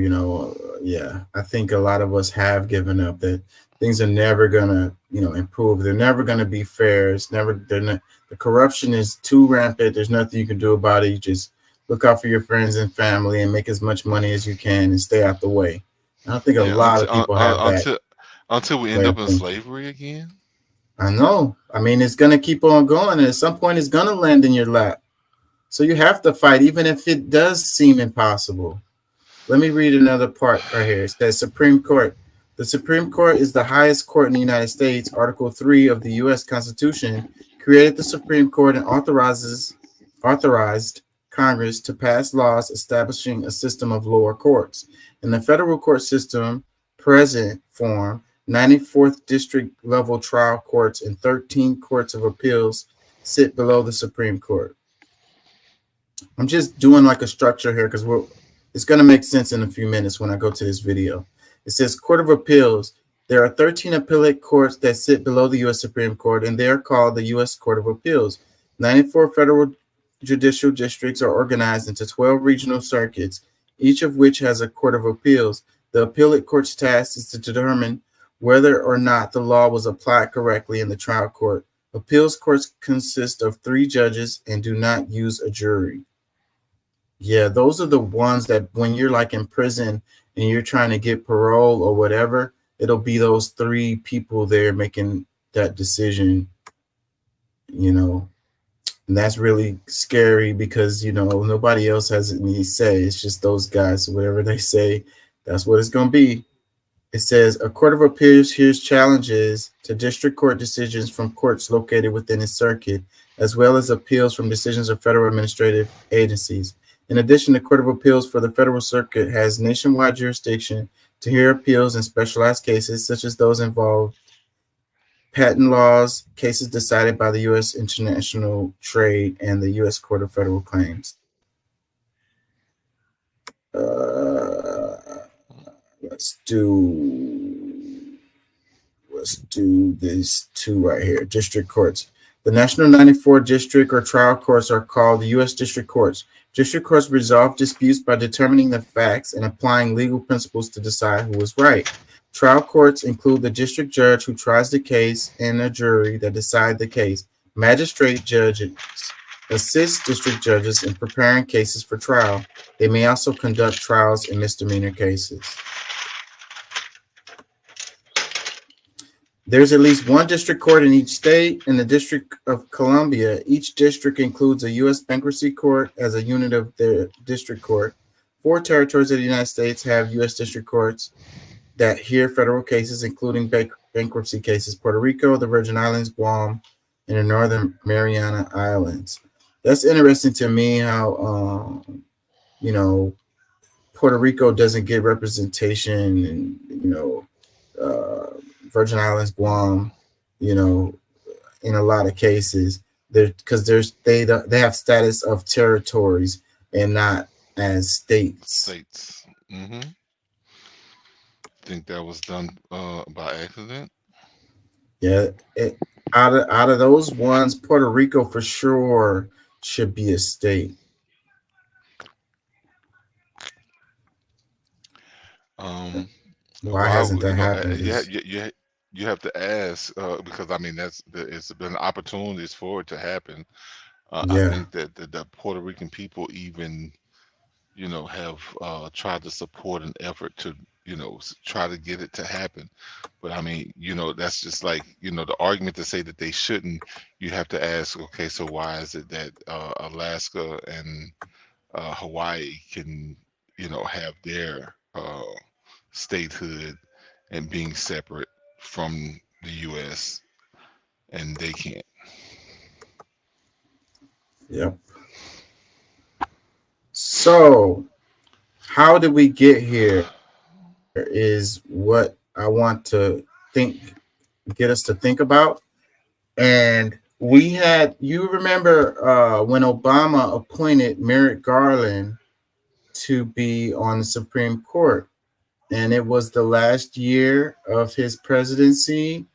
Yeah, I think a lot of us have given up that things are never gonna, improve. They're never gonna be fair. The corruption is too rampant. There's nothing you can do about it. You just look out for your friends and family and make as much money as you can and stay out the way. I think a Yeah, lot of people have that until we way end of up in thinking. slavery again. I know. I mean, it's gonna keep on going, and at some point, it's gonna land in your lap. So you have to fight, even if it does seem impossible. Let me read another part right here. It says Supreme Court. The Supreme Court is the highest court in the United States. Article 3 of the U.S. Constitution created the Supreme Court and authorized Congress to pass laws establishing a system of lower courts. In the federal court system, present form, 94th district level trial courts and 13 courts of appeals sit below the Supreme Court. I'm just doing like a structure here because it's going to make sense in a few minutes when I go to this video. It says Court of Appeals. There are 13 appellate courts that sit below the U.S. Supreme Court, and they are called the U.S. Court of Appeals. 94 federal judicial districts are organized into 12 regional circuits, each of which has a court of appeals. The appellate court's task is to determine whether or not the law was applied correctly in the trial court. Appeals courts consist of 3 judges and do not use a jury. Yeah, those are the ones that when you're like in prison and you're trying to get parole or whatever, it'll be those 3 people there making that decision, and that's really scary because, nobody else has any say. It's just those guys. So whatever they say, that's what it's going to be. It says a court of appeals hears challenges to district court decisions from courts located within its circuit, as well as appeals from decisions of federal administrative agencies. In addition, the Court of Appeals for the Federal Circuit has nationwide jurisdiction to hear appeals in specialized cases, such as those involved patent laws, cases decided by the U.S. International Trade and the U.S. Court of Federal Claims. Let's do these 2 right here. District courts. The National 94 District or trial courts are called the U.S. District Courts. District courts resolve disputes by determining the facts and applying legal principles to decide who is right. Trial courts include the district judge who tries the case and a jury that decide the case. Magistrate judges assist district judges in preparing cases for trial. They may also conduct trials in misdemeanor cases. There's at least 1 district court in each state. In the District of Columbia, each district includes a U.S. bankruptcy court as a unit of their district court. 4 territories of the United States have U.S. district courts that hear federal cases, including bankruptcy cases: Puerto Rico, the Virgin Islands, Guam, and the Northern Mariana Islands. That's interesting to me how, Puerto Rico doesn't get representation and, Virgin Islands, Guam, in a lot of cases, because they have status of territories and not as states. Mm-hmm. Think that was done by accident? Yeah, out of those ones, Puerto Rico for sure should be a state. Why hasn't that happened? You have to ask because I mean it's been opportunities for it to happen. I think that the Puerto Rican people even have tried to support an effort to try to get it to happen. But I mean, that's just like the argument to say that they shouldn't. You have to ask, okay, so why is it that Alaska and Hawaii can have their statehood and being separate from the U.S. and they can't? Yep. So how did we get here is what I want to get us to think about. And you remember when Obama appointed Merrick Garland to be on the Supreme Court. And it was the last year of his presidency.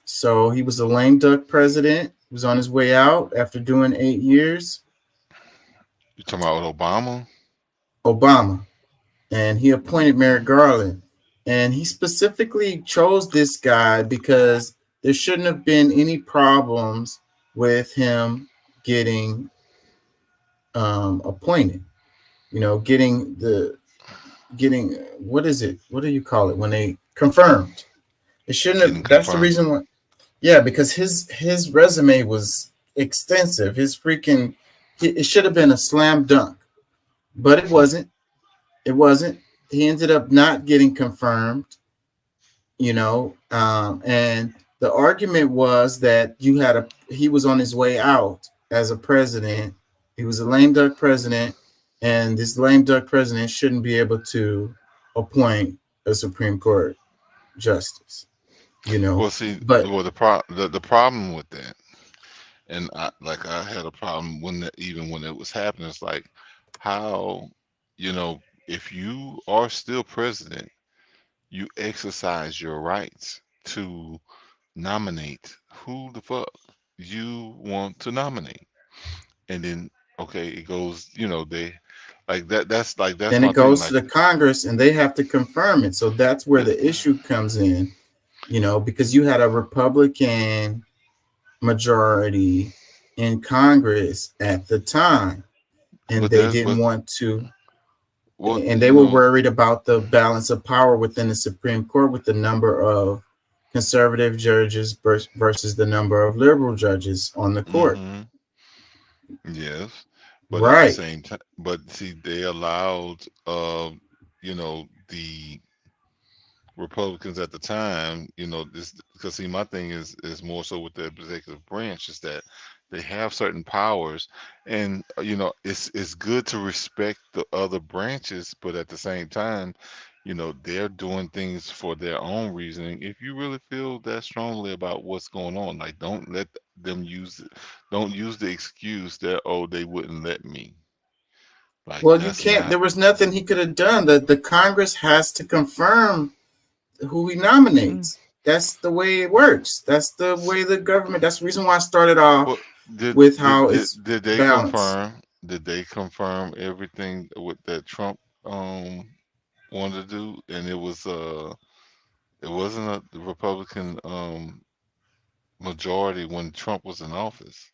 So he was a lame duck president. He was on his way out after doing 8 years. You talking about Obama? Obama. And he appointed Merrick Garland. And he specifically chose this guy because there shouldn't have been any problems with him getting appointed. You know, getting what is it? What do you call it when they confirmed? It shouldn't have. That's the reason why. Yeah, because his resume was extensive. It should have been a slam dunk, but it wasn't. It wasn't. He ended up not getting confirmed, you know, and the argument was that he was on his way out as a president. He was a lame duck president, and this lame duck president shouldn't be able to appoint a Supreme Court justice, you know. Well, see, the problem with that, and I had a problem when it was happening. It's like, how, you know, if you are still president, you exercise your rights to nominate who the fuck you want to nominate, and then it goes, you know, they like that. That's then it goes to the Congress, and they have to confirm it. So that's where the issue comes in, you know, because you had a Republican majority in Congress at the time, and they didn't want to. And they were worried about the balance of power within the Supreme Court with the number of conservative judges versus the number of liberal judges on the court. Yes, but right. At the same time, but see, they allowed, you know, the Republicans at the time, you know, this, because see, my thing is more so with the executive branch is that they have certain powers, and you know, it's good to respect the other branches, but at the same time, you know, they're doing things for their own reasoning. If you really feel that strongly about what's going on, like, don't let them don't use the excuse that, oh, they wouldn't let me. Like, well, you can't. There was nothing he could have done. The Congress has to confirm who he nominates. That's the way it works. That's the way the government. That's the reason why I started off with how it's did they balanced. confirm? Did they confirm everything with that Trump wanted to do? And it wasn't a Republican majority when Trump was in office.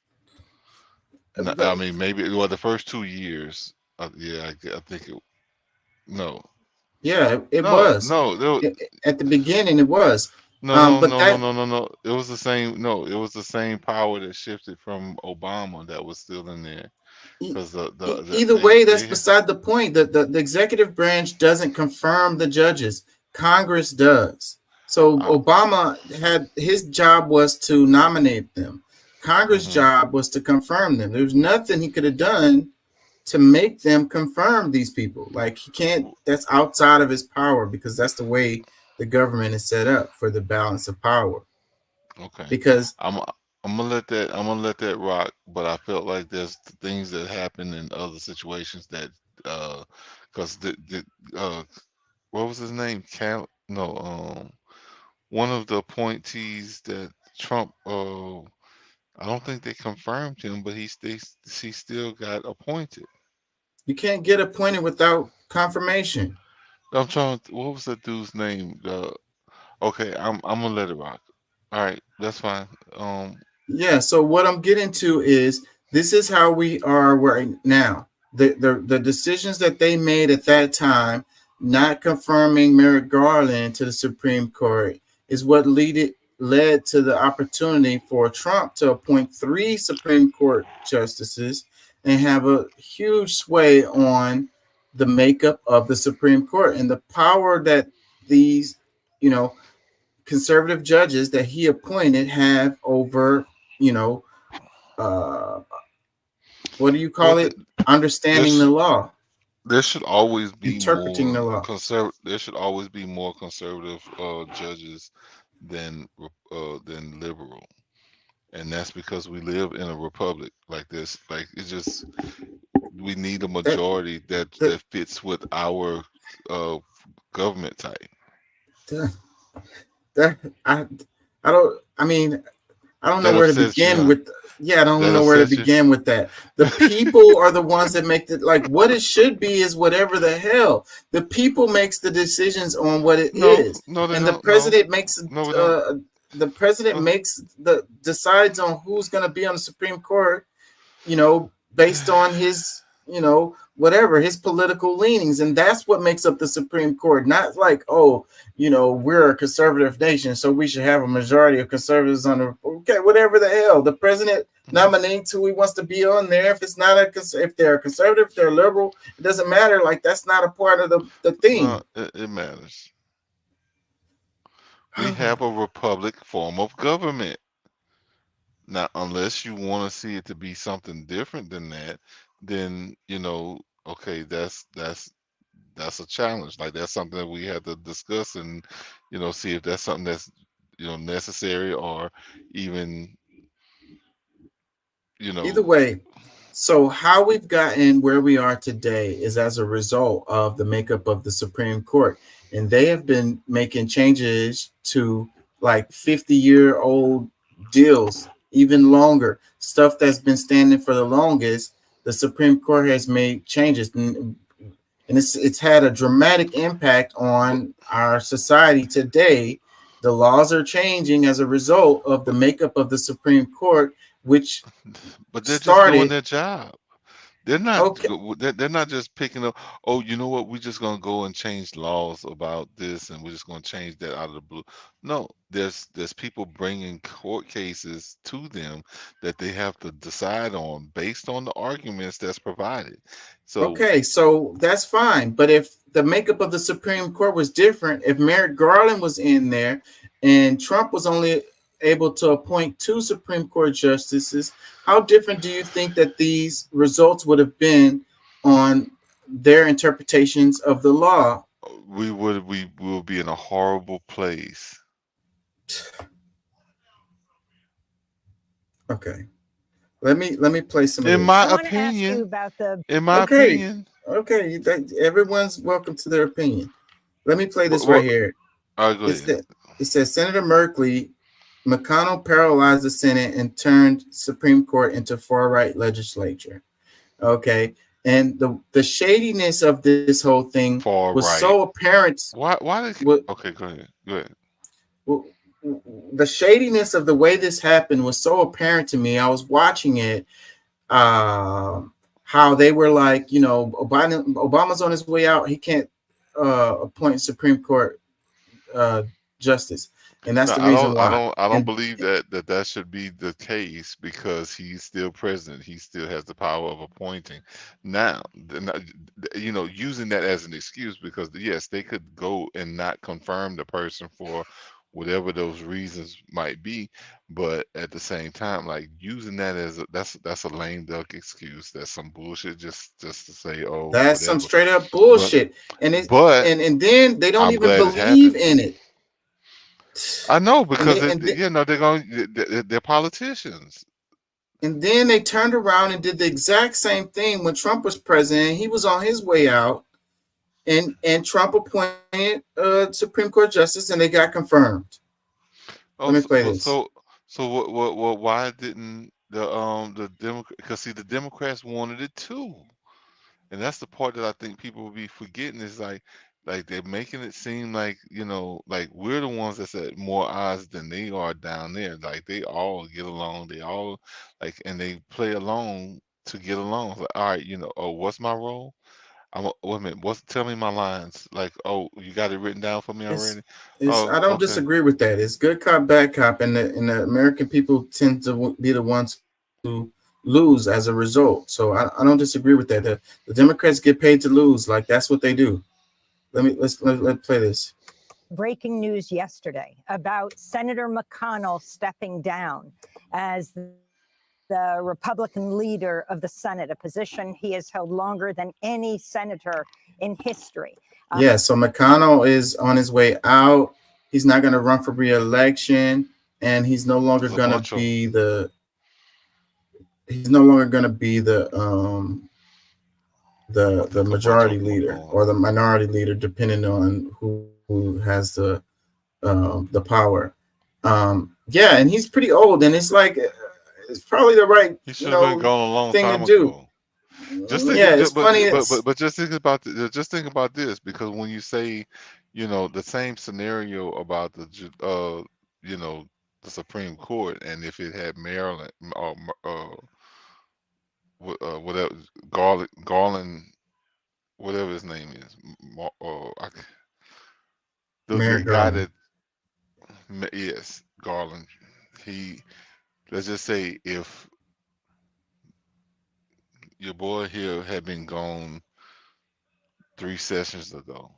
And I mean, maybe the first 2 years. Yeah, I think it. No. Yeah, it was. No, at the beginning it was. No, but no. It was the same. No, it was the same power that shifted from Obama that was still in there. Because either way, that's beside the point. The executive branch doesn't confirm the judges. Congress does. So Obama had his job was to nominate them. Congress' job was to confirm them. There's nothing he could have done to make them confirm these people. Like, he can't. That's outside of his power, because that's the way the government is set up for the balance of power. Okay. Because I'm gonna let that rock, but I felt like there's things that happen in other situations that because what was his name? One of the appointees that Trump I don't think they confirmed him, but he still got appointed. You can't get appointed without confirmation. I'm trying. What was that dude's name? Okay, I'm gonna let it rock. All right, that's fine. Yeah. So what I'm getting to is this is how we are right now. The decisions that they made at that time, not confirming Merrick Garland to the Supreme Court, is what led to the opportunity for Trump to appoint 3 Supreme Court justices and have a huge sway on the makeup of the Supreme Court and the power that these, you know, conservative judges that he appointed have over, you know, what do you call it? Understanding the law. There should always be interpreting the law. There should always be more conservative judges than liberal, and that's because we live in a republic like this. Like, it's just We need a majority that fits with our government type. I don't. I mean, I don't know That where to upsets you, begin huh? with. Yeah, I don't That know where to upsets you? begin with that. The people are the ones that make it. Like what it should be is whatever the hell. The people makes the decisions on what it is, No, they and the don't. president makes. No, we don't. The president makes decides on who's going to be on the Supreme Court. You know, based on his, whatever his political leanings, and that's what makes up the Supreme Court. Not like, oh, we're a conservative nation, so we should have a majority of conservatives on the. Okay, whatever the hell. The president nominates who he wants to be on there. If it's not if they're a conservative, if they're liberal, it doesn't matter. Like that's not a part of the thing. No, it matters. We have a republic form of government. Now, unless you want to see it to be something different than that, then okay, that's a challenge. Like that's something that we have to discuss and see if that's something that's necessary or even Either way, so how we've gotten where we are today is as a result of the makeup of the Supreme Court, and they have been making changes to like 50-year-old deals, even longer stuff that's been standing for the longest. The Supreme Court has made changes, and it's had a dramatic impact on our society today. The laws are changing as a result of the makeup of the Supreme Court, which but they're started, just doing their job. They're not. They're not just picking up. Oh, you know what? We're just gonna go and change laws about this, and we're just gonna change that out of the blue. No, there's people bringing court cases to them that they have to decide on based on the arguments that's provided. So okay, so that's fine. But if the makeup of the Supreme Court was different, if Merrick Garland was in there, and Trump was only able to appoint 2 Supreme Court justices, how different do you think that these results would have been on their interpretations of the law? we will be in a horrible place. Okay, let me play some. In of my this. opinion, Okay, opinion. okay, everyone's welcome to their opinion. Let me play this Well, right here. all right, go ahead. It says Senator McConnell paralyzed the Senate and turned Supreme Court into far-right legislature. Okay, and the shadiness of this whole thing was so apparent. Why? Okay, go ahead. Go ahead. Well, the shadiness of the way this happened was so apparent to me. I was watching it, how they were like, Obama's on his way out. He can't appoint Supreme Court justice. And that's the reason why. I don't believe that should be the case because he's still president. He still has the power of appointing. Now, using that as an excuse because yes, they could go and not confirm the person for whatever those reasons might be, but at the same time, like using that as that's a lame duck excuse. That's some bullshit just to say, oh, that's whatever. some straight up bullshit. And then they don't even believe in it. I know because they're politicians. And then they turned around and did the exact same thing when Trump was president. He was on his way out, and Trump appointed a Supreme Court justice, and they got confirmed. Oh, Let me play this. So what? Why didn't the Democrats? Because see, the Democrats wanted it too, and that's the part that I think people will be forgetting is like they're making it seem like like we're the ones that's at more odds than they are down there. Like they all get along, they all and they play along to get along. It's like, all right, oh, what's my role? Wait a minute, tell me my lines. Like, oh, you got it written down for me already? I don't disagree with that. It's good cop, bad cop, and the American people tend to be the ones who lose as a result. So I don't disagree with that. The Democrats get paid to lose. Like that's what they do. Let's play this. Breaking news yesterday about Senator McConnell stepping down as the Republican leader of the Senate, a position he has held longer than any senator in history. Yeah, so McConnell is on his way out. He's not going to run for re-election, and he's no longer going to be the the majority leader or the minority leader, depending on who has the power. Yeah, and he's pretty old, and it's like it's probably the right He should have been gone a long thing time to do. ago. Just think, Yeah, it's funny. but just think about just think about this, because when you say, you know, the same scenario about you know, the Supreme Court, and if it had Maryland or whatever Garland, whatever his name is, the Merrick guy Garland. yes, Garland. Let's just say if your boy here had been gone 3 sessions ago,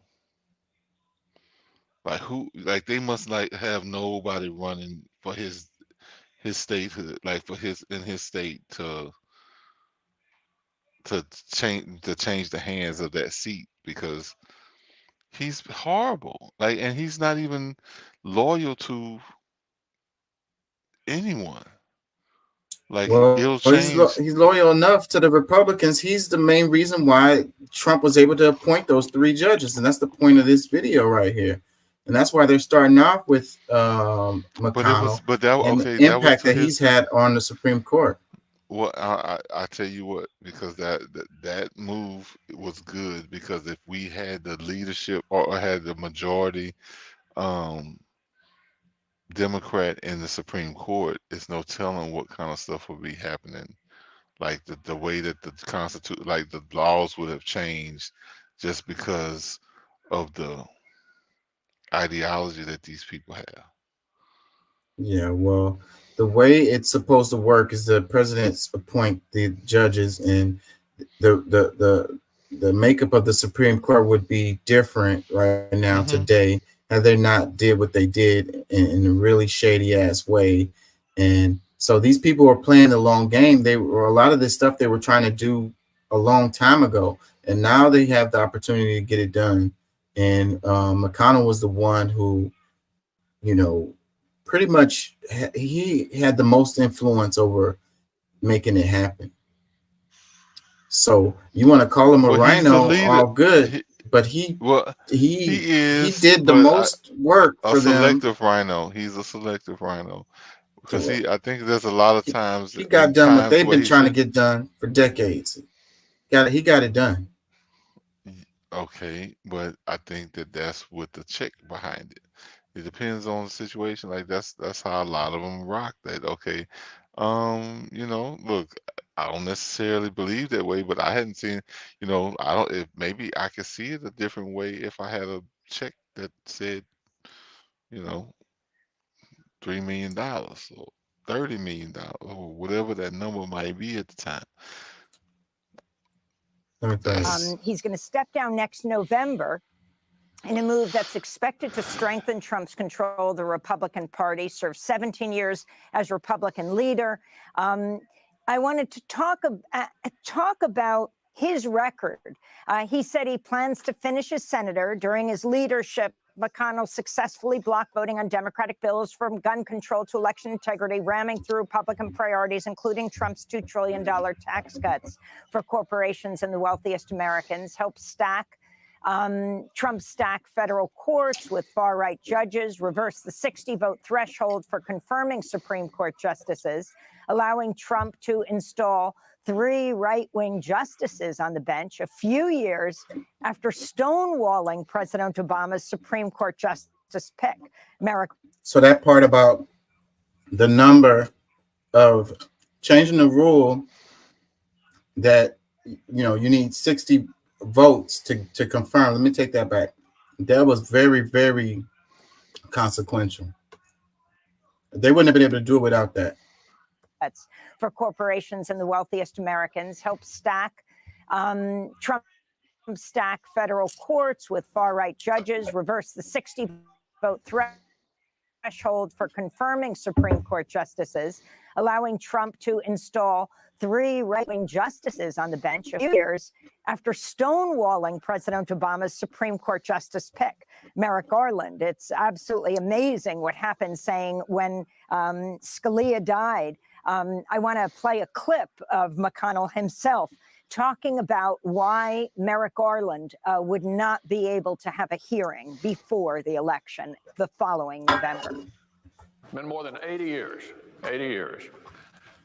like they must like have nobody running for his statehood, like for his state to change the hands of that seat, because he's horrible. Like, and he's not even loyal to anyone. Like, it'll change. He's loyal enough to the Republicans. He's the main reason why Trump was able to appoint those 3 judges, and that's the point of this video right here. And that's why they're starting off with McConnell and the impact that he's had on the Supreme Court. Well, I tell you what, because that move was good, because if we had the leadership or had the majority Democrat in the Supreme Court, it's no telling what kind of stuff would be happening. Like the way that the like the laws would have changed just because of the ideology that these people have. Yeah, well, the way it's supposed to work is the presidents appoint the judges, and the makeup of the Supreme Court would be different right now today, had they not did what they did in a really shady ass way. And so these people were playing the long game. They were, a lot of this stuff they were trying to do a long time ago, and now they have the opportunity to get it done. And McConnell was the one who, you know, pretty much he had the most influence over making it happen. So you want to call him a rhino, all good, but he did the most work for them. A selective rhino. He's a selective rhino, because I think there's a lot of times he got done what they've been trying to get done for decades. He got it done. Okay, but I think that's with the check behind it. It depends on the situation. Like that's how a lot of them rock. That okay, you know, look, I don't necessarily believe that way, but I hadn't seen, you know, I don't. If maybe I could see it a different way if I had a check that said, you know, $3 million or $30 million or whatever that number might be at the time. He's going to step down next November in a move that's expected to strengthen Trump's control of the Republican Party, served 17 years as Republican leader. I wanted to talk about his record. He said he plans to finish as senator. During his leadership, McConnell successfully blocked voting on Democratic bills from gun control to election integrity, ramming through Republican priorities, including Trump's $2 trillion tax cuts for corporations and the wealthiest Americans, helped Trump stack federal courts with far-right judges, reverse the 60-vote threshold for confirming Supreme Court justices, allowing Trump to install 3 right-wing justices on the bench a few years after stonewalling President Obama's Supreme Court justice pick. So that part about the number of changing the rule that, you know, you need 60 votes to confirm. Let me take that back. That was very, very consequential. They wouldn't have been able to do it without that. For corporations and the wealthiest Americans, helped Trump stack federal courts with far-right judges, reverse the 60-vote threshold for confirming Supreme Court justices, allowing Trump to install 3 right-wing justices on the bench a few years after stonewalling President Obama's Supreme Court justice pick, Merrick Garland. It's absolutely amazing what happened, saying when Scalia died. I want to play a clip of McConnell himself talking about why Merrick Garland would not be able to have a hearing before the election the following November. It's been more than 80 years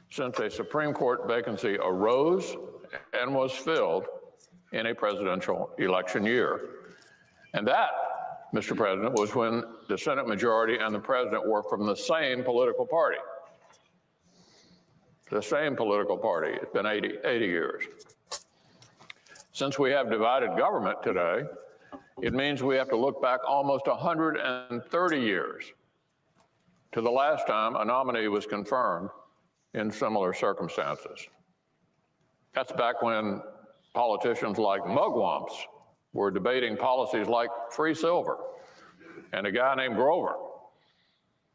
since a Supreme Court vacancy arose and was filled in a presidential election year. And that, Mr. President, was when the Senate majority and the president were from the same political party. The same political party. It's been 80 years. Since we have divided government today, it means we have to look back almost 130 years to the last time a nominee was confirmed in similar circumstances. That's back when politicians like mugwumps were debating policies like free silver, and a guy named Grover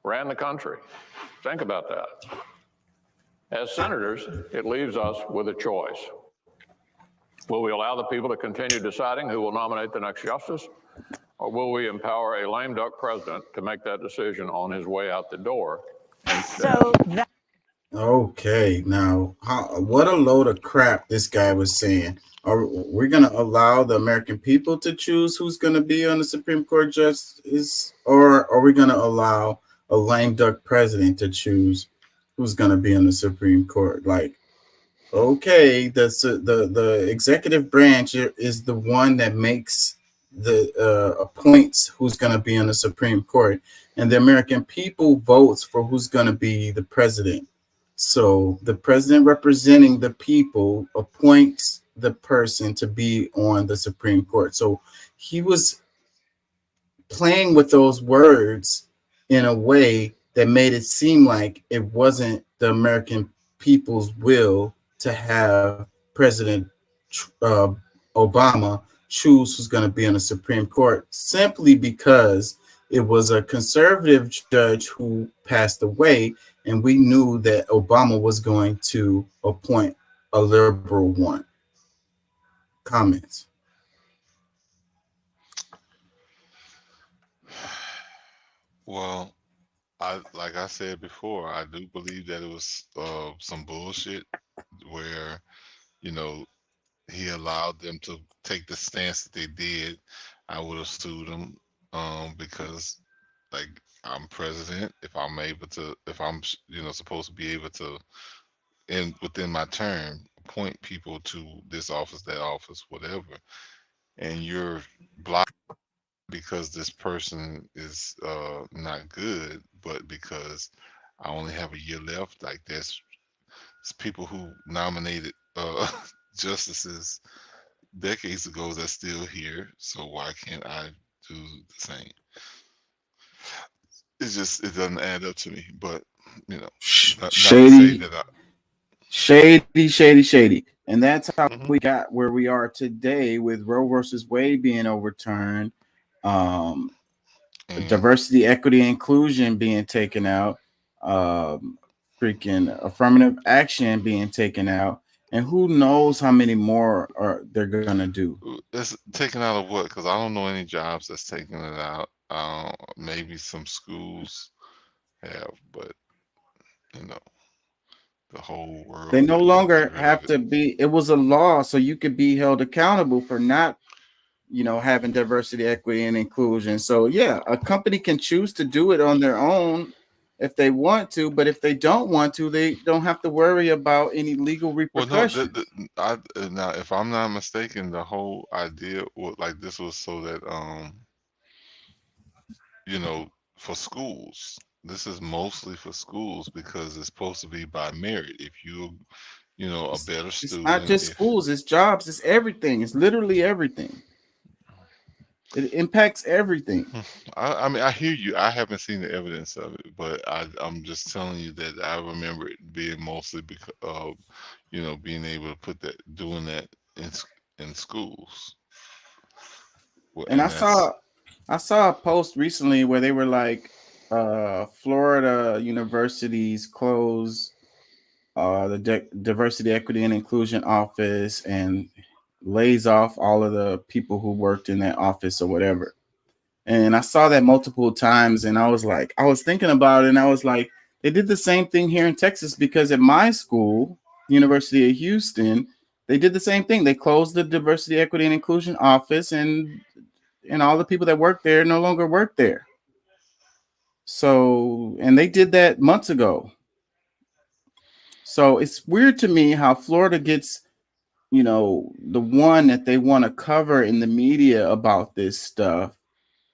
ran the country. Think about that. As senators, it leaves us with a choice. Will we allow the people to continue deciding who will nominate the next justice, or will we empower a lame duck president to make that decision on his way out the door? Okay, now what a load of crap this guy was saying. Are we going to allow the American people to choose who's going to be on the Supreme Court justice, or are we going to allow a lame duck president to choose who's going to be on the Supreme Court? Like, okay, the executive branch is the one that makes the appoints who's going to be on the Supreme Court, and the American people votes for who's going to be the president. So the president representing the people appoints the person to be on the Supreme Court. So he was playing with those words in a way that made it seem like it wasn't the American people's will to have President Obama choose who's going to be on the Supreme Court, simply because it was a conservative judge who passed away, and we knew that Obama was going to appoint a liberal one. Comments? Well, like I said before, I do believe that it was some bullshit where, you know, he allowed them to take the stance that they did. I would have sued them because, like, I'm president. If I'm able to, if I'm, you know, supposed to be able to, within my term, appoint people to this office, that office, whatever, and you're blocked because this person is not good, but because I only have a year left, like there's people who nominated justices decades ago that's still here, so why can't I do the same? It's just, it doesn't add up to me, but you know, not to say that shady. And that's how we got where we are today with Roe versus Wade being overturned, diversity, equity, and inclusion being taken out, freaking affirmative action being taken out, and who knows how many more they're gonna do. It's taken out of what? Because I don't know any jobs that's taking it out. Maybe some schools have, but you know, the whole world. They no longer have to be. It was a law, so you could be held accountable for not, you know, having diversity, equity, and inclusion. So yeah, a company can choose to do it on their own if they want to, but if they don't want to, they don't have to worry about any legal repercussions. Well, no, now if I'm not mistaken, the whole idea was like this was so that you know, for schools. This is mostly for schools because it's supposed to be by merit. If you know, a better student. It's not just schools, it's jobs, it's everything. It's literally everything. It impacts everything. I mean, I hear you. I haven't seen the evidence of it, but I'm just telling you that I remember it being mostly because of, you know, being able to put that, doing that in schools. Well, and I saw a post recently where they were like, Florida universities close the diversity, equity, and inclusion office and lays off all of the people who worked in that office or whatever. And I saw that multiple times, and I was thinking about it, and I was like, they did the same thing here in Texas, because at my school, University of Houston, they did the same thing. They closed the diversity, equity, and inclusion office, and all the people that work there no longer work there. So, and they did that months ago. So it's weird to me how Florida gets, you know, the one that they want to cover in the media about this stuff,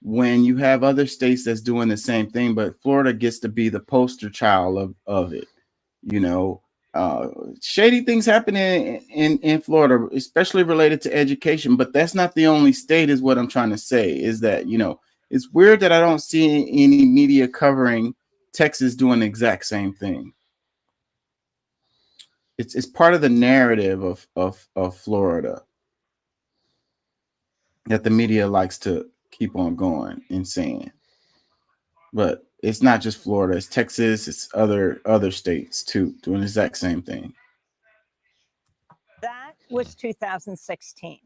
when you have other states that's doing the same thing, but Florida gets to be the poster child of it. You know, shady things happen in Florida, especially related to education, but that's not the only state, is what I'm trying to say. Is that, you know, it's weird that I don't see any media covering Texas doing the exact same thing. It's part of the narrative of Florida that the media likes to keep on going and saying. But it's not just Florida, it's Texas, it's other states too, doing the exact same thing. That was 2016.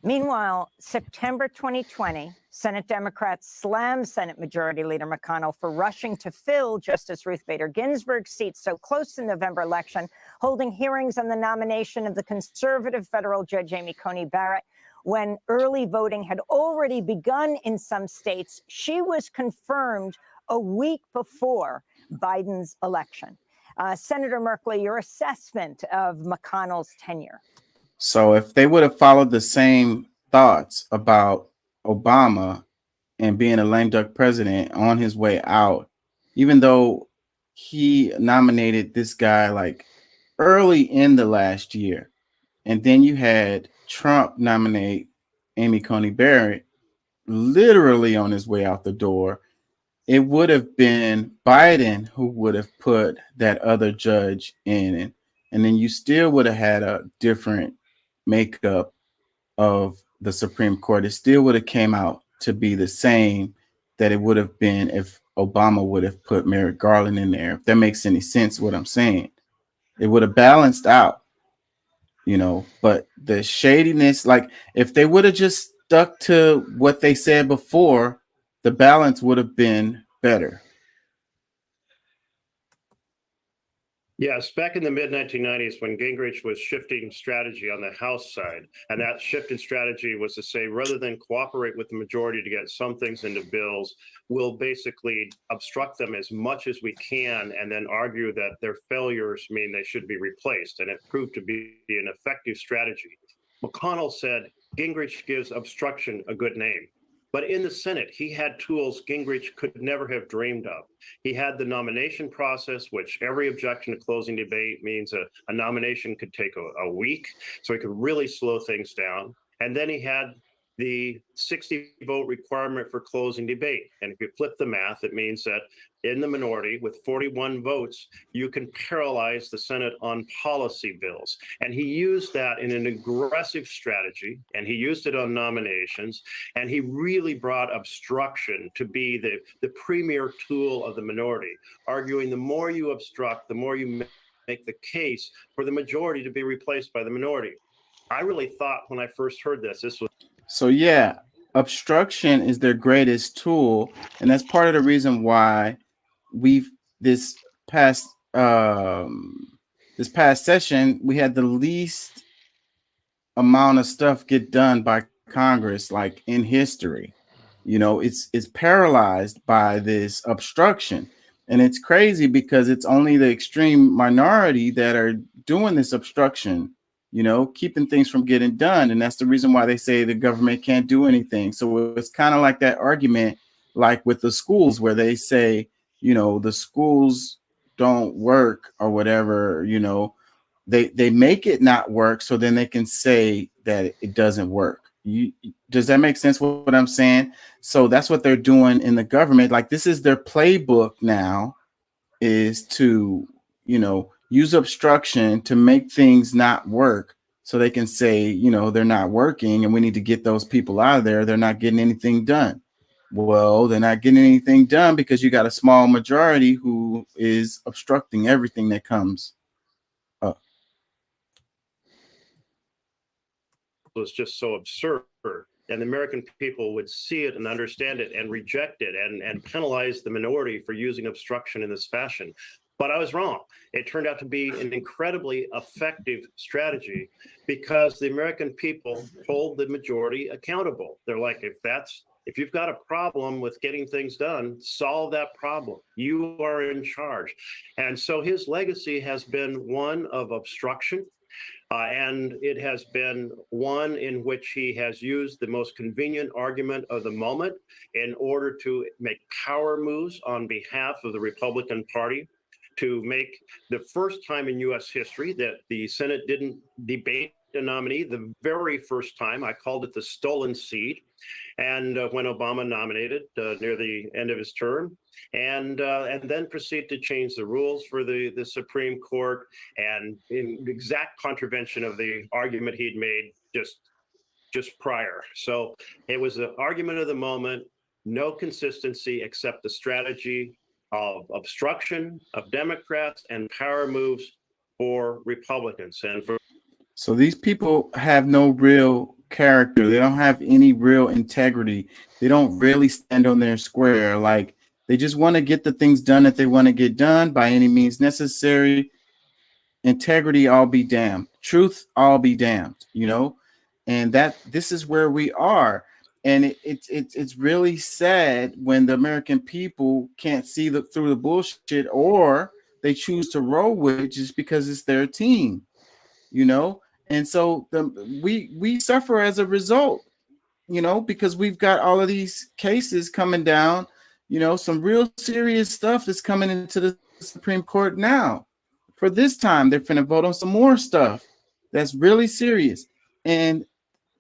Meanwhile, September 2020, Senate Democrats slammed Senate Majority Leader McConnell for rushing to fill Justice Ruth Bader Ginsburg's seat so close to the November election, holding hearings on the nomination of the conservative federal judge Amy Coney Barrett. When early voting had already begun in some states, she was confirmed a week before Biden's election. Senator Merkley, your assessment of McConnell's tenure? So if they would have followed the same thoughts about Obama and being a lame duck president on his way out, even though he nominated this guy like early in the last year, and then you had Trump nominate Amy Coney Barrett literally on his way out the door, it would have been Biden who would have put that other judge in, and then you still would have had a different makeup of the Supreme Court. It still would have came out to be the same that it would have been if Obama would have put Merrick Garland in there. If that makes any sense, what I'm saying, it would have balanced out, you know. But the shadiness, like if they would have just stuck to what they said before, the balance would have been better. Yes, back in the mid-1990s when Gingrich was shifting strategy on the House side, and that shift in strategy was to say, rather than cooperate with the majority to get some things into bills, we'll basically obstruct them as much as we can and then argue that their failures mean they should be replaced. And it proved to be an effective strategy. McConnell said, Gingrich gives obstruction a good name. But in the Senate, he had tools Gingrich could never have dreamed of. He had the nomination process, which every objection to closing debate means a nomination could take a week, so he could really slow things down. And then he had the 60 vote requirement for closing debate. And if you flip the math, it means that in the minority with 41 votes, you can paralyze the Senate on policy bills. And he used that in an aggressive strategy, and he used it on nominations, and he really brought obstruction to be the premier tool of the minority, arguing the more you obstruct, the more you make the case for the majority to be replaced by the minority. I really thought when I first heard this was... So yeah, obstruction is their greatest tool, and that's part of the reason why this past session we had the least amount of stuff get done by Congress like in history. You know, it's paralyzed by this obstruction, and it's crazy because it's only the extreme minority that are doing this obstruction, you know, keeping things from getting done. And that's the reason why they say the government can't do anything. So it's kind of like that argument, like with the schools, where they say, you know, the schools don't work or whatever, you know, they make it not work so then they can say that it doesn't work. Does that make sense what I'm saying? So that's what they're doing in the government. Like this is their playbook now, is to, you know, use obstruction to make things not work so they can say, you know, they're not working and we need to get those people out of there. They're not getting anything done. Well, they're not getting anything done because you got a small majority who is obstructing everything that comes up. It was just so absurd. And the American people would see it and understand it and reject it and penalize the minority for using obstruction in this fashion. But I was wrong. It turned out to be an incredibly effective strategy because the American people hold the majority accountable. They're like, if you've got a problem with getting things done, solve that problem. You are in charge. And so his legacy has been one of obstruction. And it has been one in which he has used the most convenient argument of the moment in order to make power moves on behalf of the Republican Party, to make the first time in U.S. history that the Senate didn't debate a nominee. The very first time, I called it the stolen seat. And when Obama nominated near the end of his term, and then proceed to change the rules for the Supreme Court, and in exact contravention of the argument he'd made just prior. So it was an argument of the moment, no consistency except the strategy of obstruction of Democrats and power moves for Republicans. And for So these people have no real character. They don't have any real integrity. They don't really stand on their square. Like, they just want to get the things done that they want to get done by any means necessary. Integrity, all be damned. Truth, all be damned, you know? And this is where we are. And it's really sad when the American people can't see through the bullshit, or they choose to roll with it just because it's their team, you know? And so we suffer as a result, you know, because we've got all of these cases coming down. You know, some real serious stuff is coming into the Supreme Court now. For this time, they're finna vote on some more stuff that's really serious. And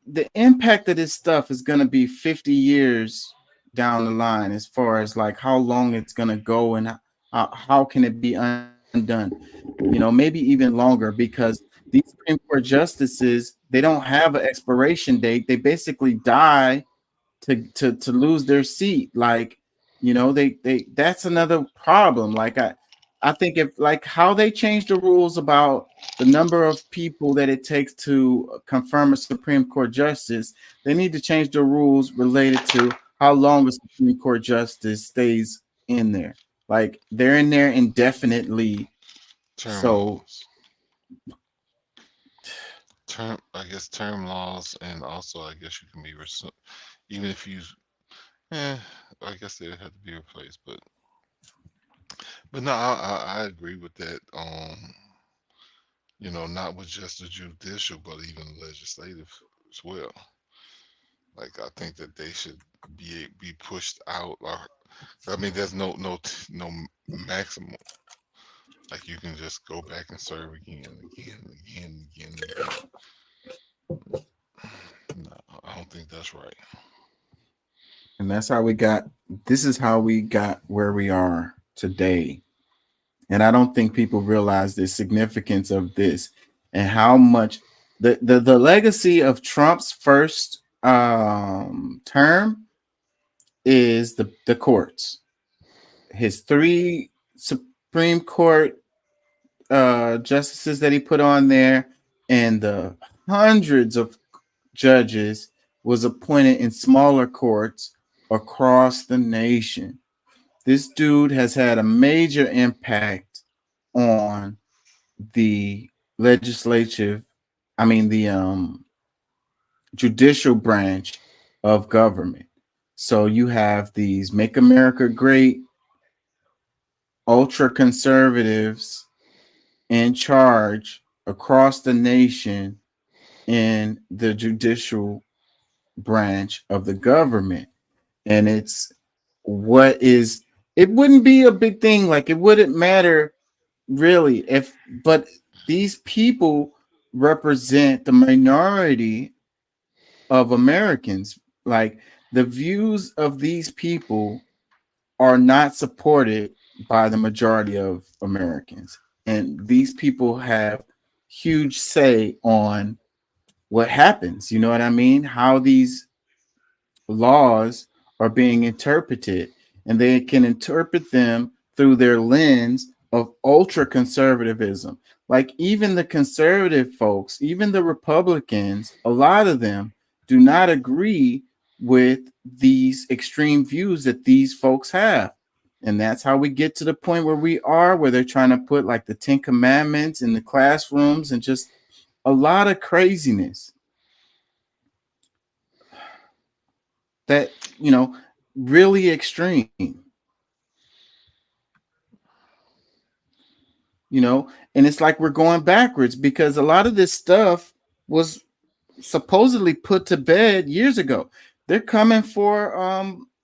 the impact of this stuff is going to be 50 years down the line, as far as like how long it's going to go and how can it be undone, you know, maybe even longer, because these Supreme Court justices, they don't have an expiration date. They basically die to lose their seat. Like, you know, they that's another problem. Like I think if like how they changed the rules about the number of people that it takes to confirm a Supreme Court justice, they need to change the rules related to how long a Supreme Court justice stays in there. Like, they're in there indefinitely. I guess term laws, and also I guess you can be even if you I guess they have to be replaced, but no, I agree with that. You know, not with just the judicial, but even legislative as well. Like, I think that they should be pushed out. Or, I mean, there's no maximum. Like, you can just go back and serve again. No, I don't think that's right. And that's how this is how we got where we are today. And I don't think people realize the significance of this and how much the legacy of Trump's first term is the courts. His 3 Supreme Court justices that he put on there, and the hundreds of judges was appointed in smaller courts across the nation. This dude has had a major impact on the judicial branch of government. So you have these Make America Great ultra conservatives in charge across the nation in the judicial branch of the government. And it wouldn't be a big thing. Like, it wouldn't matter really but these people represent the minority of Americans. Like, the views of these people are not supported by the majority of Americans. And these people have huge say on what happens. You know what I mean? How these laws are being interpreted, and they can interpret them through their lens of ultra conservatism. Like, even the conservative folks, even the Republicans, a lot of them do not agree with these extreme views that these folks have. And that's how we get to the point where we are, where they're trying to put like the 10 Commandments in the classrooms and just a lot of craziness that, you know, really extreme. You know, and it's like we're going backwards because a lot of this stuff was supposedly put to bed years ago. They're coming for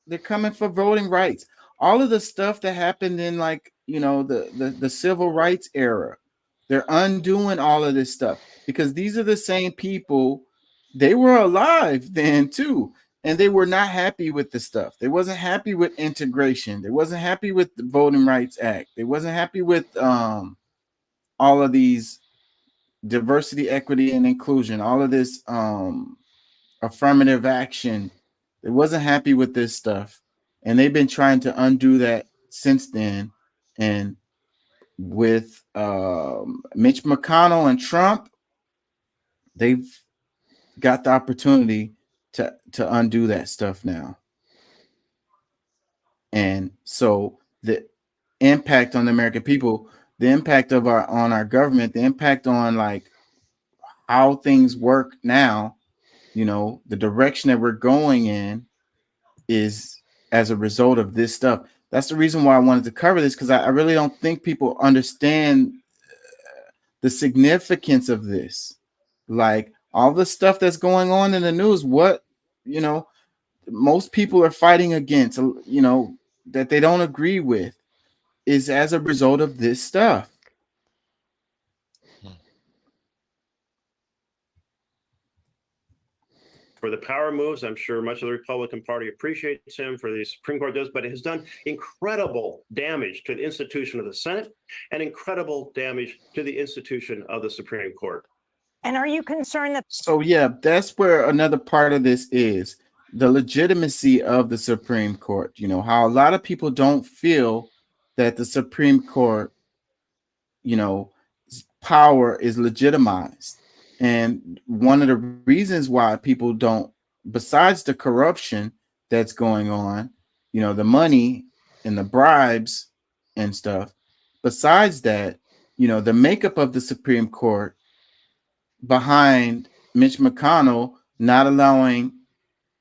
voting rights. All of the stuff that happened in like, you know, the civil rights era, they're undoing all of this stuff because these are the same people. They were alive then too, and they were not happy with the stuff. They wasn't happy with integration. They wasn't happy with the Voting Rights Act. They wasn't happy with all of these diversity, equity, and inclusion, all of this affirmative action. They wasn't happy with this stuff. And they've been trying to undo that since then. And with Mitch McConnell and Trump, they've got the opportunity to undo that stuff now. And so the impact on the American people, the impact of on our government, the impact on like how things work now, you know, the direction that we're going in is as a result of this stuff. That's the reason why I wanted to cover this, because I really don't think people understand the significance of this. Like all the stuff that's going on in the news, what, you know, most people are fighting against, you know, that they don't agree with, is as a result of this stuff. For the power moves, I'm sure much of the Republican Party appreciates him for the Supreme Court does, but it has done incredible damage to the institution of the Senate and incredible damage to the institution of the Supreme Court. And are you concerned that? So yeah, that's where another part of this is the legitimacy of the Supreme Court. You know, how a lot of people don't feel that the Supreme Court, you know, power is legitimized. And one of the reasons why people don't, besides the corruption that's going on, you know, the money and the bribes and stuff, besides that, you know, the makeup of the Supreme Court behind Mitch McConnell not allowing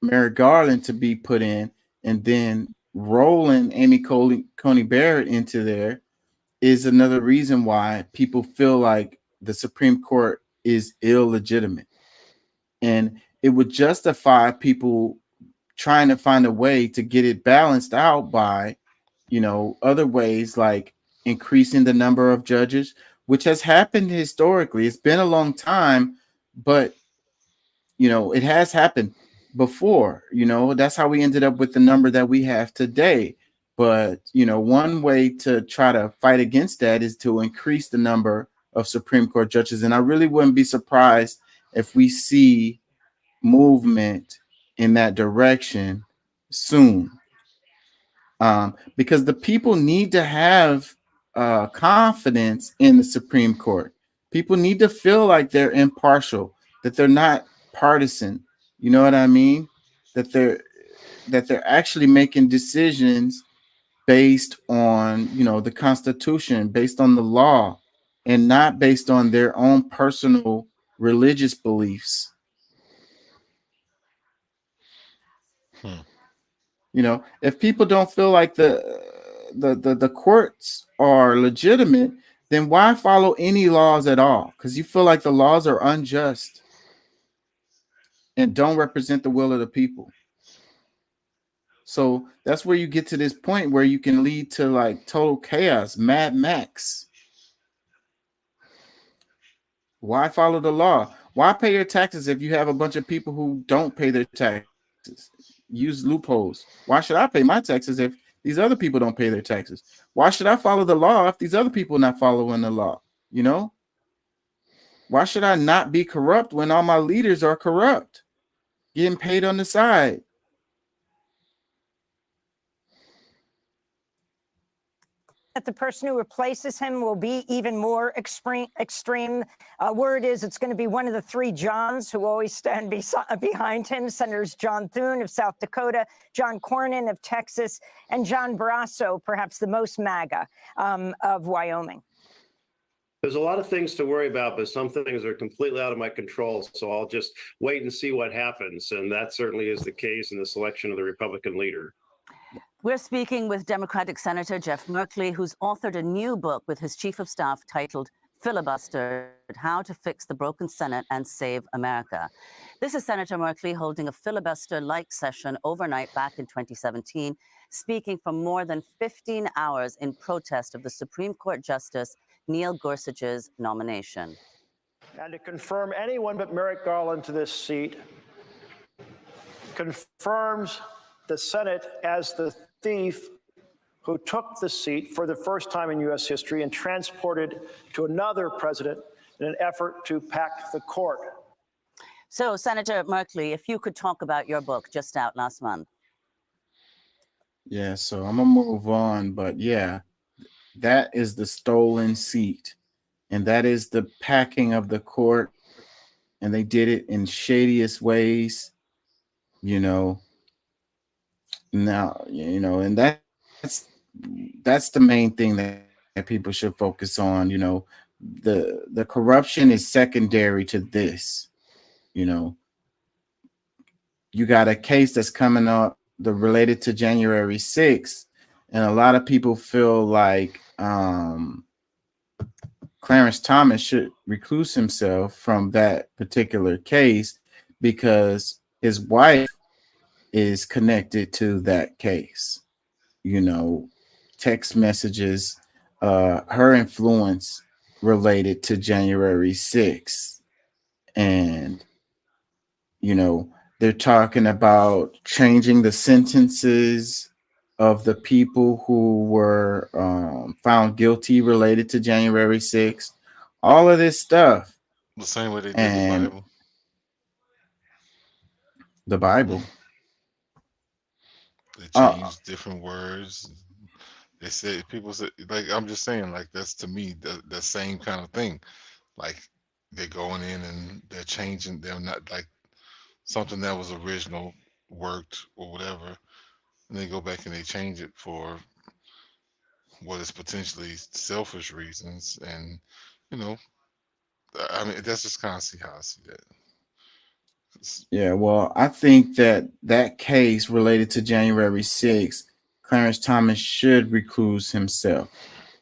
Merrick Garland to be put in and then rolling Amy Coney Barrett into there is another reason why people feel like the Supreme Court is illegitimate. And it would justify people trying to find a way to get it balanced out by, you know, other ways like increasing the number of judges, which has happened historically. It's been a long time, but, you know, it has happened before. You know, that's how we ended up with the number that we have today. But, you know, one way to try to fight against that is to increase the number of Supreme Court judges. And I really wouldn't be surprised if we see movement in that direction soon. Because the people need to have confidence in the Supreme Court. People need to feel like they're impartial, that they're not partisan. You know what I mean? That they're actually making decisions based on, you know, the Constitution, based on the law, and not based on their own personal religious beliefs. You know, if people don't feel like the courts are legitimate, then why follow any laws at all? Because you feel like the laws are unjust and don't represent the will of the people. So that's where you get to this point where you can lead to like total chaos, Mad Max. Why follow the law? Why pay your taxes if you have a bunch of people who don't pay their taxes? Use loopholes. Why should I pay my taxes if these other people don't pay their taxes? Why should I follow the law if these other people are not following the law? You know? Why should I not be corrupt when all my leaders are corrupt, getting paid on the side? that the person who replaces him will be even more extreme. Word is it's going to be one of the three Johns who always stand behind him. Senators John Thune of South Dakota, John Cornyn of Texas, and John Barrasso, perhaps the most MAGA of Wyoming. There's a lot of things to worry about, but some things are completely out of my control. So I'll just wait and see what happens. And that certainly is the case in the selection of the Republican leader. We're speaking with Democratic Senator Jeff Merkley, who's authored a new book with his chief of staff titled Filibustered: How to Fix the Broken Senate and Save America. This is Senator Merkley holding a filibuster-like session overnight back in 2017, speaking for more than 15 hours in protest of the Supreme Court Justice Neil Gorsuch's nomination. And to confirm anyone but Merrick Garland to this seat confirms the Senate as the thief who took the seat for the first time in U.S. history and transported to another president in an effort to pack the court. So, Senator Merkley, if you could talk about your book just out last month. Yeah, so I'm gonna move on, but yeah, that is the stolen seat, and that is the packing of the court, and they did it in shadiest ways, you know. Now, you know, and that's the main thing that people should focus on. You know, the corruption is secondary to this. You know, you got a case that's coming up related to January 6th, and a lot of people feel like Clarence Thomas should recluse himself from that particular case because his wife is connected to that case. You know, text messages, her influence related to January 6th. And, you know, they're talking about changing the sentences of the people who were found guilty related to January 6th. All of this stuff. The same way they did the Bible. The Bible. They changed different words. They said, people said, like, I'm just saying, like, that's to me the same kind of thing. Like, they're going in and they're changing. They're not like something that was original worked or whatever, and they go back and they change it for what is potentially selfish reasons. And you know, I mean, that's just kind of see how I see that. Yeah, well, I think that case related to January 6th, Clarence Thomas should recluse himself,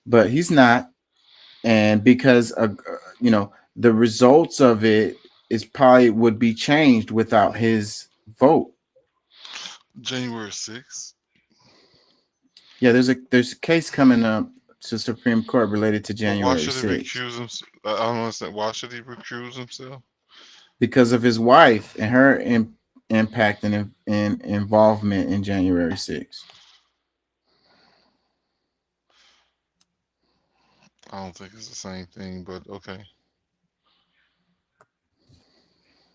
but he's not. And because you know, the results of it is probably would be changed without his vote. January 6th. Yeah, there's a case coming up to Supreme Court related to January 6th. Why should he recuse himself? I don't understand. Why should he recuse himself? Because of his wife and her impact and involvement in January 6th. I don't think it's the same thing, but okay.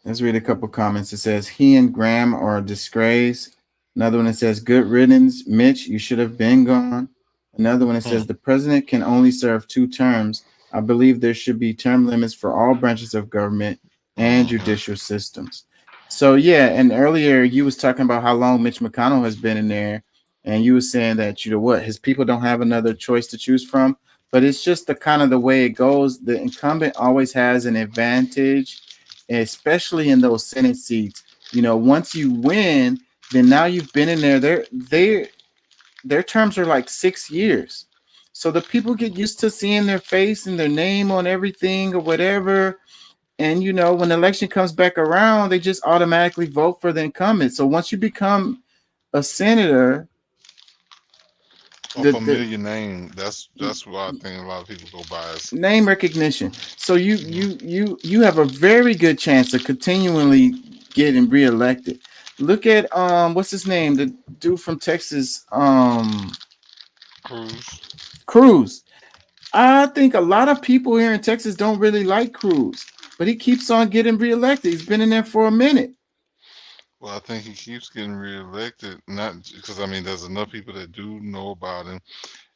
Let's read a couple comments. It says, he and Graham are a disgrace. Another one that says, good riddance, Mitch, you should have been gone. Another one that says, the president can only serve 2 terms. I believe there should be term limits for all branches of government and judicial systems. So yeah, and earlier you was talking about how long Mitch McConnell has been in there, and you were saying that, you know what, his people don't have another choice to choose from. But it's just the kind of the way it goes. The incumbent always has an advantage, especially in those Senate seats. You know, once you win, then now you've been in there. Their terms are like 6 years. So the people get used to seeing their face and their name on everything or whatever. And, you know, when the election comes back around, they just automatically vote for the incumbent. So once you become a senator, a familiar name, that's why I think a lot of people go by as name recognition. So you have a very good chance of continually getting reelected. Look at what's his name, the dude from Texas, Cruz. I think a lot of people here in Texas don't really like Cruz, but he keeps on getting reelected. He's been in there for a minute. Well, I think he keeps getting reelected, not because I mean there's enough people that do know about him,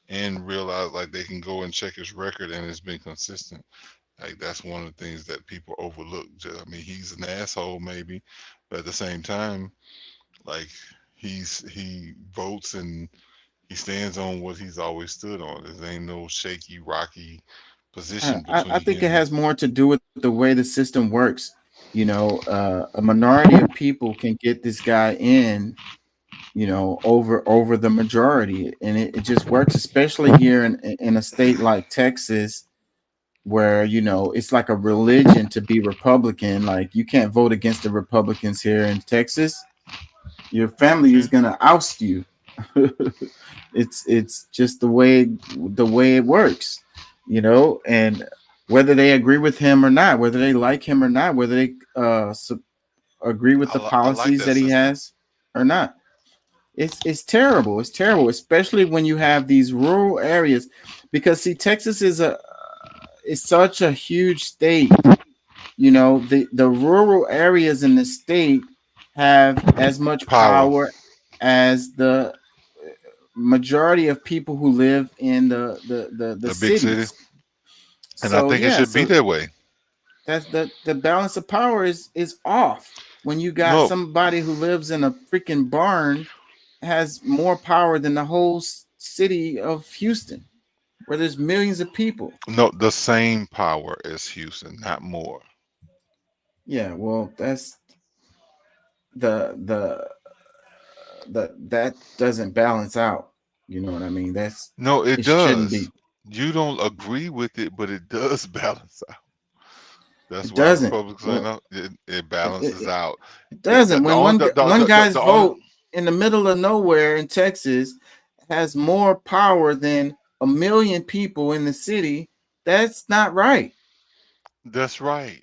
and realize like they can go and check his record and it's been consistent. Like that's one of the things that people overlook. I mean, he's an asshole maybe, but at the same time, like he votes and he stands on what he's always stood on. There ain't no shaky, rocky position between I think it him. has more to do with the way the system works. You know, a minority of people can get this guy in, you know, over the majority, and it just works, especially here in a state like Texas, where you know it's like a religion to be Republican. Like you can't vote against the Republicans here in Texas. Your family is gonna oust you. It's just the way it works, you know, and whether they agree with him or not, whether they like him or not, whether they agree with the I like policies that that he system. has or not. It's terrible. It's terrible, especially when you have these rural areas, because see, Texas is such a huge state. You know, the rural areas in the state have as much power as the majority of people who live in the big cities. city. And I think it should be that way. That's the balance of power is off when you got somebody who lives in a freaking barn has more power than the whole city of Houston, where there's millions of people. No, the same power as Houston, not more. Yeah, well, that's that doesn't balance out. You know what I mean? No, it shouldn't does. be. You don't agree with it, but it does balance out. That's It why doesn't. Republicans it balances out. It doesn't. When one guy's the vote in the middle of nowhere in Texas has more power than 1 million people in the city, that's not right. That's right.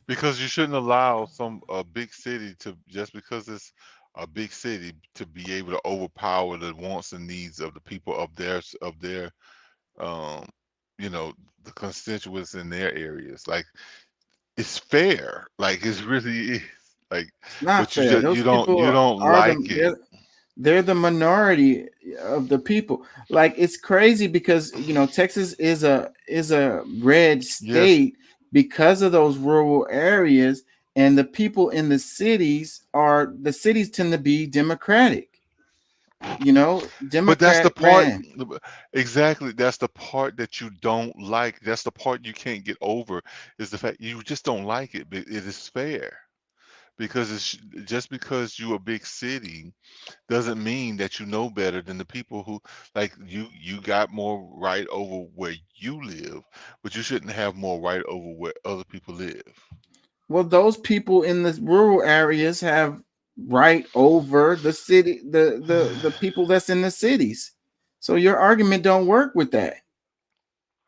Because you shouldn't allow a big city to, just because it's a big city, to be able to overpower the wants and needs of the people of their you know, the constituents in their areas. Like it's fair. Like it's really is. Like Not but you fair. just Those you don't people are like it. they're the minority of the people. Like it's crazy because you know Texas is a red state because of those rural areas, and the people in the cities tend to be Democratic. You know, But that's the Democrat part ran. exactly. That's the part that you don't like. That's the part you can't get over, is the fact you just don't like it. But it is fair. Because it's just because you a big city doesn't mean that you know better than the people who, like, you got more right over where you live, but you shouldn't have more right over where other people live. Well, those people in the rural areas have right over the city, the people that's in the cities. So your argument don't work with that.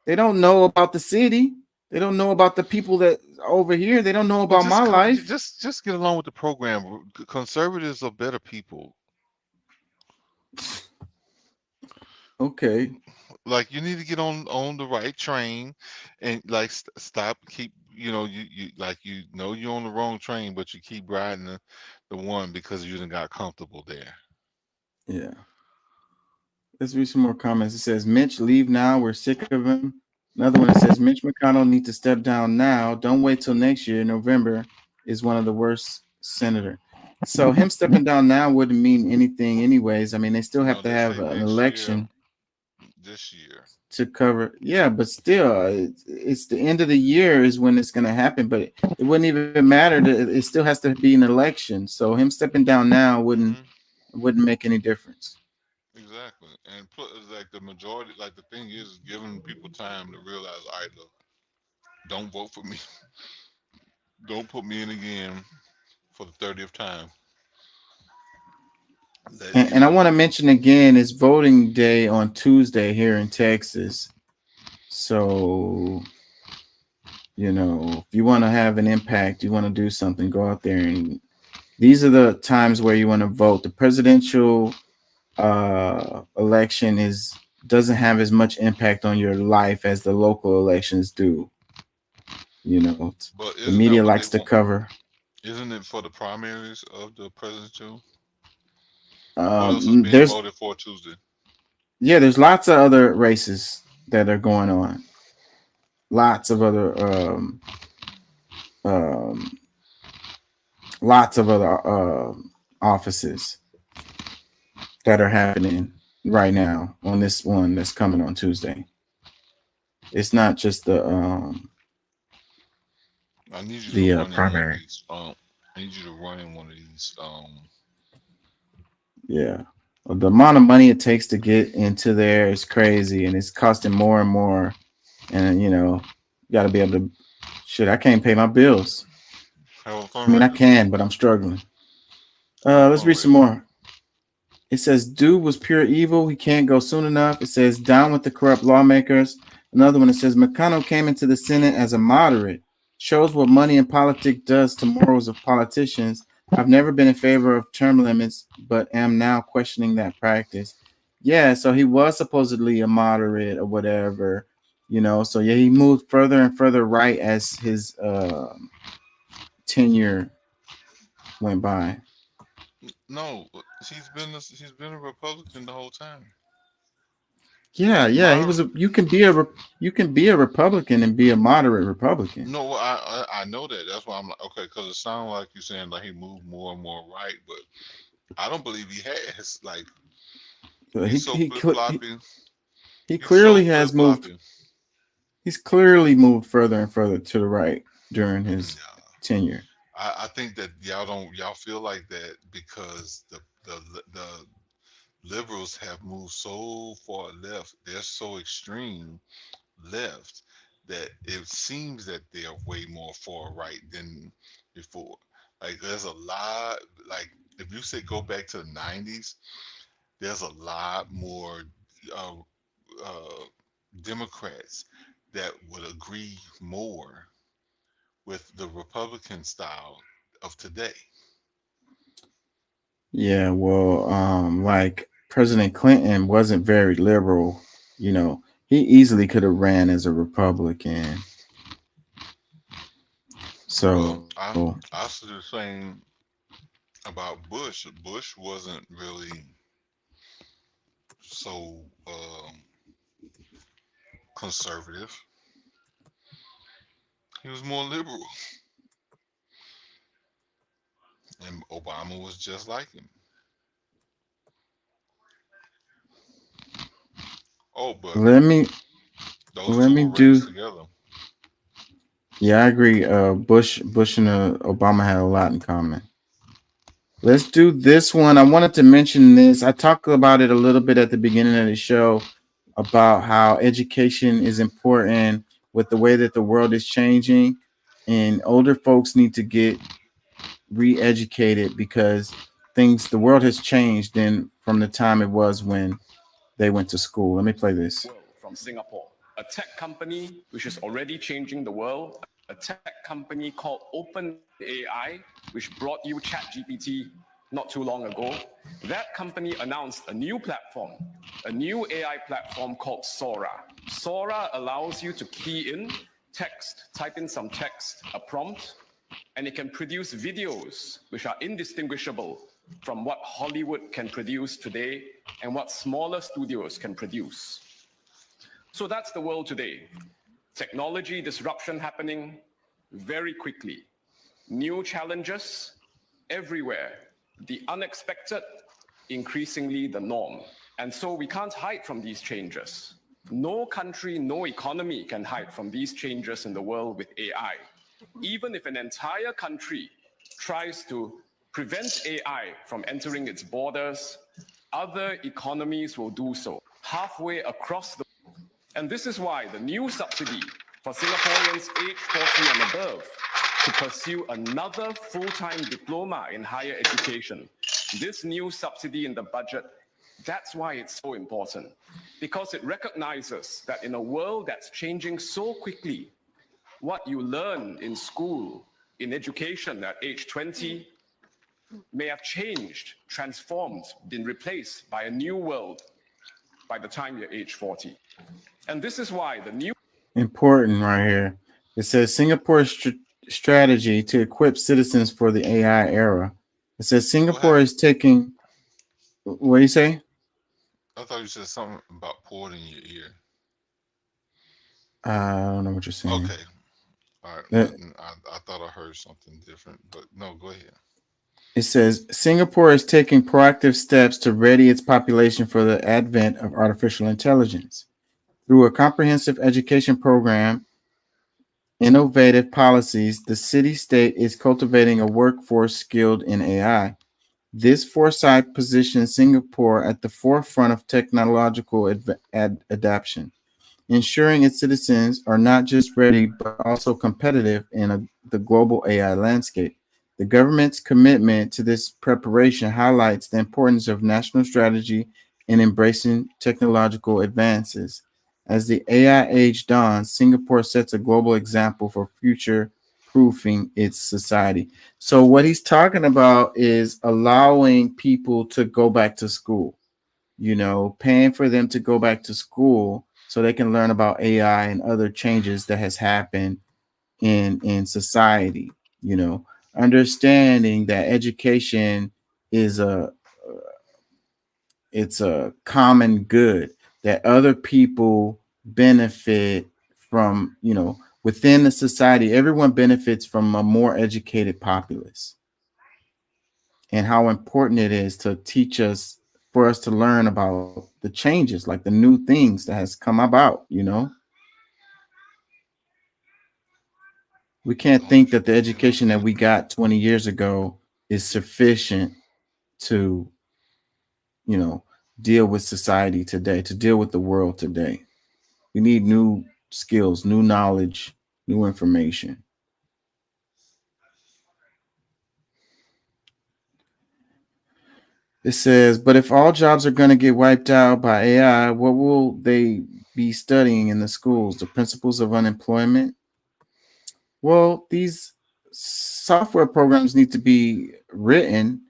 They don't know about the city. They don't know about the people that over here. They don't know about my life. Just get along with the program. Conservatives are better people. Okay. Like you need to get on the right train, and like stop, keep, you know, you like, you know, you're on the wrong train, but you keep riding the one because you done got comfortable there. Yeah. Let's read some more comments. It says, Mitch, leave now. We're sick of him. Another one that says, Mitch McConnell needs to step down now. Don't wait till next year. November is one of the worst senator. So him stepping down now wouldn't mean anything anyways. I mean, they still have to have an election this year to cover. Yeah, but still, it's the end of the year is when it's going to happen. But it wouldn't even matter. It still has to be an election. So him stepping down now wouldn't make any difference. Exactly. And like the majority, like the thing is giving people time to realize, all right, look, don't vote for me. Don't put me in again for the 30th time. And I want to mention again, it's voting day on Tuesday here in Texas. So, you know, if you want to have an impact, you want to do something, go out there. And these are the times where you want to vote. The presidential election doesn't have as much impact on your life as the local elections do. You know, the media likes to cover. Isn't it for the primaries of the presidential? There's voted for Tuesday. Yeah, there's lots of other races that are going on. Lots of other offices that are happening right now on this one that's coming on Tuesday. It's not just the I need you to run in primary. one of these. I need you to run in one of these. Yeah. Well, the amount of money it takes to get into there is crazy, and it's costing more and more. And you got to be able to. Shit, I can't pay my bills. I mean, I can, but I'm struggling. Let's read some more. It says, "Dude was pure evil. He can't go soon enough." It says, "Down with the corrupt lawmakers." Another one, it says, "McConnell came into the Senate as a moderate. Shows what money and politics does to morals of politicians. I've never been in favor of term limits, but am now questioning that practice." Yeah, so he was supposedly a moderate or whatever, So yeah, he moved further and further right as his tenure went by. No, he's been a Republican the whole time. Yeah, he was. You can be a Republican and be a moderate Republican. No, I know that. That's why I'm like, okay, because it sounds like you're saying like he moved more and more right, but I don't believe he has. Like, he's so flip-floppy. He clearly has moved. He's clearly moved further and further to the right during his tenure. I think that y'all feel like that because the liberals have moved so far left. They're so extreme left that it seems that they are way more far right than before. Like there's a lot, like if you say go back to the 90s, there's a lot more Democrats that would agree more with the Republican style of today. Yeah, well, like President Clinton wasn't very liberal. He easily could have ran as a Republican. So I see the same about Bush. Bush wasn't really so conservative. He was more liberal. And Obama was just like him. Oh, but let me do. Together. Yeah, I agree. Bush and Obama had a lot in common. Let's do this one. I wanted to mention this. I talked about it a little bit at the beginning of the show about how education is important with the way that the world is changing, and older folks need to get re-educated because the world has changed from the time it was when they went to school. Let me play this. From Singapore, a tech company which is already changing the world, a tech company called OpenAI, which brought you ChatGPT not too long ago. That company announced a new platform, a new AI platform called Sora. Sora allows you to key in text, type in some text, a prompt, and it can produce videos which are indistinguishable from what Hollywood can produce today and what smaller studios can produce. So that's the world today. Technology disruption happening very quickly. New challenges everywhere. The unexpected, increasingly the norm. And so we can't hide from these changes. No country, no economy can hide from these changes in the world with AI. Even if an entire country tries to prevent AI from entering its borders, other economies will do so halfway across the world. And this is why the new subsidy for Singaporeans aged 40 and above to pursue another full-time diploma in higher education. This new subsidy in the budget, that's why it's so important, because it recognizes that in a world that's changing so quickly, what you learn in school, in education at age 20, may have changed, transformed, been replaced by a new world by the time you're age 40. And this is why the new... Important right here. It says Singapore's strategy to equip citizens for the AI era. It says Singapore is taking... What do you say? I thought you said something about poured in your ear. I don't know what you're saying. Okay. All right. Uh, I thought I heard something different, but no, go ahead. It says Singapore is taking proactive steps to ready its population for the advent of artificial intelligence. Through a comprehensive education program, innovative policies, the city state is cultivating a workforce skilled in AI. This foresight positions Singapore at the forefront of technological adoption, ensuring its citizens are not just ready, but also competitive in the global AI landscape. The government's commitment to this preparation highlights the importance of national strategy in embracing technological advances. As the AI age dawns, Singapore sets a global example for future proofing its society. So, what he's talking about is allowing people to go back to school, paying for them to go back to school so they can learn about AI and other changes that has happened in society, understanding that education is it's a common good that other people benefit from, within the society. Everyone benefits from a more educated populace, and how important it is to teach us, for us to learn about the changes, like the new things that has come about. We can't think that the education that we got 20 years ago is sufficient to, deal with society today, to deal with the world today. We need new skills, new knowledge, new information. It says, but if all jobs are going to get wiped out by AI, what will they be studying in the schools? The principles of unemployment? Well, these software programs need to be written.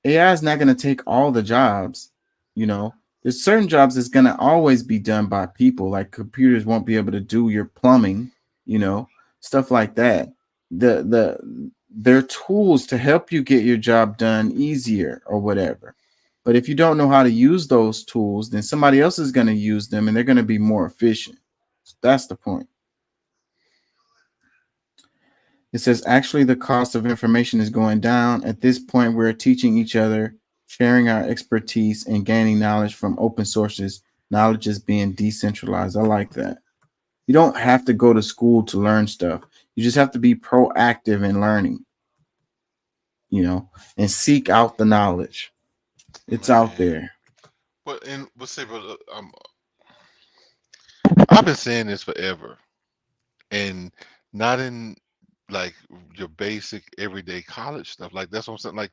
AI is not going to take all the jobs. There's certain jobs that's going to always be done by people, like computers won't be able to do your plumbing, stuff like that. They're tools to help you get your job done easier or whatever. But if you don't know how to use those tools, then somebody else is going to use them and they're going to be more efficient. So that's the point. It says, actually, the cost of information is going down. At this point, we're teaching each other, sharing our expertise, and gaining knowledge from open sources. Knowledge is being decentralized. I like that. You don't have to go to school to learn stuff. You just have to be proactive in learning, and seek out the knowledge. It's out there. But say, brother, I've been saying this forever, and not in like your basic everyday college stuff. Like that's what I'm saying. Like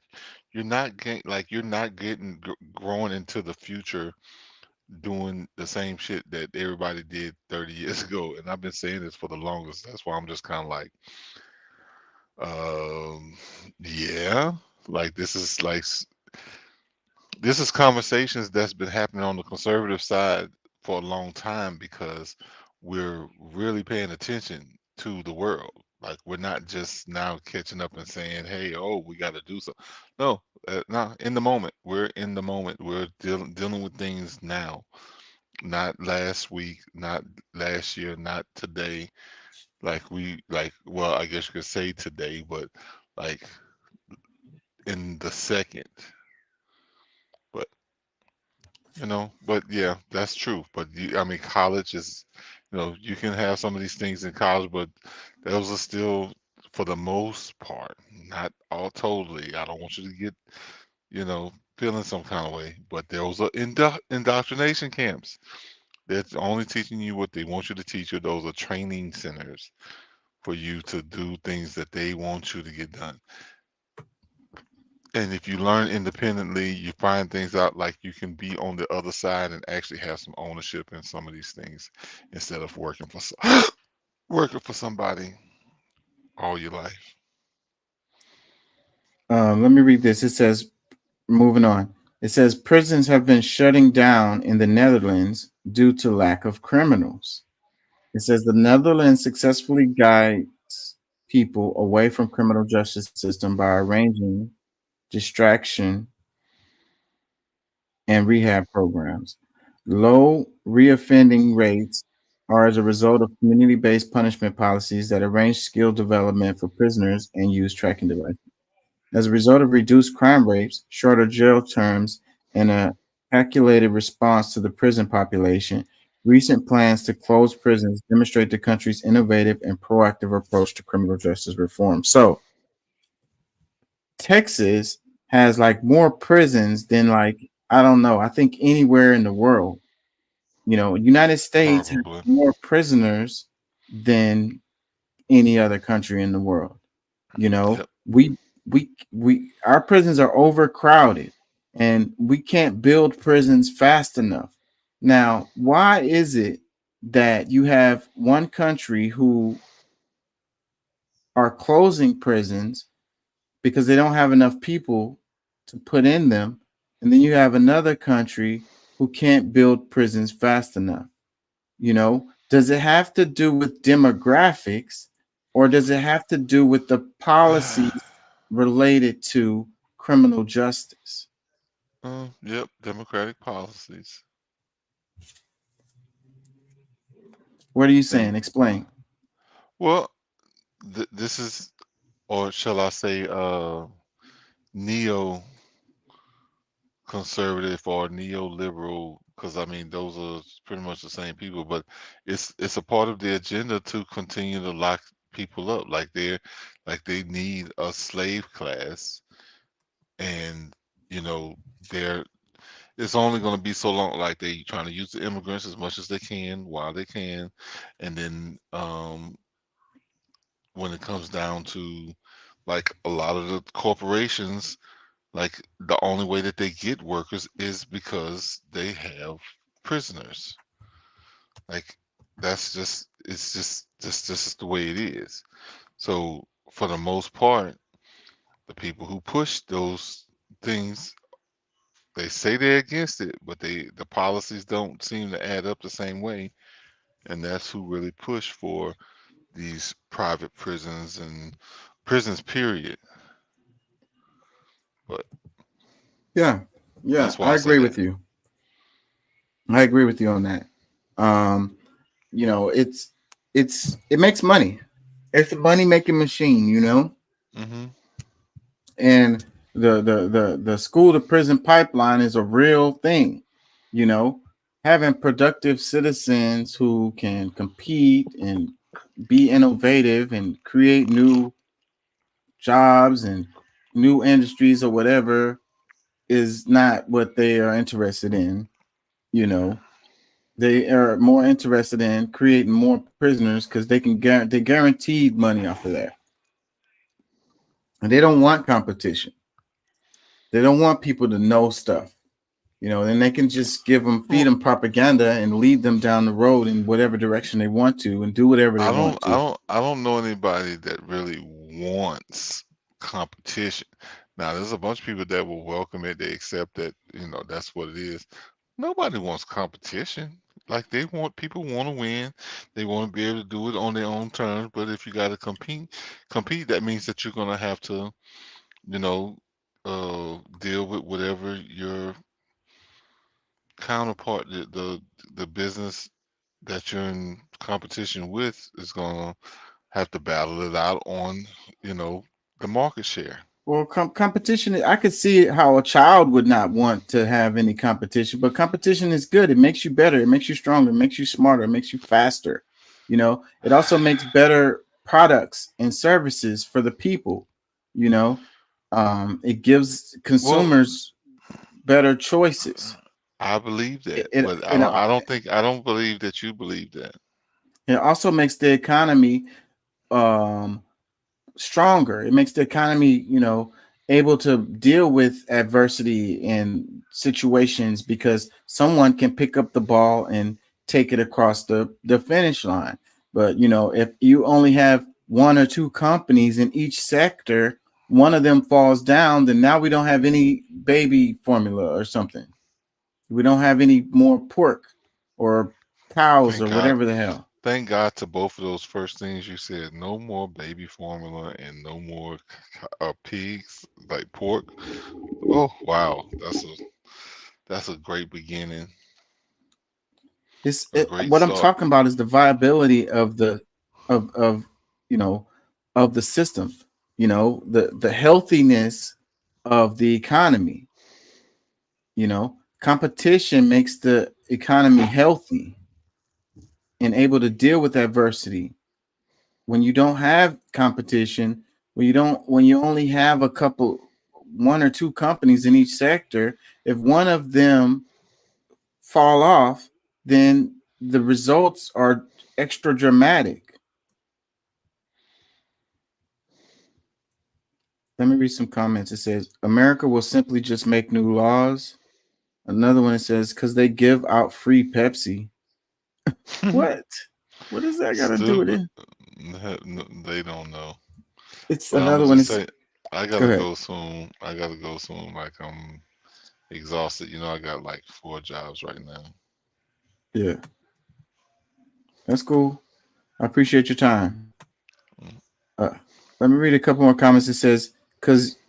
you're not getting growing into the future doing the same shit that everybody did 30 years ago. And I've been saying this for the longest. That's why I'm just kind of like, yeah, like this is conversations that's been happening on the conservative side for a long time, because we're really paying attention to the world. Like we're not just now catching up and saying, "Hey, we got to do something." No, no. In the moment, we're in the moment. We're dealing with things now, not last week, not last year, not today. Well, I guess you could say today, but like in the second. But but yeah, that's true. But college is, you can have some of these things in college, but those are still, for the most part, not all totally. I don't want you to get, feeling some kind of way, but those are indoctrination camps. They're only teaching you what they want you to teach you. Those are training centers for you to do things that they want you to get done. And if you learn independently, you find things out, like you can be on the other side and actually have some ownership in some of these things, instead of working for somebody all your life. Let me read this. It says, moving on. It says prisons have been shutting down in the Netherlands due to lack of criminals. It says the Netherlands successfully guides people away from criminal justice system by arranging distraction and rehab programs. Low reoffending rates are as a result of community-based punishment policies that arrange skill development for prisoners and use tracking devices. As a result of reduced crime rates, shorter jail terms, and a calculated response to the prison population, recent plans to close prisons demonstrate the country's innovative and proactive approach to criminal justice reform. So, Texas has like more prisons than like, I don't know, I think anywhere in the world. You know, United States has Probably. more prisoners than any other country in the world. You know, Yep. we our prisons are overcrowded and we can't build prisons fast enough. Now, why is it that you have one country who are closing prisons because they don't have enough people to put in them, and then you have another country who can't build prisons fast enough? You know, does it have to do with demographics, or does it have to do with the policies related to criminal justice? Yep, democratic policies. What are you saying? Explain. Well, this is, or shall I say, neo conservative or neoliberal, because I mean those are pretty much the same people, but it's a part of the agenda to continue to lock people up, like they need a slave class, and you know they're it's only going to be so long, like they trying to use the immigrants as much as they can while they can, and then when it comes down to like a lot of the corporations, like the only way that they get workers is because they have prisoners. Like that's just it's just the way it is. So for the most part, the people who push those things, they say they're against it, but the policies don't seem to add up the same way, and that's who really push for these private prisons and prisons period. But Yeah, that's why I I say agree that. with you. I agree with you on that. You know, it makes money. It's a money making machine, you know. Mm-hmm. And the school to prison pipeline is a real thing. You know, having productive citizens who can compete and be innovative and create new jobs and new industries or whatever is not what they are interested in. You know, they are more interested in creating more prisoners because they guaranteed money off of that, and they don't want competition. They don't want people to know stuff. You know, then they can just feed them propaganda and lead them down the road in whatever direction they want to and do whatever they want to. I don't know anybody that really wants competition. Now, there's a bunch of people that will welcome it. They accept that, you know, that's what it is. Nobody wants competition. Like people want to win. They want to be able to do it on their own terms. But if you got to compete, that means that you're gonna have to, you know, deal with whatever your counterpart, the business that you're in competition with is gonna have to battle it out on, you know, the market share. Well, competition, I could see how a child would not want to have any competition, but competition is good. It makes you better. It makes you stronger. It makes you smarter. It makes you faster. You know, it also makes better products and services for the people. You know, it gives consumers better choices. I believe that, It, but it, I don't believe that you believe that. it also makes the economy stronger. It makes the economy, you know, able to deal with adversity and situations because someone can pick up the ball and take it across the finish line. But you know, if you only have one or two companies in each sector, one of them falls down, then now we don't have any baby formula or something. We don't have any more pork or cows Thank or God. whatever the hell. Thank God to both of those first things you said. No more baby formula and no more pigs like pork. Oh wow, That's a great beginning. It's A great what I'm start. talking about is the viability of the of you know of the system. You know, the healthiness of the economy. You know, competition makes the economy healthy and able to deal with adversity. When you don't have competition, when you only have one or two companies in each sector, if one of them fall off, then the results are extra dramatic. Let me read some comments. It says, America will simply just make new laws. Another one, it says, because they give out free Pepsi. What? What does that got to do with it? They don't know. It's But another I'm one. just say, I Go gotta ahead. go soon. I gotta go soon. Like I'm exhausted. You know, I got like 4 jobs right now. Yeah. That's cool. I appreciate your time. Let me read a couple more comments. It says, because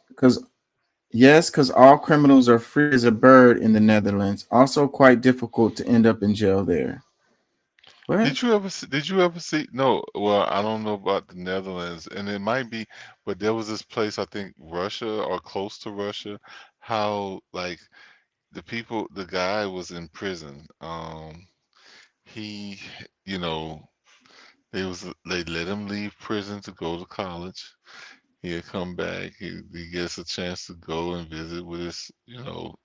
all criminals are free as a bird in the Netherlands. Also quite difficult to end up in jail there. What? Did you ever see? No, well, I don't know about the Netherlands, and it might be, but there was this place, I think Russia or close to Russia, how like the guy was in prison. He, you know, they let him leave prison to go to college. He'll come back. He gets a chance to go and visit with his, you know,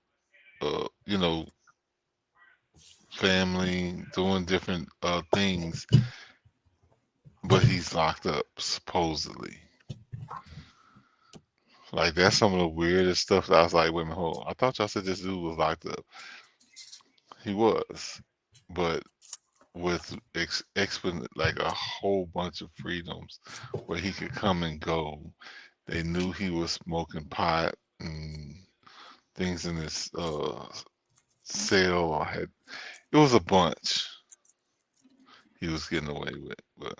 family, doing different things, but he's locked up supposedly. Like that's some of the weirdest stuff that I was like, wait a minute, hold on. I thought y'all said this dude was locked up. He was, but with like a whole bunch of freedoms where he could come and go. They knew he was smoking pot and things in his cell. Or it was a bunch he was getting away with, but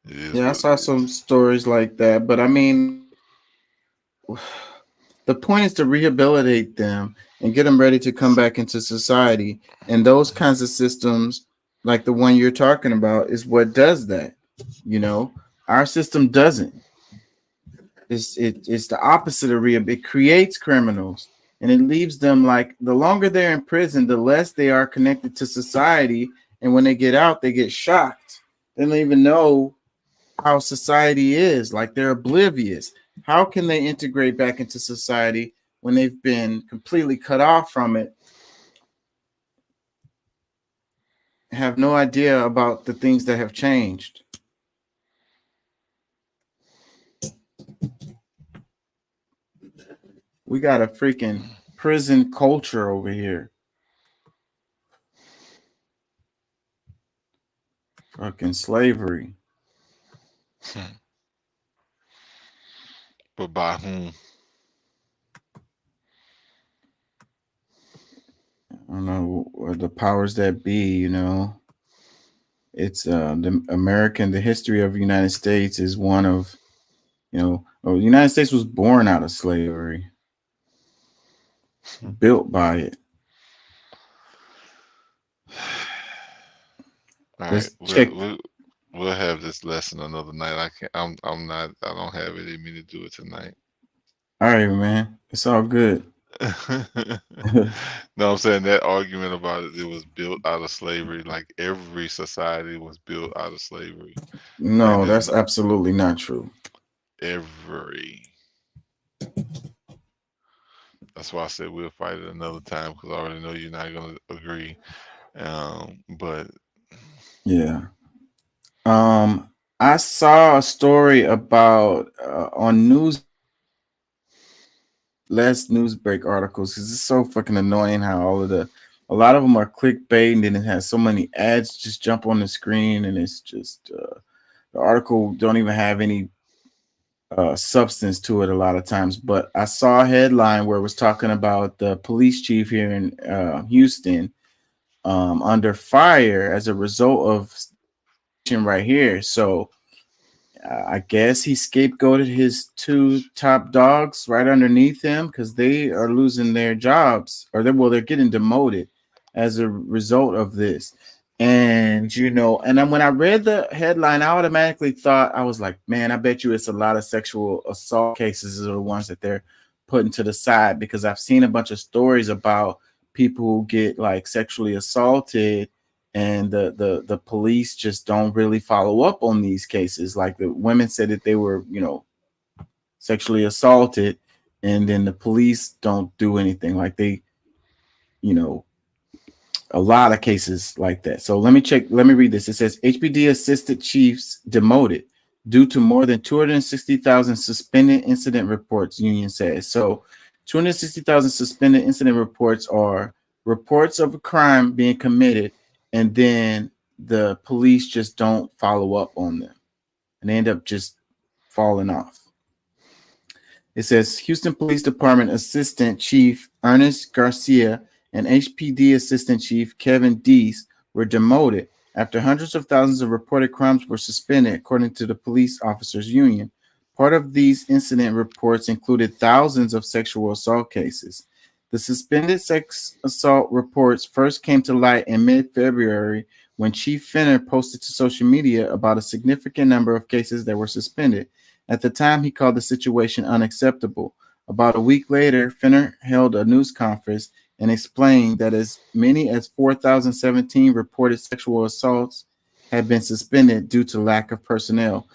it is Yeah, I what saw it some is. stories like that, but I mean, the point is to rehabilitate them and get them ready to come back into society. And those kinds of systems, like the one you're talking about, is what does that. You know, our system doesn't. It's the opposite of rehab. It creates criminals and it leaves them like the longer they're in prison, the less they are connected to society. And when they get out, they get shocked. They don't even know how society is. Like they're oblivious. How can they integrate back into society when they've been completely cut off from it? Have no idea about the things that have changed. We got a freaking prison culture over here. Fucking slavery. But by whom? I don't know, the powers that be, you know. It's the history of the United States is one of, the United States was born out of slavery, built by it. All Let's right, check. we'll have this lesson another night. I can't. I'm not. I don't have it in me to do it tonight. All right, man. It's all good. No, I'm saying that argument about it was built out of slavery. Like every society was built out of slavery. No, Like, that's absolutely not true. Every. That's why I said we'll fight it another time because I already know you're not gonna agree. But yeah. I saw a story about on last news break articles because it's so fucking annoying how a lot of them are clickbait and then it has so many ads just jump on the screen and it's just the article don't even have any substance to it a lot of times. But I saw a headline where it was talking about the police chief here in Houston under fire as a result of right here. So I guess he scapegoated his two top dogs right underneath him because they are losing their jobs, or they're getting demoted as a result of this. And and then when I read the headline, I automatically thought, I was like, man, I bet you it's a lot of sexual assault cases are the ones that they're putting to the side, because I've seen a bunch of stories about people who get like sexually assaulted, and the police just don't really follow up on these cases. Like the women said that they were, sexually assaulted, and then the police don't do anything. Like they, a lot of cases like that. So let me read this. It says HPD assistant chiefs demoted due to more than 260,000 suspended incident reports, union says. So 260,000 suspended incident reports are reports of a crime being committed, and then the police just don't follow up on them, and they end up just falling off. It says Houston Police Department Assistant Chief Ernest Garcia and HPD Assistant Chief Kevin Deese were demoted after hundreds of thousands of reported crimes were suspended, according to the Police Officers Union. Part of these incident reports included thousands of sexual assault cases. The suspended sex assault reports first came to light in mid-February when Chief Finner posted to social media about a significant number of cases that were suspended. At the time, he called the situation unacceptable. About a week later, Finner held a news conference and explained that as many as 4,017 reported sexual assaults had been suspended due to lack of personnel.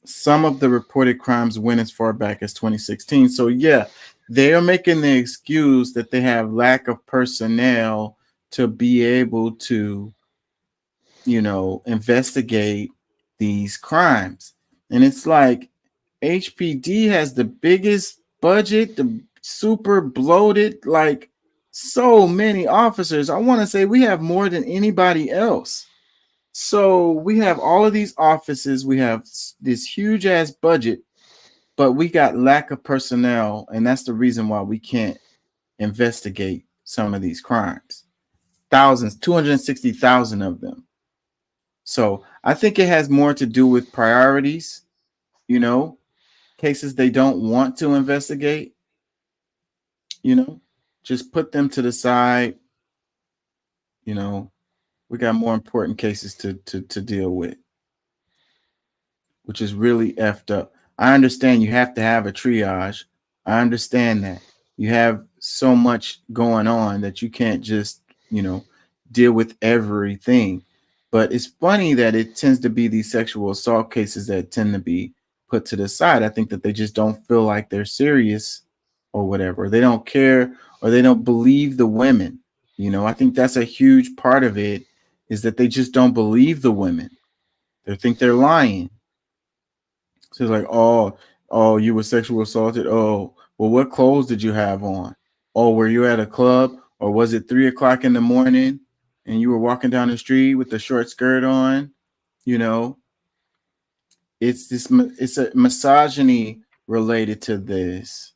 Some of the reported crimes went as far back as 2016. So yeah, they are making the excuse that they have lack of personnel to be able to, investigate these crimes. And it's like HPD has the biggest budget, the super bloated, like so many officers. I want to say we have more than anybody else. So we have all of these offices, we have this huge ass budget, but we got lack of personnel, and that's the reason why we can't investigate some of these crimes. Thousands, 260,000 of them. So I think it has more to do with priorities, cases they don't want to investigate, just put them to the side. We got more important cases to deal with, which is really effed up. I understand you have to have a triage. I understand that. You have so much going on that you can't just, deal with everything. But it's funny that it tends to be these sexual assault cases that tend to be put to the side. I think that they just don't feel like they're serious or whatever. They don't care, or they don't believe the women. I think that's a huge part of it, is that they just don't believe the women. They think they're lying. So it's like, oh, you were sexually assaulted. Oh, well, what clothes did you have on? Oh, were you at a club, or was it 3 o'clock in the morning and you were walking down the street with a short skirt on? It's a misogyny related to this.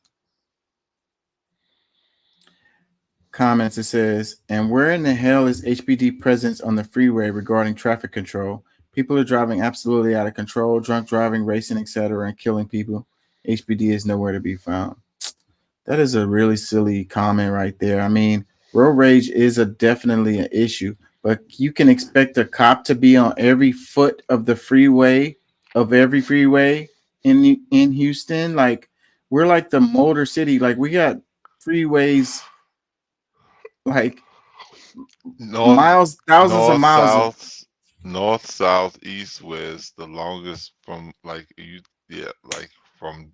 Comments, it says, and where in the hell is HPD presence on the freeway regarding traffic control? People are driving absolutely out of control, drunk driving, racing, etc., and killing people. HPD is nowhere to be found. That is a really silly comment right there. I mean, road rage is definitely an issue, but you can expect a cop to be on every foot of the freeway, of every freeway in Houston. Like, we're like the motor city. Like, we got freeways like miles, thousands of miles. North, south, east, west. The longest from from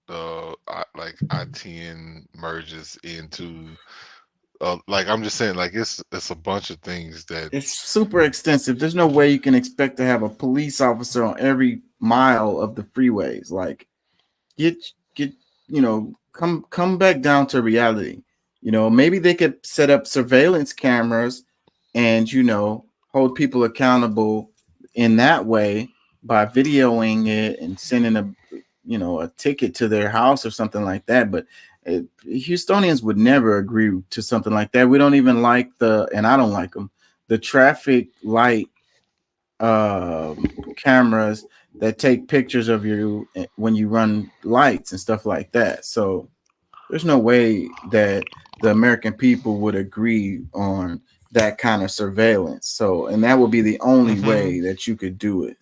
the I-10 merges into I'm just saying, like, it's a bunch of things that it's super extensive. There's no way you can expect to have a police officer on every mile of the freeways. Like, get come back down to reality. Maybe they could set up surveillance cameras and hold people accountable in that way by videoing it and sending a ticket to their house or something like that. But Houstonians would never agree to something like that. We don't even like and I don't like them, the traffic light cameras that take pictures of you when you run lights and stuff like that. So there's no way that the American people would agree on that kind of surveillance. So, and that would be the only way that you could do it.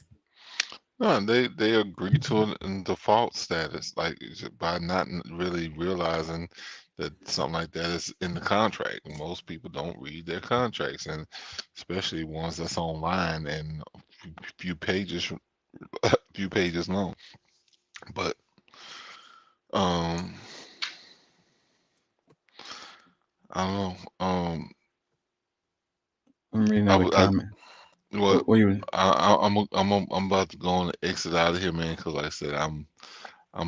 No, they agree to it in default status, like by not really realizing that something like that is in the contract. And most people don't read their contracts, and especially ones that's online and few pages long. But I don't know. Let me I know the would. I, comment. Well, What you? I'm about to go and exit out of here, man. Because like I said, I'm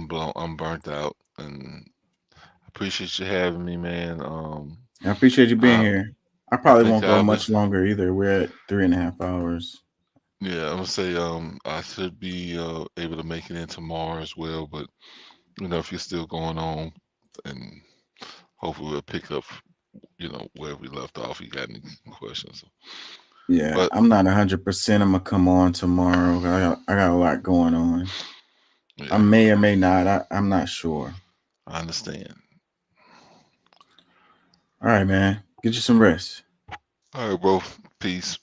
burnt out, and I appreciate you having me, man. I appreciate you being I here. I probably think won't go I'll be. much longer either. We're at 3.5 hours. Yeah, I'm gonna say I should be able to make it in tomorrow as well. But if you're still going on, and hopefully we'll pick up, where we left off. You got any questions? Yeah, But I'm not 100%. I'm gonna come on tomorrow. I got a lot going on. I may or may not. I'm not sure. I understand. All right, man. Get you some rest. All right, bro. Peace.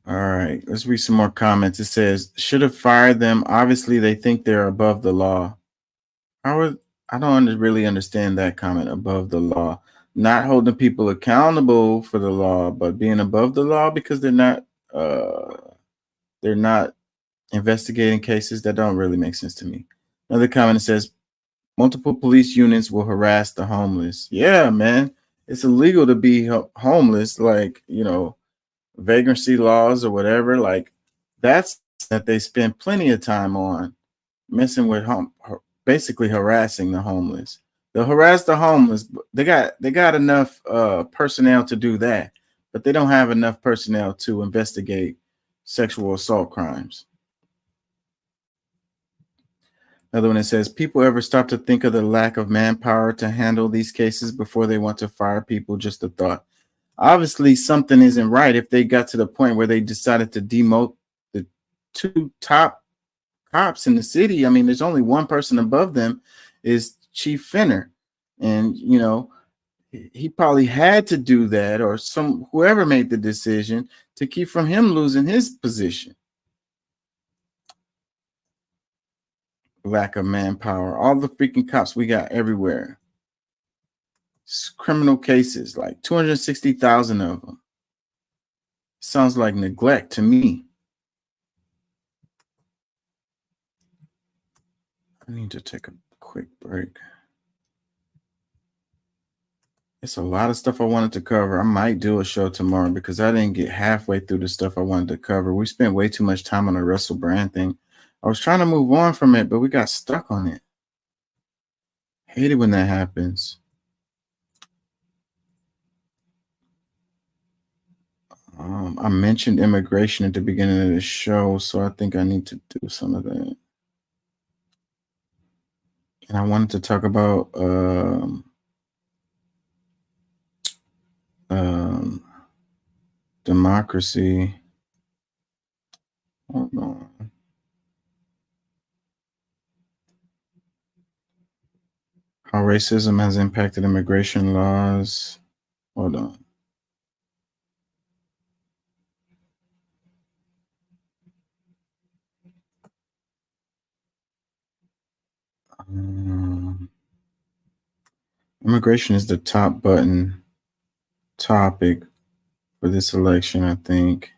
All right. Let's read some more comments. It says, should have fired them. Obviously, they think they're above the law. I don't really understand that comment, above the law. Not holding people accountable for the law, but being above the law because they're not investigating cases. That don't really make sense to me. Another comment says, multiple police units will harass the homeless. Yeah, man. It's illegal to be homeless, like, vagrancy laws or whatever. Like, that's that they spend plenty of time on messing with basically harassing the homeless. They'll harass the homeless. They got enough personnel to do that, but they don't have enough personnel to investigate sexual assault crimes. Another one that says, people ever stop to think of the lack of manpower to handle these cases before they want to fire people? Just a thought. Obviously, something isn't right if they got to the point where they decided to demote the 2 top cops in the city. I mean, there's only one person above them, is Chief Fenner. And, he probably had to do that, or whoever made the decision to keep from him losing his position. Lack of manpower. All the freaking cops we got everywhere. Criminal cases, like 260,000 of them. Sounds like neglect to me. I need to take a quick break. It's a lot of stuff I wanted to cover. I might do a show tomorrow because I didn't get halfway through the stuff I wanted to cover. We spent way too much time on the Russell Brand thing. I was trying to move on from it, but we got stuck on it. Hate it when that happens. I mentioned immigration at the beginning of the show, so I think I need to do some of that. And I wanted to talk about democracy. Hold on. How racism has impacted immigration laws. Hold on. Immigration is the top button topic for this election, I think.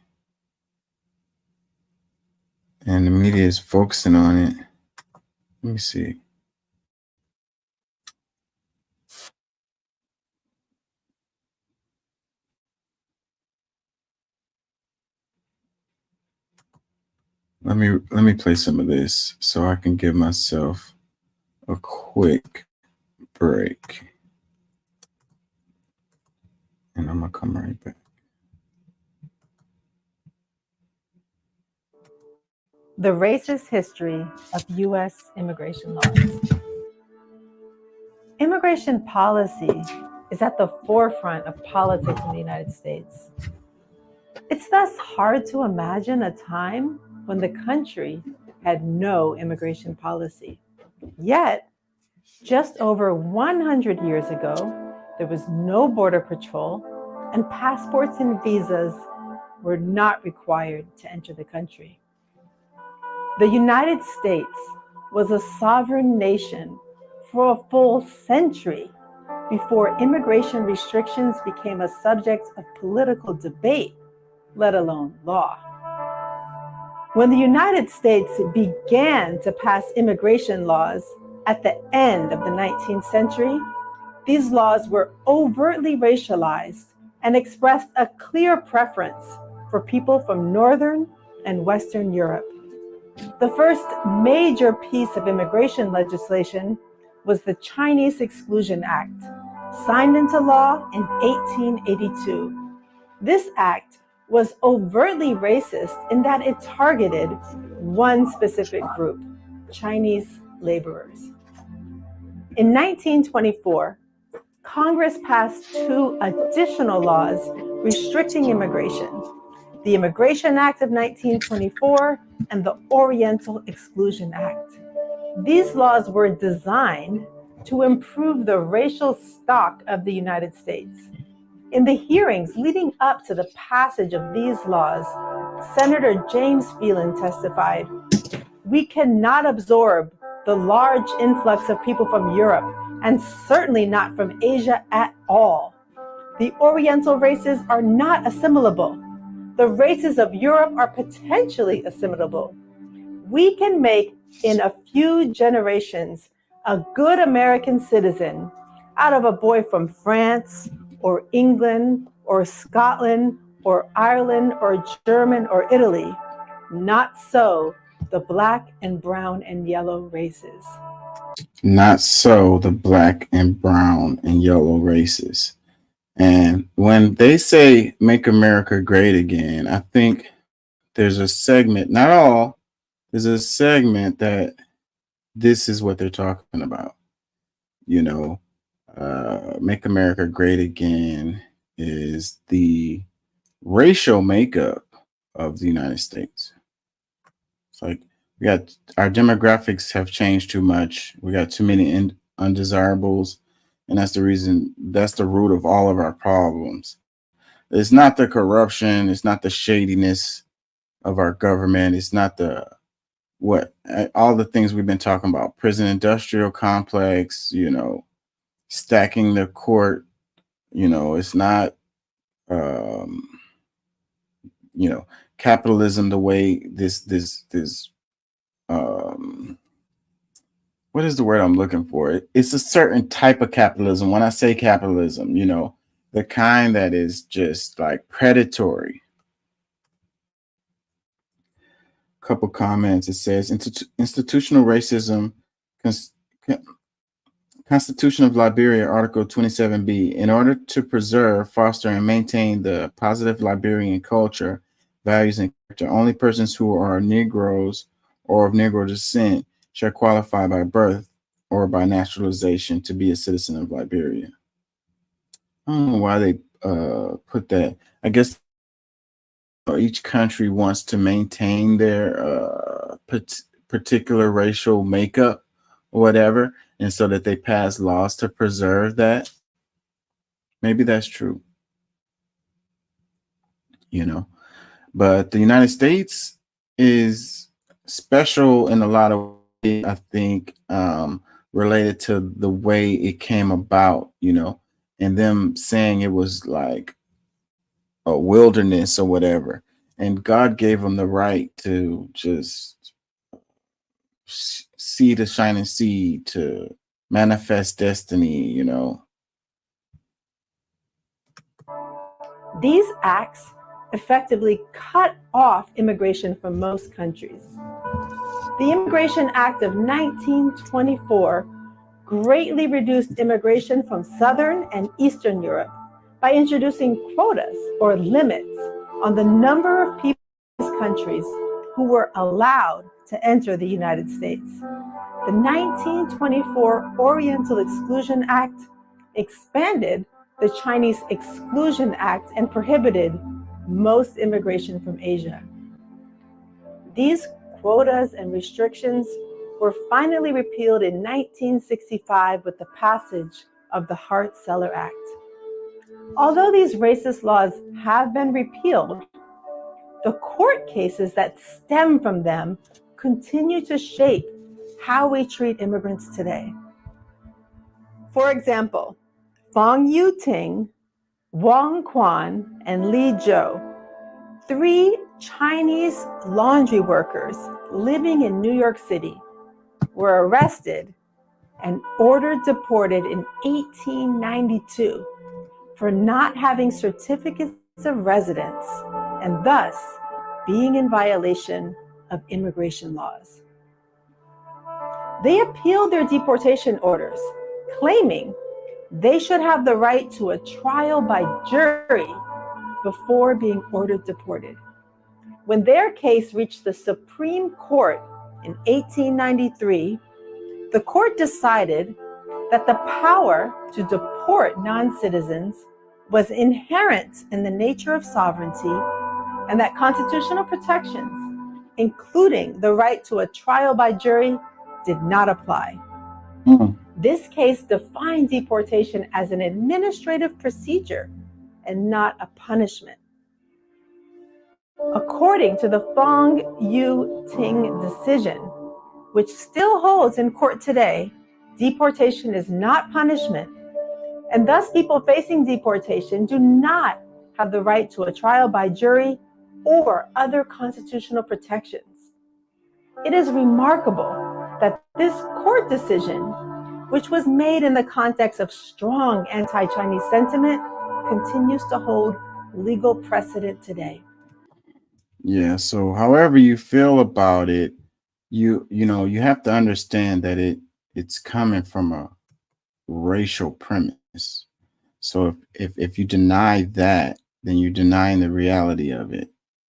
And the media is focusing on it. Let me see. Let me play some of this so I can give myself a quick break. And I'm gonna come right back. The racist history of U.S. immigration laws. Immigration policy is at the forefront of politics in the United States. It's thus hard to imagine a time when the country had no immigration policy. Yet, just over 100 years ago, there was no border patrol, and passports and visas were not required to enter the country. The United States was a sovereign nation for a full century before immigration restrictions became a subject of political debate, let alone law. When the United States began to pass immigration laws at the end of the 19th century, these laws were overtly racialized and expressed a clear preference for people from Northern and Western Europe. The first major piece of immigration legislation was the Chinese Exclusion Act, signed into law in 1882. This act was overtly racist in that it targeted one specific group, Chinese laborers. In 1924, Congress passed 2 additional laws restricting immigration: the Immigration Act of 1924 and the Oriental Exclusion Act. These laws were designed to improve the racial stock of the United States. In the hearings leading up to the passage of these laws, Senator James Phelan testified, "We cannot absorb the large influx of people from Europe, and certainly not from Asia at all. The Oriental races are not assimilable. The races of Europe are potentially assimilable. We can make, in a few generations, a good American citizen out of a boy from France or England or Scotland or Ireland or German or Italy. Not so the black and brown and yellow races." Not so the black and brown and yellow races. And when they say make America great again, I think there's a segment, not all, there's a segment that this is what they're talking about. You know, make America great again is the racial makeup of the United States. It's like we got our demographics have changed too much. We got too many undesirables. And that's the reason, that's the root of all of our problems. It's not the corruption. It's not the shadiness of our government. It's not all the things we've been talking about, prison industrial complex, you know, stacking the court, you know, it's not, you know, capitalism, the way this, what is the word I'm looking for? It's a certain type of capitalism. When I say capitalism, you know, the kind that is just like predatory. Couple comments. It says institutional racism, Constitution of Liberia, Article 27B. In order to preserve, foster, and maintain the positive Liberian culture, values, and character, only persons who are Negroes or of Negro descent shall qualify by birth or by naturalization to be a citizen of Liberia. I don't know why they put that. I guess each country wants to maintain their particular racial makeup or whatever, and so that they pass laws to preserve that. Maybe that's true, you know. But the United States is special in a lot of ways, I think, related to the way it came about, you know, and them saying it was like a wilderness or whatever. And God gave them the right to just see the shining seed, to manifest destiny, you know. These acts effectively cut off immigration from most countries. The Immigration Act of 1924 greatly reduced immigration from Southern and Eastern Europe by introducing quotas or limits on the number of people in these countries who were allowed to enter the United States. The 1924 Oriental Exclusion Act expanded the Chinese Exclusion Act and prohibited most immigration from Asia. These quotas and restrictions were finally repealed in 1965 with the passage of the Hart-Celler Act. Although these racist laws have been repealed, the court cases that stem from them continue to shape how we treat immigrants today. For example, Fong Yuting, Wong Quan, and Li Zhou, 3 Chinese laundry workers living in New York City, were arrested and ordered deported in 1892 for not having certificates of residence and thus being in violation of immigration laws. They appealed their deportation orders, claiming they should have the right to a trial by jury before being ordered deported. When their case reached the Supreme Court in 1893, the court decided that the power to deport non-citizens was inherent in the nature of sovereignty and that constitutional protections, including the right to a trial by jury, did not apply. This case defined deportation as an administrative procedure and not a punishment. According to the Fong Yuting decision, which still holds in court today, deportation is not punishment, and thus people facing deportation do not have the right to a trial by jury or other constitutional protections. It is remarkable that this court decision, which was made in the context of strong anti-Chinese sentiment, continues to hold legal precedent today. Yeah, so however you feel about it, you have to understand that it's coming from a racial premise. So if you deny that, then you're denying the reality of it.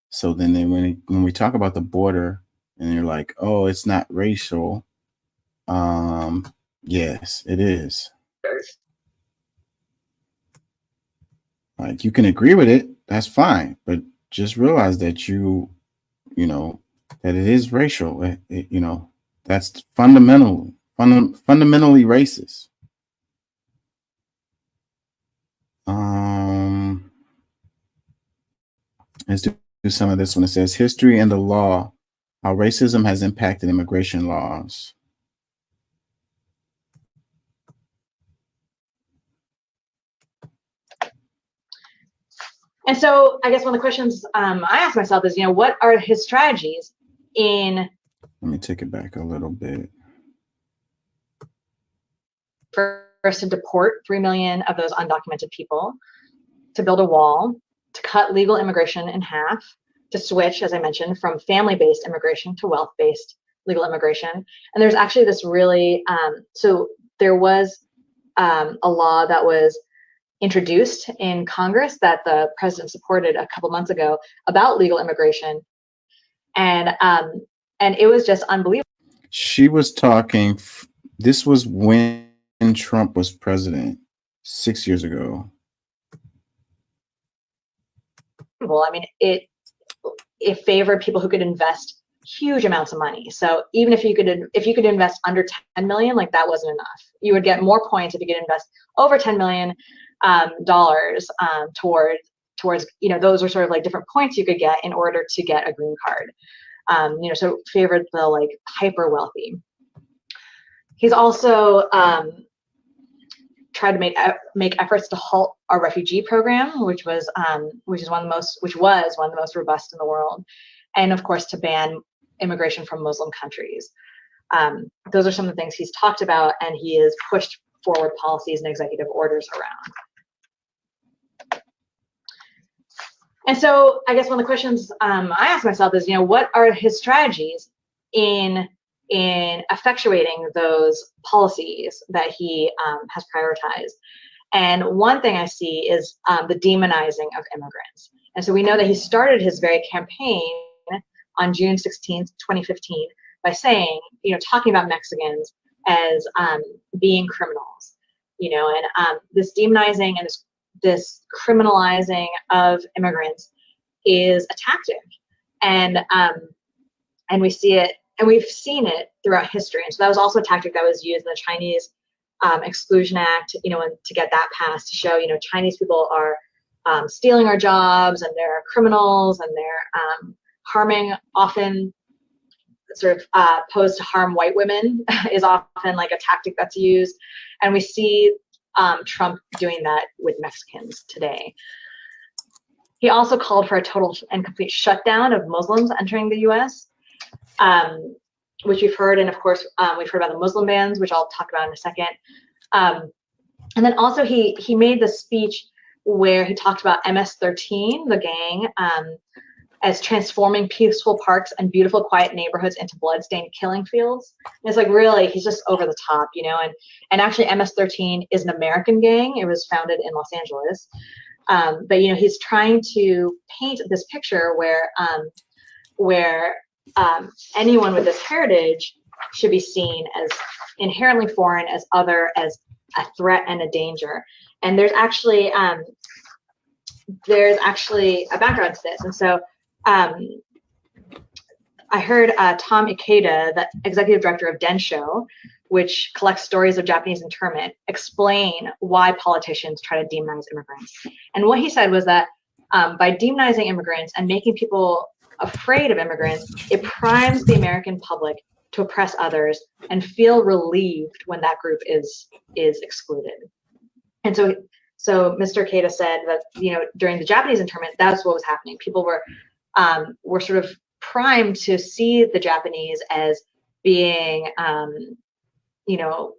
So then when we talk about the border and you're like, oh, it's not racial, yes, it is. Like, you can agree with it, that's fine, but just realize that that it is racial. That's fundamentally racist. Let's do some of this one. It says history and the law, how racism has impacted immigration laws. And so I guess one of the questions I ask myself is, what are his strategies in... Let me take it back a little bit. First, to deport 3 million of those undocumented people, to build a wall, to cut legal immigration in half, to switch, as I mentioned, from family-based immigration to wealth-based legal immigration. And there's actually this really... so there was a law that was introduced in Congress that the president supported a couple months ago about legal immigration, and it was just unbelievable. She was talking. This was when Trump was president 6 years ago. I mean, it favored people who could invest huge amounts of money. So even if you could invest under 10 million, like, that wasn't enough. You would get more points if you could invest over 10 million dollars towards those are sort of like different points you could get in order to get a green card. So favored the like hyper wealthy. He's also tried to make efforts to halt our refugee program, which was one of the most robust in the world, and of course to ban immigration from Muslim countries. Those are some of the things he's talked about, and he has pushed forward policies and executive orders around. And so I guess one of the questions I ask myself is, what are his strategies in effectuating those policies that he has prioritized? And one thing I see is the demonizing of immigrants. And so we know that he started his very campaign on June 16th, 2015, by saying, talking about Mexicans as being criminals, and this demonizing and this criminalizing of immigrants is a tactic. And And we see it, and we've seen it throughout history. And so that was also a tactic that was used in the Chinese Exclusion Act, to get that passed, to show, Chinese people are stealing our jobs, and they're criminals, and they're harming, often sort of posed to harm white women is often like a tactic that's used. And we see Trump doing that with Mexicans today. He also called for a total and complete shutdown of Muslims entering the US, which we've heard. And of course, we've heard about the Muslim bans, which I'll talk about in a second. And then also he made the speech where he talked about MS-13, the gang, as transforming peaceful parks and beautiful, quiet neighborhoods into bloodstained killing fields. And it's like, really, he's just over the top, and actually MS-13 is an American gang. It was founded in Los Angeles. But, he's trying to paint this picture where anyone with this heritage should be seen as inherently foreign, as other, as a threat and a danger. And there's actually a background to this. And so I heard Tom Ikeda, the executive director of Densho, which collects stories of Japanese internment, explain why politicians try to demonize immigrants. And what he said was that by demonizing immigrants and making people afraid of immigrants, it primes the American public to oppress others and feel relieved when that group is excluded. And so Mr. Ikeda said that, during the Japanese internment, that's what was happening. People were sort of primed to see the Japanese as being,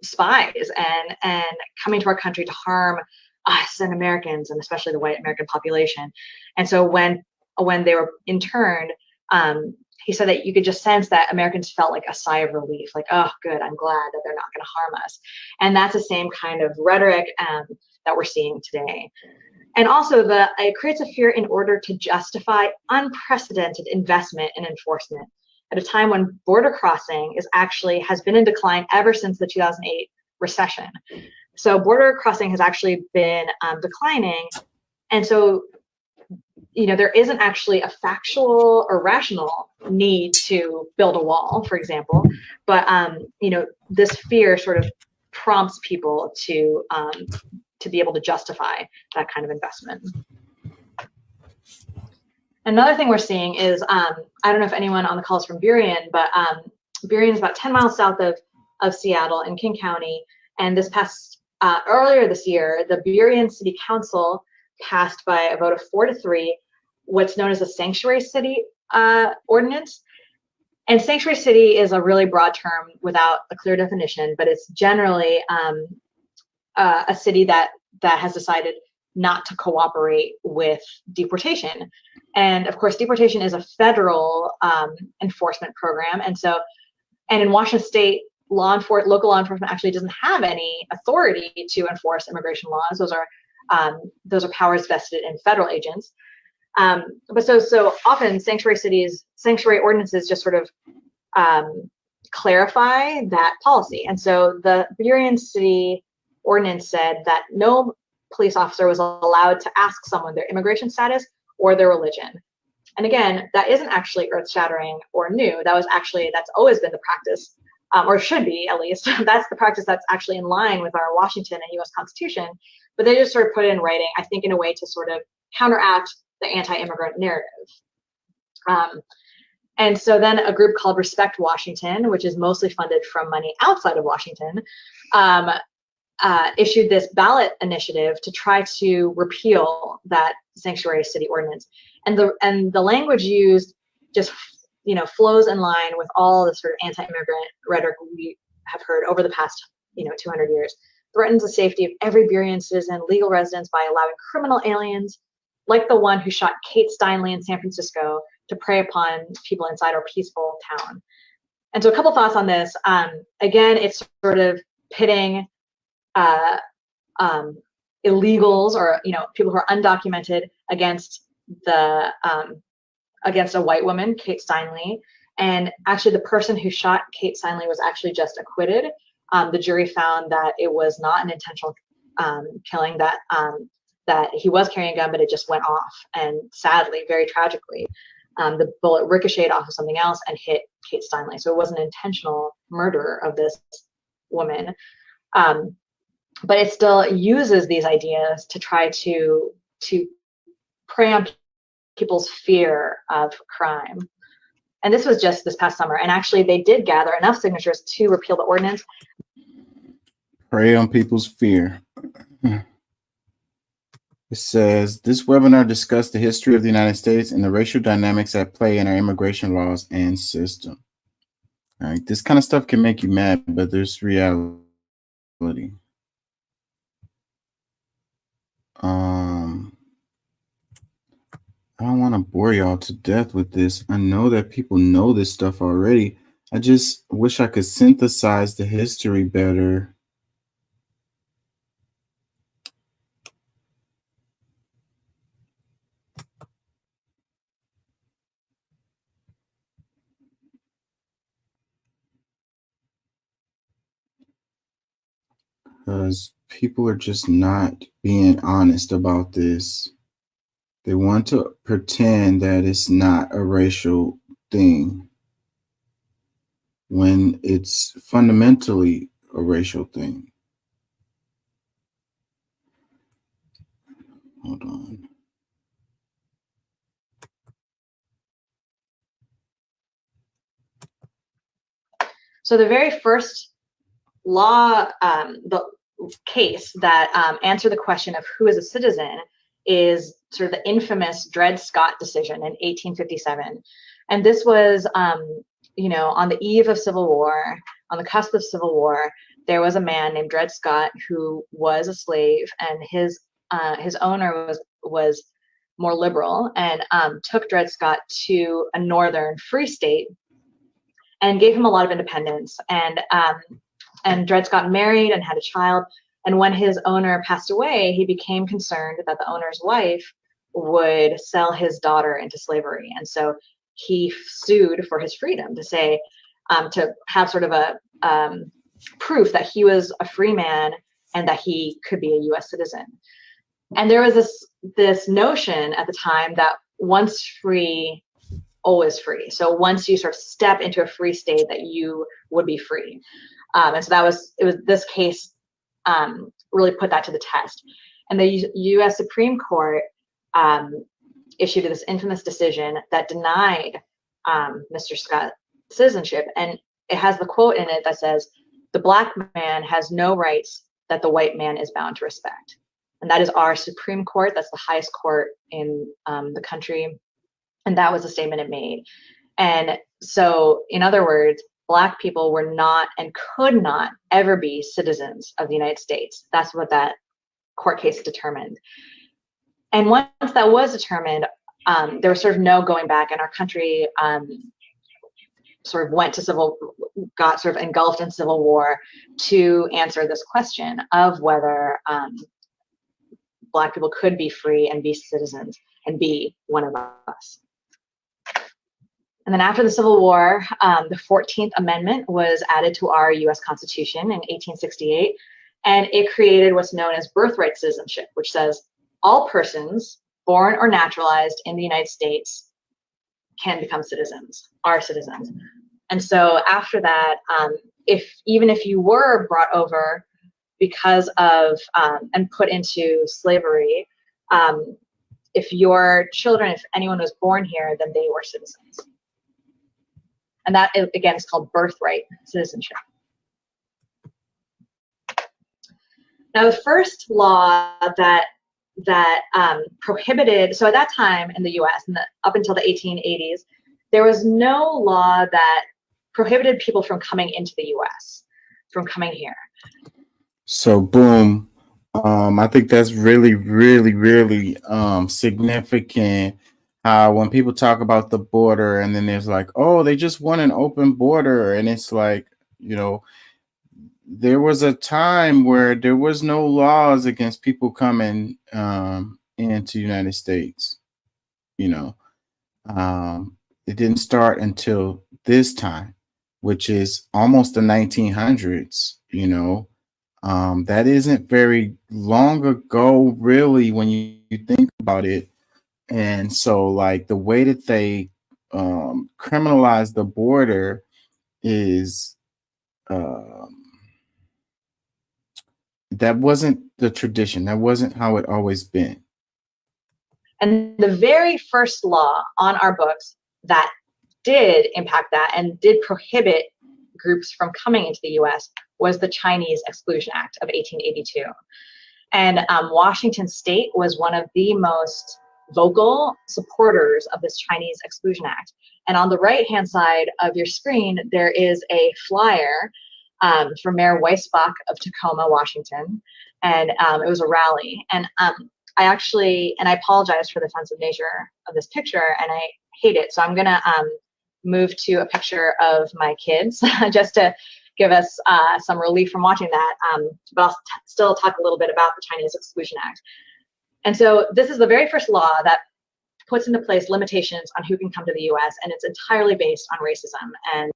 spies and coming to our country to harm us and Americans, and especially the white American population. And so when they were interned, he said that you could just sense that Americans felt like a sigh of relief, like, oh, good, I'm glad that they're not going to harm us. And that's the same kind of rhetoric that we're seeing today. And also it creates a fear in order to justify unprecedented investment and enforcement at a time when border crossing has been in decline ever since the 2008 recession. So border crossing has actually been declining. And so, there isn't actually a factual or rational need to build a wall, for example, but, this fear sort of prompts people to be able to justify that kind of investment. Another thing we're seeing is, I don't know if anyone on the call is from Burien, but Burien is about 10 miles south of Seattle in King County. And earlier this year, the Burien City Council passed by a vote of 4-3 what's known as a sanctuary city ordinance. And sanctuary city is a really broad term without a clear definition, but it's generally a city that has decided not to cooperate with deportation. And of course, deportation is a federal enforcement program. And in Washington State, local law enforcement actually doesn't have any authority to enforce immigration laws. Those are powers vested in federal agents. But so often sanctuary ordinances just sort of clarify that policy. And so the Burien City ordinance said that no police officer was allowed to ask someone their immigration status or their religion. And again, that isn't actually earth-shattering or new. That's always been the practice, or should be at least. That's the practice that's actually in line with our Washington and U.S. Constitution. But they just sort of put it in writing, I think, in a way to sort of counteract the anti-immigrant narrative. And so then a group called Respect Washington, which is mostly funded from money outside of Washington, issued this ballot initiative to try to repeal that sanctuary city ordinance. And the language used just flows in line with all the sort of anti-immigrant rhetoric we have heard over the past 200 years. Threatens the safety of every Burien citizen, legal residents, by allowing criminal aliens like the one who shot Kate Steinle in San Francisco to prey upon people inside our peaceful town. And so a couple thoughts on this. Again, it's sort of pitting illegals or people who are undocumented against against a white woman, Kate Steinle. And actually the person who shot Kate Steinle was actually just acquitted. The jury found that it was not an intentional killing, that he was carrying a gun, but it just went off, and sadly, very tragically. The bullet ricocheted off of something else and hit Kate Steinle. So it was an intentional murder of this woman. But it still uses these ideas to try to prey on people's fear of crime. And this was just this past summer. And actually, they did gather enough signatures to repeal the ordinance. Prey on people's fear. It says, this webinar discussed the history of the United States and the racial dynamics at play in our immigration laws and system. All right, this kind of stuff can make you mad, but there's reality. I don't want to bore y'all to death with this. I know that people know this stuff already. I just wish I could synthesize the history better. Because people are just not being honest about this. They want to pretend that it's not a racial thing when it's fundamentally a racial thing. Hold on. So the very first law, the case that answered the question of who is a citizen is sort of the infamous Dred Scott decision in 1857. And this was, you know, on the eve of Civil War, on the cusp of Civil War, there was a man named Dred Scott who was a slave, and his owner was more liberal and took Dred Scott to a northern free state and gave him a lot of independence. And Dred Scott married and had a child. And when his owner passed away, he became concerned that the owner's wife would sell his daughter into slavery. And so he sued for his freedom to say, to have sort of a proof that he was a free man and that he could be a US citizen. And there was this notion at the time that once free, always free. So once you sort of step into a free state, that you would be free. And so it was this case really put that to the test. And the US Supreme Court issued this infamous decision that denied Mr. Scott citizenship. And it has the quote in it that says, "The black man has no rights that the white man is bound to respect." And that is our Supreme Court. That's the highest court in the country. And that was the statement it made. And so, in other words, Black people were not and could not ever be citizens of the United States. That's what that court case determined. And once that was determined, there was sort of no going back, and our country sort of got sort of engulfed in civil war to answer this question of whether Black people could be free and be citizens and be one of us. And then after the Civil War, the 14th Amendment was added to our US Constitution in 1868, and it created what's known as birthright citizenship, which says all persons born or naturalized in the United States can become citizens, are citizens. And so after that, even if you were brought over because of and put into slavery, if your children, if anyone was born here, then they were citizens. And that, again, is called birthright citizenship. Now, the first law that prohibited, so at that time in the US, up until the 1880s, there was no law that prohibited people from coming into the US, from coming here. So boom, I think that's really, really, really significant. When people talk about the border, and then there's like, oh, they just want an open border, and it's like, you know, there was a time where there was no laws against people coming into the United States. You know, it didn't start until this time, which is almost the 1900s. You know, that isn't very long ago, really, when you think about it. And so, like, the way that they criminalize the border is that wasn't the tradition. That wasn't how it always been. And the very first law on our books that did impact that and did prohibit groups from coming into the US was the Chinese Exclusion Act of 1882. And Washington State was one of the most vocal supporters of this Chinese Exclusion Act. And on the right-hand side of your screen, there is a flyer for Mayor Weisbach of Tacoma, Washington. And it was a rally. And I actually, and I apologize for the offensive nature of this picture, and I hate it. So I'm gonna move to a picture of my kids just to give us some relief from watching that. But I'll still talk a little bit about the Chinese Exclusion Act. And so this is the very first law that puts into place limitations on who can come to the US, and it's entirely based on racism. And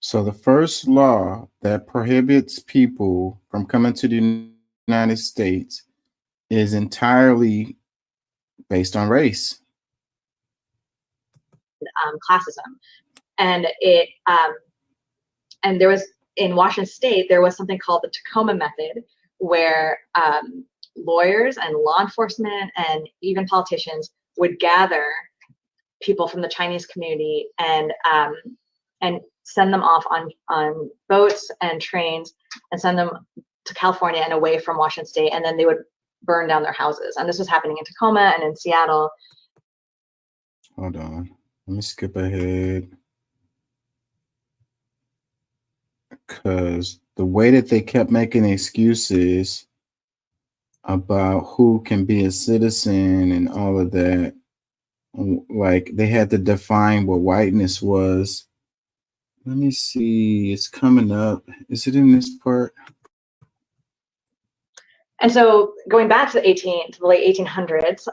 So the first law that prohibits people from coming to the United States is entirely based on race. Classism. And it and there was, in Washington State, there was something called the Tacoma method, where lawyers and law enforcement and even politicians would gather people from the Chinese community and send them off on boats and trains and send them to California and away from Washington State, and then they would burn down their houses. And this was happening in Tacoma and in Seattle. Hold on. Let me skip ahead. Because the way that they kept making excuses about who can be a citizen and all of that, like they had to define what whiteness was. Let me see. It's coming up. Is it in this part? And so going back to the late 1800s,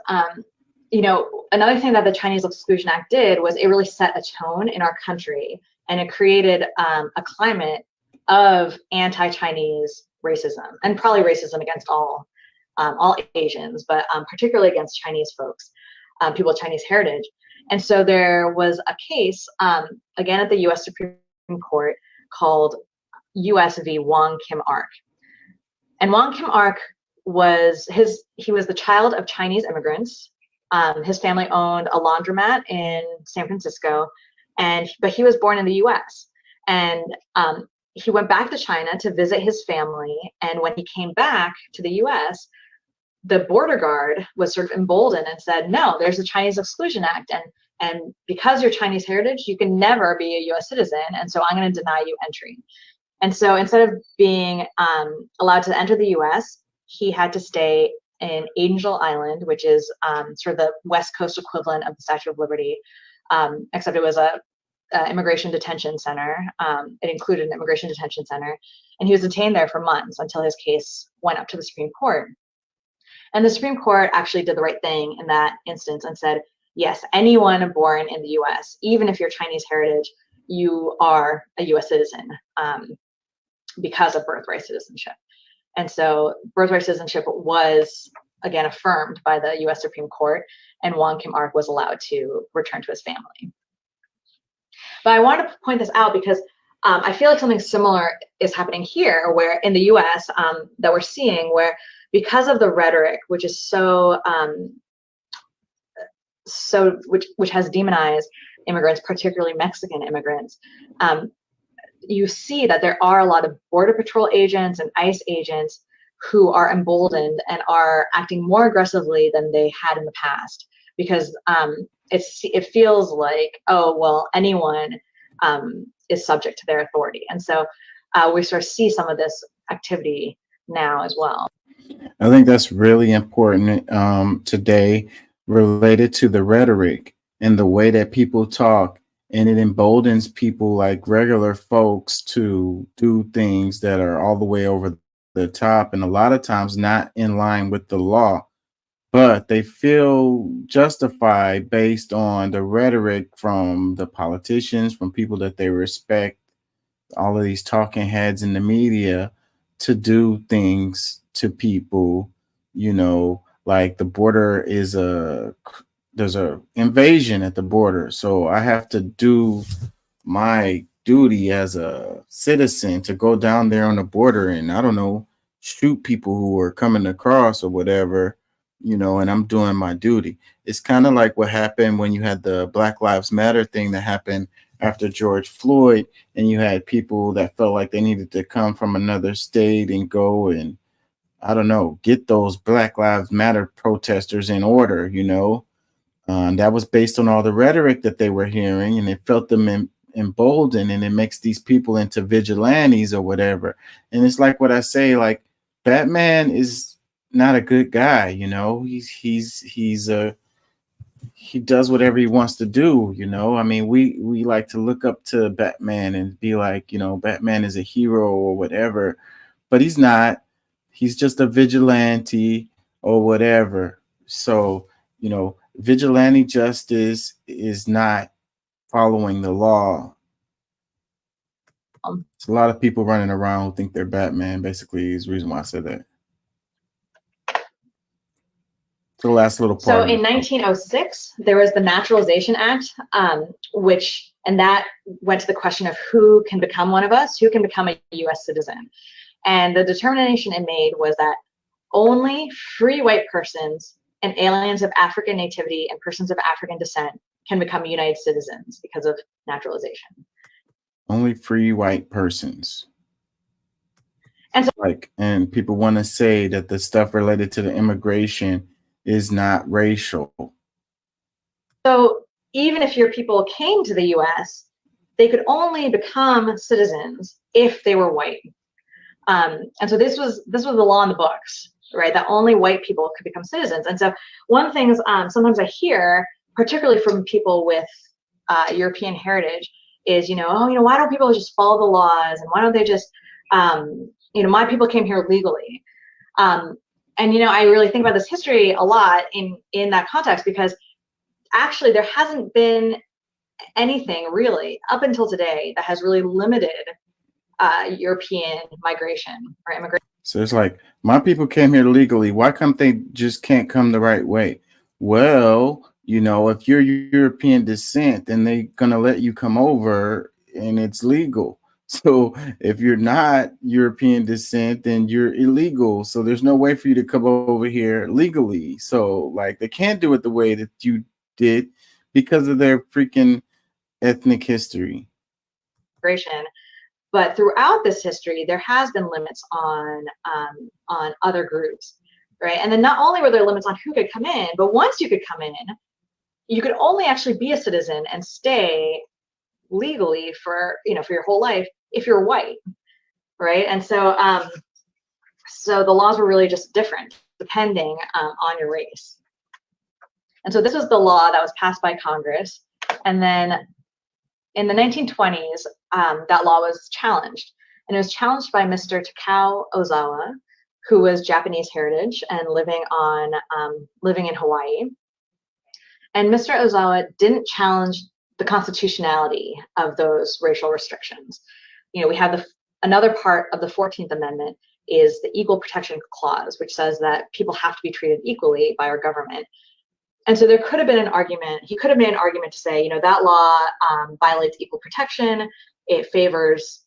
you know, another thing that the Chinese Exclusion Act did was it really set a tone in our country, and it created a climate of anti-Chinese racism, and probably racism against all Asians, but particularly against Chinese folks, people of Chinese heritage. And so there was a case, again, at the U.S. Supreme Court called U.S. v. Wong Kim Ark. And Wong Kim Ark he was the child of Chinese immigrants. His family owned a laundromat in San Francisco, but he was born in the U.S. And he went back to China to visit his family. And when he came back to the U.S., the border guard was sort of emboldened and said, no, there's the Chinese Exclusion Act. And because you're Chinese heritage, you can never be a U.S. citizen. And so I'm going to deny you entry. And so instead of being allowed to enter the U.S., he had to stay in Angel Island, which is sort of the West Coast equivalent of the Statue of Liberty, except it was a immigration detention center. It included an immigration detention center. And he was detained there for months until his case went up to the Supreme Court. And the Supreme Court actually did the right thing in that instance and said, yes, anyone born in the US, even if you're Chinese heritage, you are a US citizen because of birthright citizenship. And so birthright citizenship was, again, affirmed by the US Supreme Court, and Wong Kim Ark was allowed to return to his family. But I wanted to point this out because I feel like something similar is happening here, where in the US that we're seeing, where because of the rhetoric, which is which has demonized immigrants, particularly Mexican immigrants, you see that there are a lot of Border Patrol agents and ICE agents who are emboldened and are acting more aggressively than they had in the past, because it feels like, oh, well, anyone is subject to their authority. And so we sort of see some of this activity now as well. I think that's really important today, related to the rhetoric and the way that people talk, and it emboldens people like regular folks to do things that are all the way over the top and a lot of times not in line with the law, but they feel justified based on the rhetoric from the politicians, from people that they respect, all of these talking heads in the media, to do things to people, you know, like the border is there's a invasion at the border, so I have to do my duty as a citizen to go down there on the border and, I don't know, shoot people who are coming across or whatever, you know, and I'm doing my duty. It's kind of like what happened when you had the Black Lives Matter thing that happened after George Floyd, and you had people that felt like they needed to come from another state and go and, I don't know, get those Black Lives Matter protesters in order, you know. That was based on all the rhetoric that they were hearing, and it felt them emboldened, and it makes these people into vigilantes or whatever. And it's like what I say, like, Batman is not a good guy, you know. He does whatever he wants to do, you know. I mean, we like to look up to Batman and be like, you know, Batman is a hero or whatever, but he's not. He's just a vigilante or whatever. So, you know, vigilante justice is not following the law. There's a lot of people running around who think they're Batman, basically, is the reason why I said that. So the last little part. So in 1906, there was the Naturalization Act, and that went to the question of who can become one of us, who can become a U.S. citizen. And the determination it made was that only free white persons and aliens of African nativity and persons of African descent can become United citizens because of naturalization. Only free white persons. And so, and people want to say that the stuff related to the immigration is not racial. So even if your people came to the U.S., they could only become citizens if they were white. And so this was the law in the books, right? That only white people could become citizens. And so one of the things sometimes I hear, particularly from people with European heritage, is, why don't people just follow the laws, and why don't they just, my people came here legally. And I really think about this history a lot in that context, because actually there hasn't been anything really up until today that has really limited European migration or immigration. So it's like, my people came here legally. Why come they just can't come the right way? Well, if you're European descent, then they're going to let you come over and it's legal. So if you're not European descent, then you're illegal. So there's no way for you to come over here legally. So they can't do it the way that you did because of their freaking ethnic history. But throughout this history, there has been limits on other groups, right? And then not only were there limits on who could come in, but once you could come in, you could only actually be a citizen and stay legally for your whole life if you're white, right? And so so the laws were really just different depending on your race. And so this was the law that was passed by Congress, and then in the 1920s, that law was challenged, and it was challenged by Mr. Takao Ozawa, who was Japanese heritage and living in Hawaii. And Mr. Ozawa didn't challenge the constitutionality of those racial restrictions. We have another part of the 14th Amendment is the Equal Protection Clause, which says that people have to be treated equally by our government. And so there could have been an argument, he could have made an argument to say, that law violates equal protection. It favors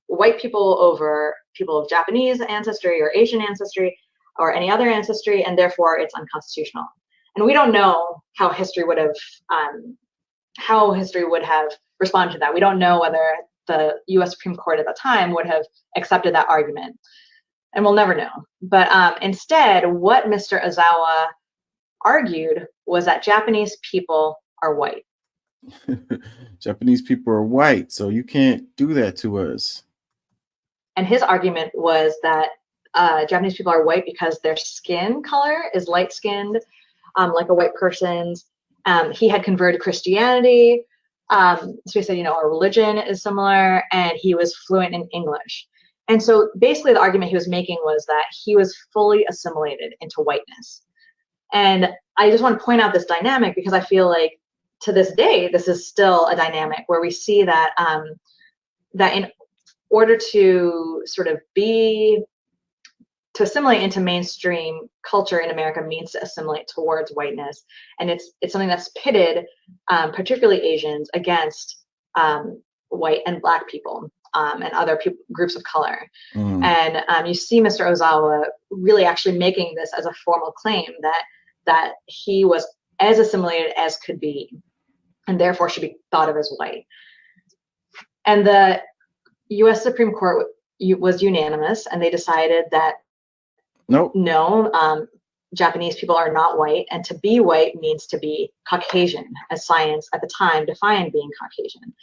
white people over people of Japanese ancestry or Asian ancestry or any other ancestry, and therefore it's unconstitutional. And we don't know how history would have responded to that. We don't know whether the US Supreme Court at the time would have accepted that argument, and we'll never know. But instead, what Mr. Ozawa argued was that Japanese people are white. Japanese people are white, so you can't do that to us. And his argument was that Japanese people are white because their skin color is light-skinned, like a white person's. He had converted to Christianity, so he said, our religion is similar, and he was fluent in English. And so basically the argument he was making was that he was fully assimilated into whiteness. And I just want to point out this dynamic because I feel like to this day, this is still a dynamic where we see that that in order to sort of to assimilate into mainstream culture in America means to assimilate towards whiteness, and it's something that's pitted, particularly Asians, against white and Black people and other groups of color. And you see Mr. Ozawa really actually making this as a formal claim that he was as assimilated as could be, and therefore should be thought of as white. And the U.S. Supreme Court was unanimous, and they decided that no, Japanese people are not white, and to be white means to be Caucasian, as science at the time defined being Caucasian.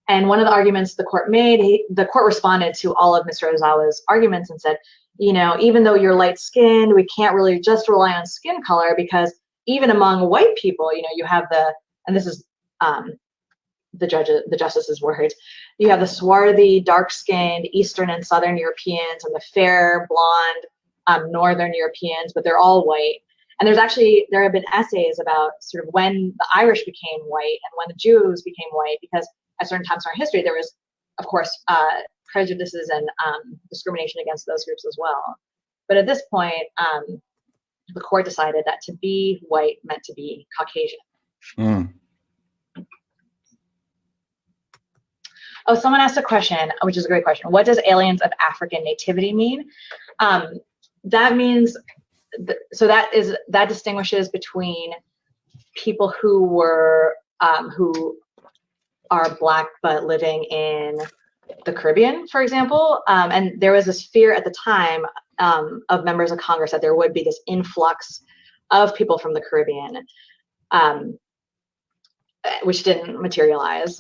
And one of the arguments the court made, the court responded to all of Mr. Ozawa's arguments and said, you know, even though you're light-skinned, we can't really just rely on skin color, because even among white people, you know, you have and this is the justice's words, you have the swarthy, dark-skinned Eastern and Southern Europeans, and the fair, blonde, Northern Europeans, but they're all white. And there have been essays about sort of when the Irish became white and when the Jews became white, because at certain times in our history, there was, of course, prejudices and discrimination against those groups as well. But at this point, the court decided that to be white meant to be Caucasian. Oh, someone asked a question, which is a great question. What does aliens of African nativity mean? That means, that distinguishes between people who are Black but living in the Caribbean, for example. And there was this fear at the time of members of Congress that there would be this influx of people from the Caribbean, which didn't materialize.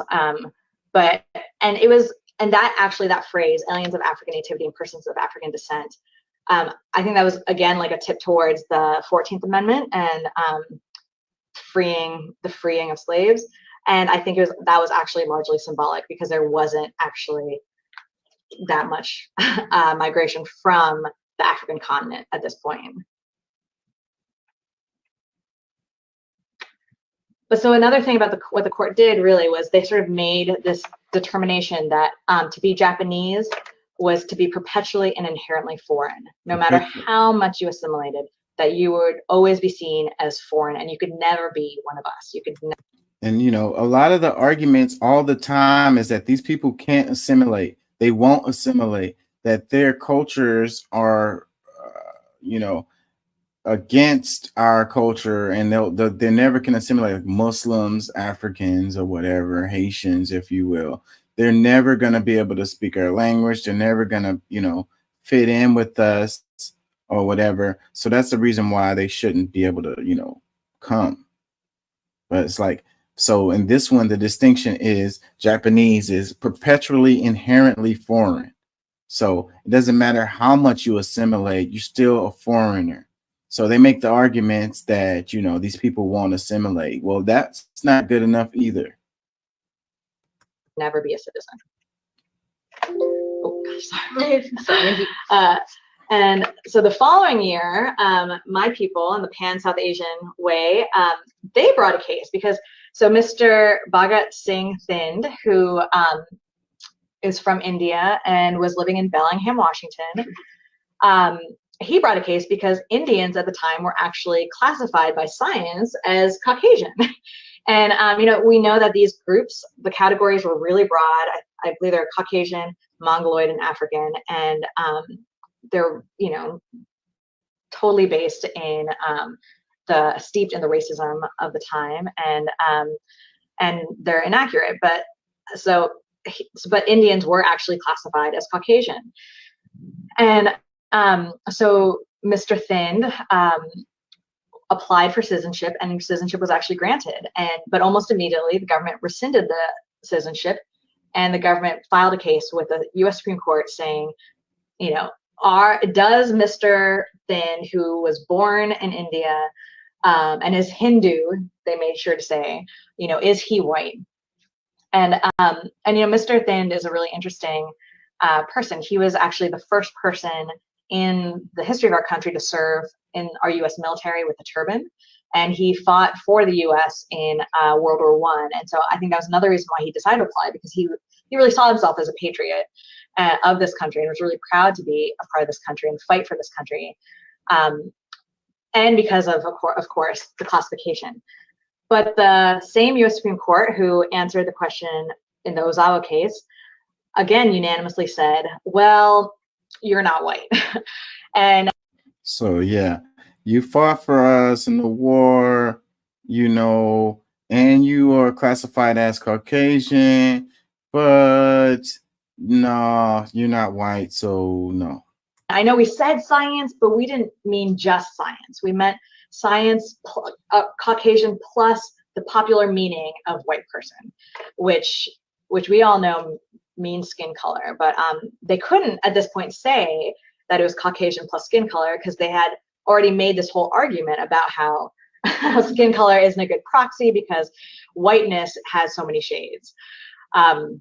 That phrase, aliens of African nativity and persons of African descent, I think that was, again, like a tip towards the 14th Amendment and the freeing of slaves. And I think that was actually largely symbolic, because there wasn't actually that much migration from the African continent at this point. But so another thing about what the court did really was they sort of made this determination that to be Japanese was to be perpetually and inherently foreign. No matter how much you assimilated, that you would always be seen as foreign, and you could never be one of us. You could never. And, you know, a lot of the arguments all the time is that these people can't assimilate. They won't assimilate, that their cultures are, against our culture, and they never can assimilate, like Muslims, Africans, or whatever, Haitians, if you will. They're never going to be able to speak our language. They're never going to, fit in with us or whatever. So that's the reason why they shouldn't be able to, come. But it's like, so in this one, the distinction is Japanese is perpetually inherently foreign. So it doesn't matter how much you assimilate, you're still a foreigner. So they make the arguments that, these people won't assimilate. Well, that's not good enough either. Never be a citizen. Oh, gosh, sorry. And so the following year, my people in the Pan-South Asian way, they brought a case because, so Mr. Bhagat Singh Thind, who is from India and was living in Bellingham, Washington, he brought a case because Indians at the time were actually classified by science as Caucasian. And, we know that these groups, the categories were really broad. I believe they're Caucasian, Mongoloid, and African. And they're, totally based in steeped in the racism of the time. And they're inaccurate. But Indians were actually classified as Caucasian. And so Mr. Thind applied for citizenship, and citizenship was actually granted. But almost immediately, the government rescinded the citizenship, and the government filed a case with the U.S. Supreme Court saying, does Mr. Thind, who was born in India and is Hindu, they made sure to say, is he white? And Mr. Thind is a really interesting person. He was actually the first person in the history of our country to serve in our U.S. military with a turban. and he fought for the U.S. in World War I. And so I think that was another reason why he decided to apply, because he really saw himself as a patriot of this country and was really proud to be a part of this country and fight for this country. And because of course, the classification. But the same U.S. Supreme Court who answered the question in the Ozawa case, again, unanimously said, well, you're not white. And So yeah, you fought for us in the war, you know, and you are classified as Caucasian, but no, you're not white, so no. I know we said science, but we didn't mean just science. We meant science, Caucasian plus the popular meaning of white person, which we all know means skin color. But they couldn't at this point say that it was Caucasian plus skin color, because they had already made this whole argument about how skin color isn't a good proxy because whiteness has so many shades. And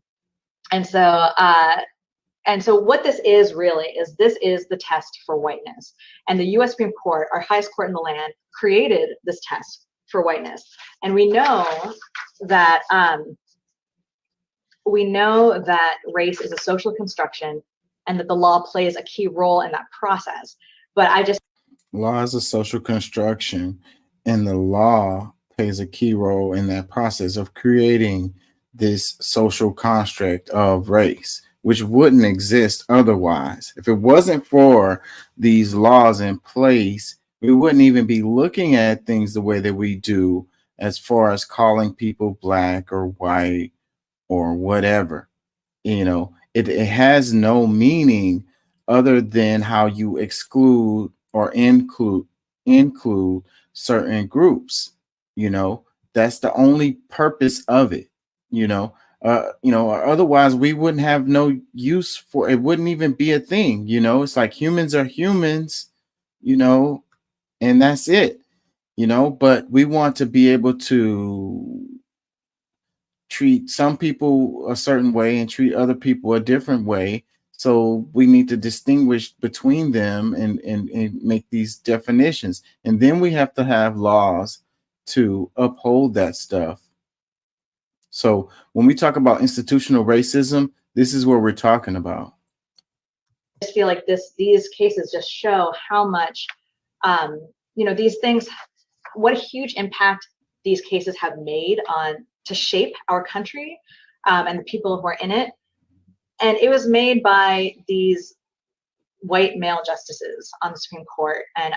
so what this is really is, this is the test for whiteness. And the U.S. Supreme Court, our highest court in the land, created this test for whiteness. And we know that race is a social construction and that the law plays a key role in that process. But law is a social construction, and the law plays a key role in that process of creating this social construct of race, which wouldn't exist otherwise. If it wasn't for these laws in place, we wouldn't even be looking at things the way that we do, as far as calling people black or white or whatever. You know, it has no meaning other than how you exclude or include certain groups. You know, that's the only purpose of it. Or otherwise we wouldn't have no use for it. Wouldn't even be a thing. It's like humans are humans, and that's it. But we want to be able to treat some people a certain way and treat other people a different way. So we need to distinguish between them and make these definitions. And then we have to have laws to uphold that stuff. So when we talk about institutional racism, this is what we're talking about. I just feel like these cases just show how much, these things, what a huge impact these cases have made to shape our country and the people who are in it. And it was made by these white male justices on the Supreme Court. And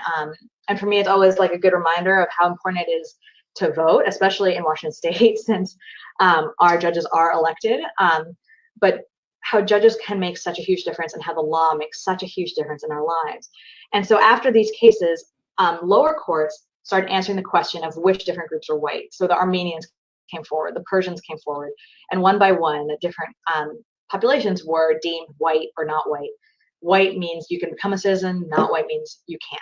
for me, it's always like a good reminder of how important it is to vote, especially in Washington State, since our judges are elected, but how judges can make such a huge difference and how the law makes such a huge difference in our lives. And so after these cases, lower courts started answering the question of which different groups are white. So the Armenians came forward, the Persians came forward, and one by one, the different populations were deemed white or not white. White means you can become a citizen, not white means you can't.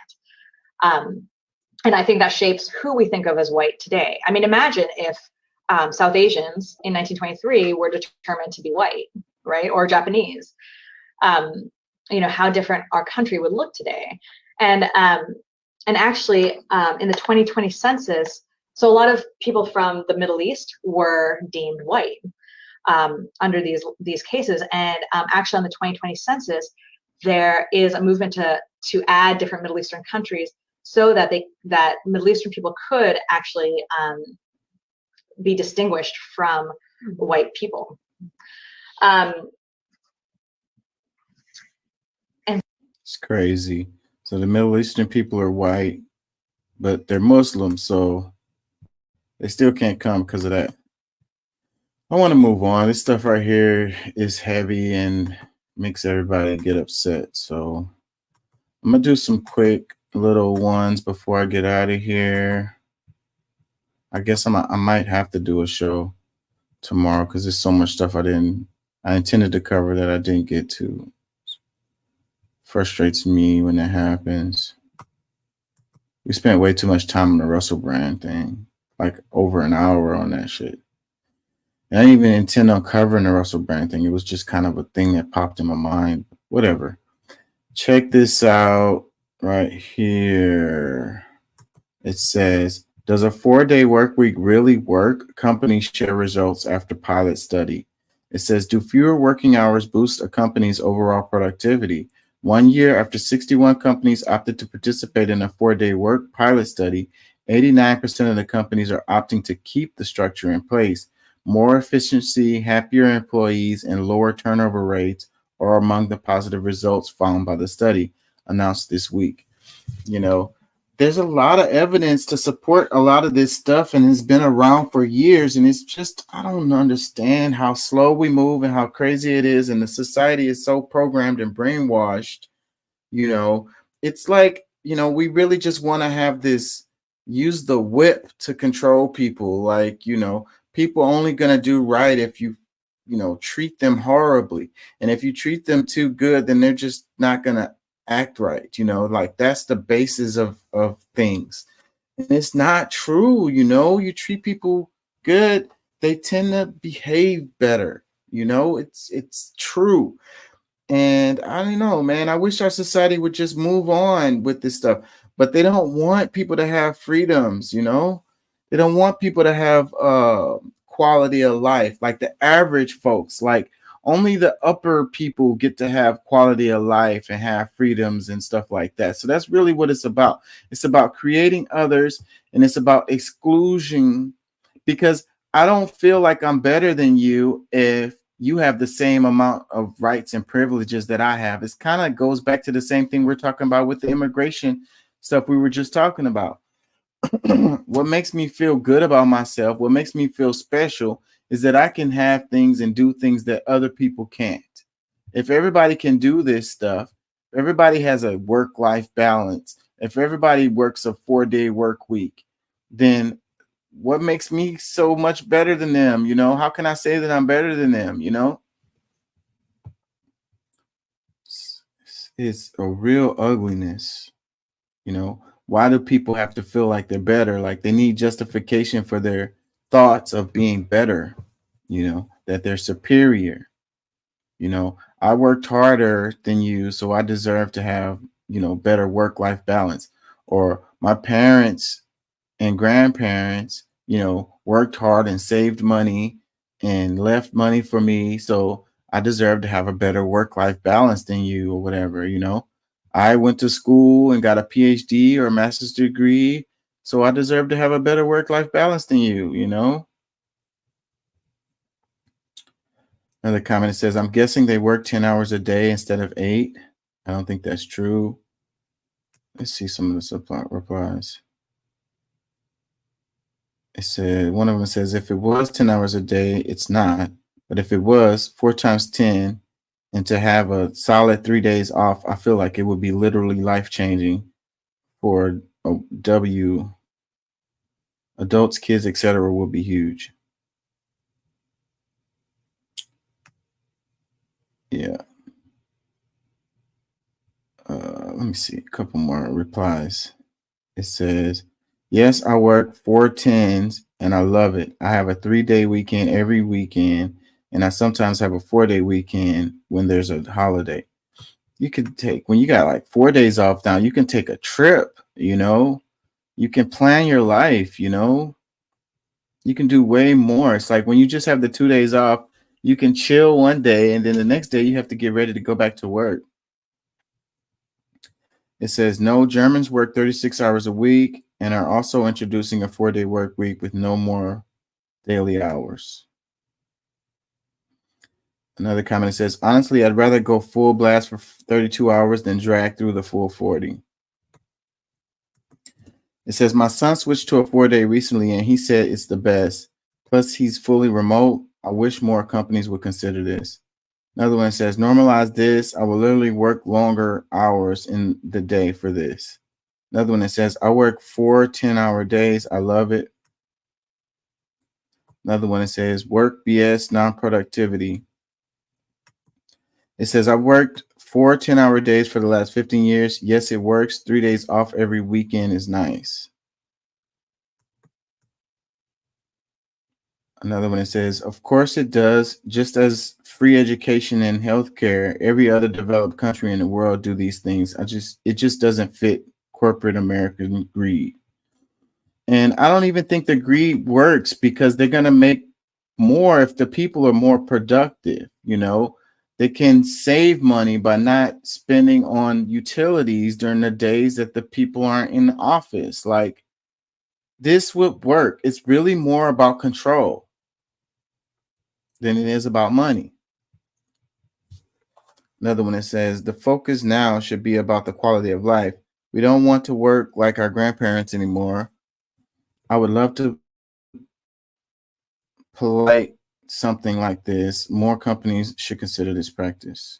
And I think that shapes who we think of as white today. I mean, imagine if South Asians in 1923 were determined to be white, right? Or Japanese, how different our country would look today. And actually in the 2020 census, so a lot of people from the Middle East were deemed white under these cases. And actually on the 2020 census, there is a movement to add different Middle Eastern countries so that Middle Eastern people could actually be distinguished from white people. It's crazy. So the Middle Eastern people are white, but they're Muslim, so they still can't come because of that. I want to move on. This stuff right here is heavy and makes everybody get upset. So I'm gonna do some quick little ones before I get out of here. I guess I might have to do a show tomorrow because there's so much stuff I intended to cover that I didn't get to. Frustrates me when that happens. We spent way too much time on the Russell Brand thing, like over an hour on that shit. And I didn't even intend on covering the Russell Brand thing. It was just kind of a thing that popped in my mind. Whatever. Check this out right here. It says, Does a 4-day work week really work? Companies share results after pilot study. It says, do fewer working hours boost a company's overall productivity? 1 year after 61 companies opted to participate in a 4-day work pilot study, 89% of the companies are opting to keep the structure in place. More efficiency, happier employees, and lower turnover rates are among the positive results found by the study, announced this week. You know, there's a lot of evidence to support a lot of this stuff, and it's been around for years. And it's just, I don't understand how slow we move and how crazy it is. And the society is so programmed and brainwashed. You know, it's like, you know, we really just want to have this, use the whip to control people. Like, you know, people only going to do right if you know, treat them horribly. And if you treat them too good, then they're just not going to act right. You know, like that's the basis of things. And it's not true. You know, you treat people good, they tend to behave better. You know, it's true. And I don't know, man, I wish our society would just move on with this stuff, but they don't want people to have freedoms. You know, they don't want people to have quality of life, like the average folks. Like, only the upper people get to have quality of life and have freedoms and stuff like that. So that's really what it's about. It's about creating others, and it's about exclusion, because I don't feel like I'm better than you if you have the same amount of rights and privileges that I have. It kind of goes back to the same thing we're talking about with the immigration stuff we were just talking about. What makes me feel good about myself, what makes me feel special, is that I can have things and do things that other people can't. If everybody can do this stuff, everybody has a work-life balance, if everybody works a 4-day work week, then what makes me so much better than them? You know, how can I say that I'm better than them? You know, it's a real ugliness. You know, why do people have to feel like they're better? Like they need justification for their thoughts of being better, you know, that they're superior. You know, I worked harder than you, so I deserve to have, you know, better work-life balance. Or my parents and grandparents, you know, worked hard and saved money and left money for me, so I deserve to have a better work-life balance than you, or whatever. You know, I went to school and got a PhD or a master's degree, so I deserve to have a better work-life balance than you, you know? Another comment says, I'm guessing they work 10 hours a day instead of 8. I don't think that's true. Let's see some of the replies. It said, one of them says, if it was 10 hours a day, it's not. But if it was 4 times 10, and to have a solid 3 days off, I feel like it would be literally life-changing for adults, kids, etc. will be huge. Yeah. Let me see a couple more replies. It says, yes, I work 4 10s and I love it. I have a 3-day weekend every weekend, and I sometimes have a 4-day weekend when there's a holiday. You can take, when you got like 4 days off now, you can take a trip, you know, you can plan your life, you know, you can do way more. It's like when you just have the 2 days off, you can chill one day, and then the next day you have to get ready to go back to work. It says, no, Germans work 36 hours a week and are also introducing a 4-day work week with no more daily hours. Another comment says, honestly, I'd rather go full blast for 32 hours than drag through the full 40. It says, my son switched to a 4-day recently and he said it's the best. Plus, he's fully remote. I wish more companies would consider this. Another one says, normalize this. I will literally work longer hours in the day for this. Another one that says, I work 4 10-hour days. I love it. Another one that says, work BS, non-productivity. It says, I've worked 4 10-hour days for the last 15 years. Yes, it works. 3 days off every weekend is nice. Another one that says, of course it does. Just as free education and healthcare, every other developed country in the world do these things. It just doesn't fit corporate American greed. And I don't even think the greed works because they're going to make more if the people are more productive. You know, they can save money by not spending on utilities during the days that the people aren't in the office. Like, this would work. It's really more about control than it is about money. Another one that says the focus now should be about the quality of life. We don't want to work like our grandparents anymore. I would love to polite something like this. More companies should consider this practice.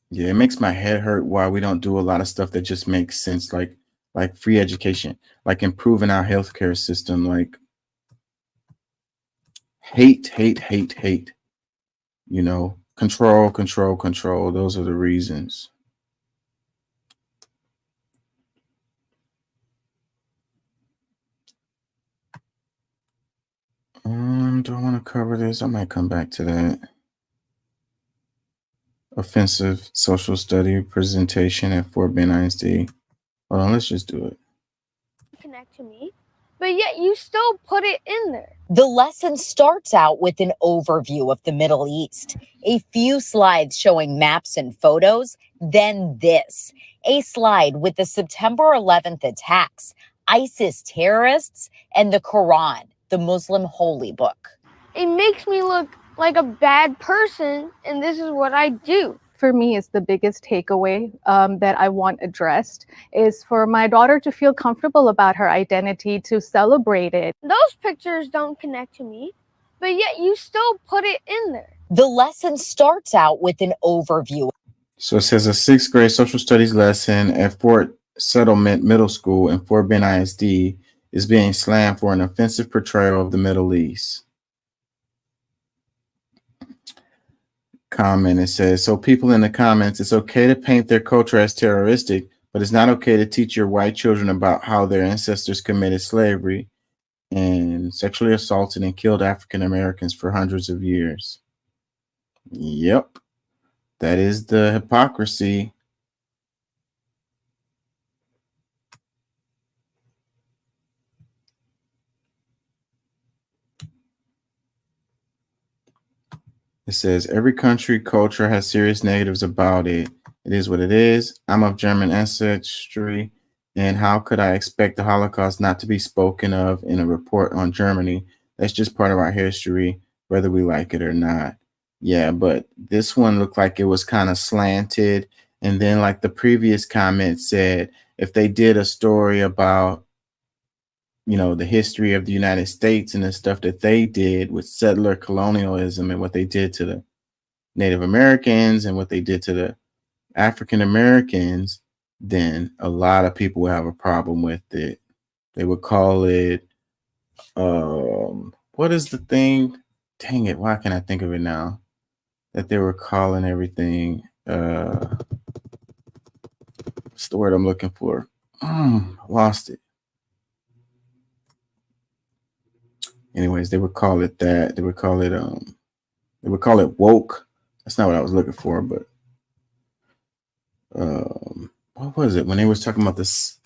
Yeah, it makes my head hurt why we don't do a lot of stuff that just makes sense, like free education, like improving our healthcare system, like hate. You know, control. Those are the reasons. Do I want to cover this? I might come back to that. Offensive social study presentation at Fort Bend ISD. Hold on, let's just do it. Connect to me, but yet you still put it in there. The lesson starts out with an overview of the Middle East, a few slides showing maps and photos, then this, a slide with the September 11th attacks, ISIS terrorists, and the Quran, the Muslim holy book. It makes me look like a bad person, and this is what I do. For me, is the biggest takeaway that I want addressed is for my daughter to feel comfortable about her identity, to celebrate it. Those pictures don't connect to me, but yet you still put it in there. The lesson starts out with an overview. So it says a 6th grade social studies lesson at Fort Settlement Middle School in Fort Bend ISD is being slammed for an offensive portrayal of the Middle East. Comment, it says, so people in the comments, it's okay to paint their culture as terroristic, but it's not okay to teach your white children about how their ancestors committed slavery and sexually assaulted and killed African Americans for hundreds of years. Yep, that is the hypocrisy. It says every country culture has serious negatives about it. It is what it is. I'm of German ancestry, and how could I expect the Holocaust not to be spoken of in a report on Germany? That's just part of our history, whether we like it or not. Yeah, but this one looked like it was kind of slanted. And then like the previous comment said, if they did a story about, you know, the history of the United States and the stuff that they did with settler colonialism and what they did to the Native Americans and what they did to the African Americans, then a lot of people would have a problem with it. They would call it, what is the thing? Dang it, why can't I think of it now? That they were calling everything, what's the word I'm looking for? Lost it. Anyways, they would call it that. They would call it woke. That's not what I was looking for, but what was it when they was talking about this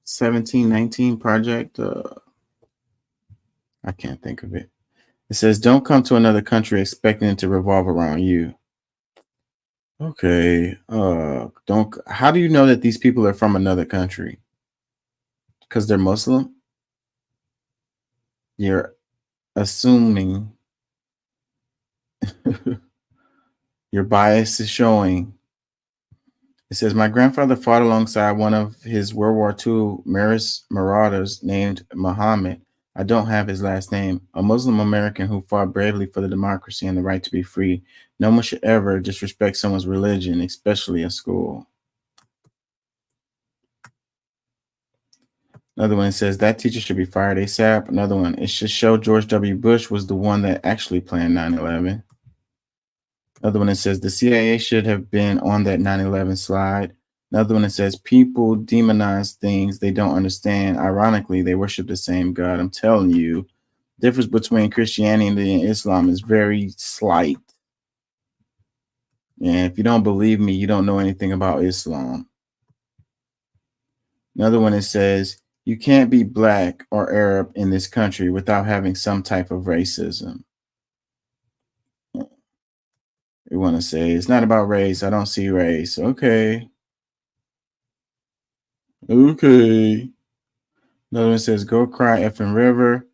1719 project? I can't think of it. It says, don't come to another country expecting it to revolve around you. Okay. How do you know that these people are from another country? Because they're Muslim? You're assuming your bias is showing. It says, my grandfather fought alongside one of his World War II marauders named Muhammad. I don't have his last name. A Muslim American who fought bravely for the democracy and the right to be free. No one should ever disrespect someone's religion, especially in school. Another one says that teacher should be fired ASAP. Another one, it should show George W. Bush was the one that actually planned 9/11. Another one that says the CIA should have been on that 9/11 slide. Another one that says people demonize things they don't understand. Ironically, they worship the same God. I'm telling you, the difference between Christianity and Islam is very slight. And if you don't believe me, you don't know anything about Islam. Another one, it says, you can't be black or Arab in this country without having some type of racism. We want to say, it's not about race. I don't see race. Okay. Okay. Another one says, go cry effing river.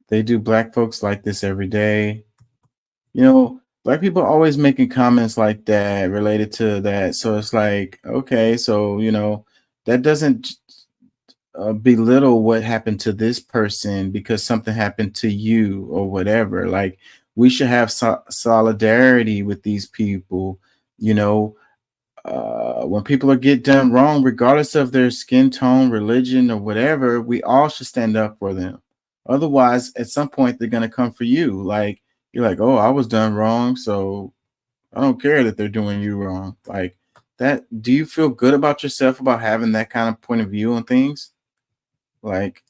They do black folks like this every day. You know, black people are always making comments like that related to that. So it's like, okay, so, you know, that doesn't belittle what happened to this person because something happened to you or whatever. Like, we should have solidarity with these people, you know. When people get done wrong, regardless of their skin tone, religion, or whatever, we all should stand up for them. Otherwise, at some point, they're going to come for you. Like, you're like, oh, I was done wrong, so I don't care that they're doing you wrong. Like that. Do you feel good about yourself about having that kind of point of view on things? Like,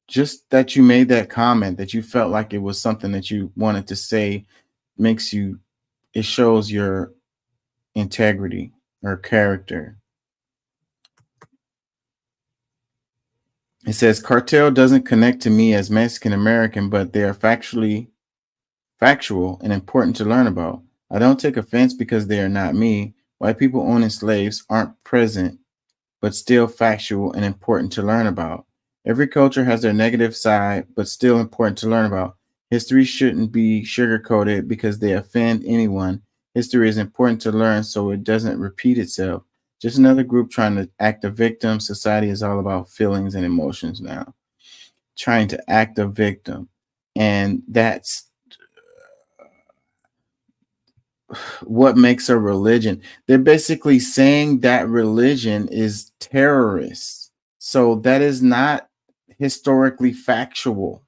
just that you made that comment, that you felt like it was something that you wanted to say, it shows your integrity or character. It says, cartel doesn't connect to me as Mexican American, but they are factual and important to learn about. I don't take offense because they are not me. White people owning slaves aren't present, but still factual and important to learn about. Every culture has their negative side, but still important to learn about. History shouldn't be sugar-coated because they offend anyone. History is important to learn so it doesn't repeat itself. Just another group trying to act a victim. Society is all about feelings and emotions now. Trying to act a victim. And that's what makes a religion. They're basically saying that religion is terrorist. So that is not historically factual.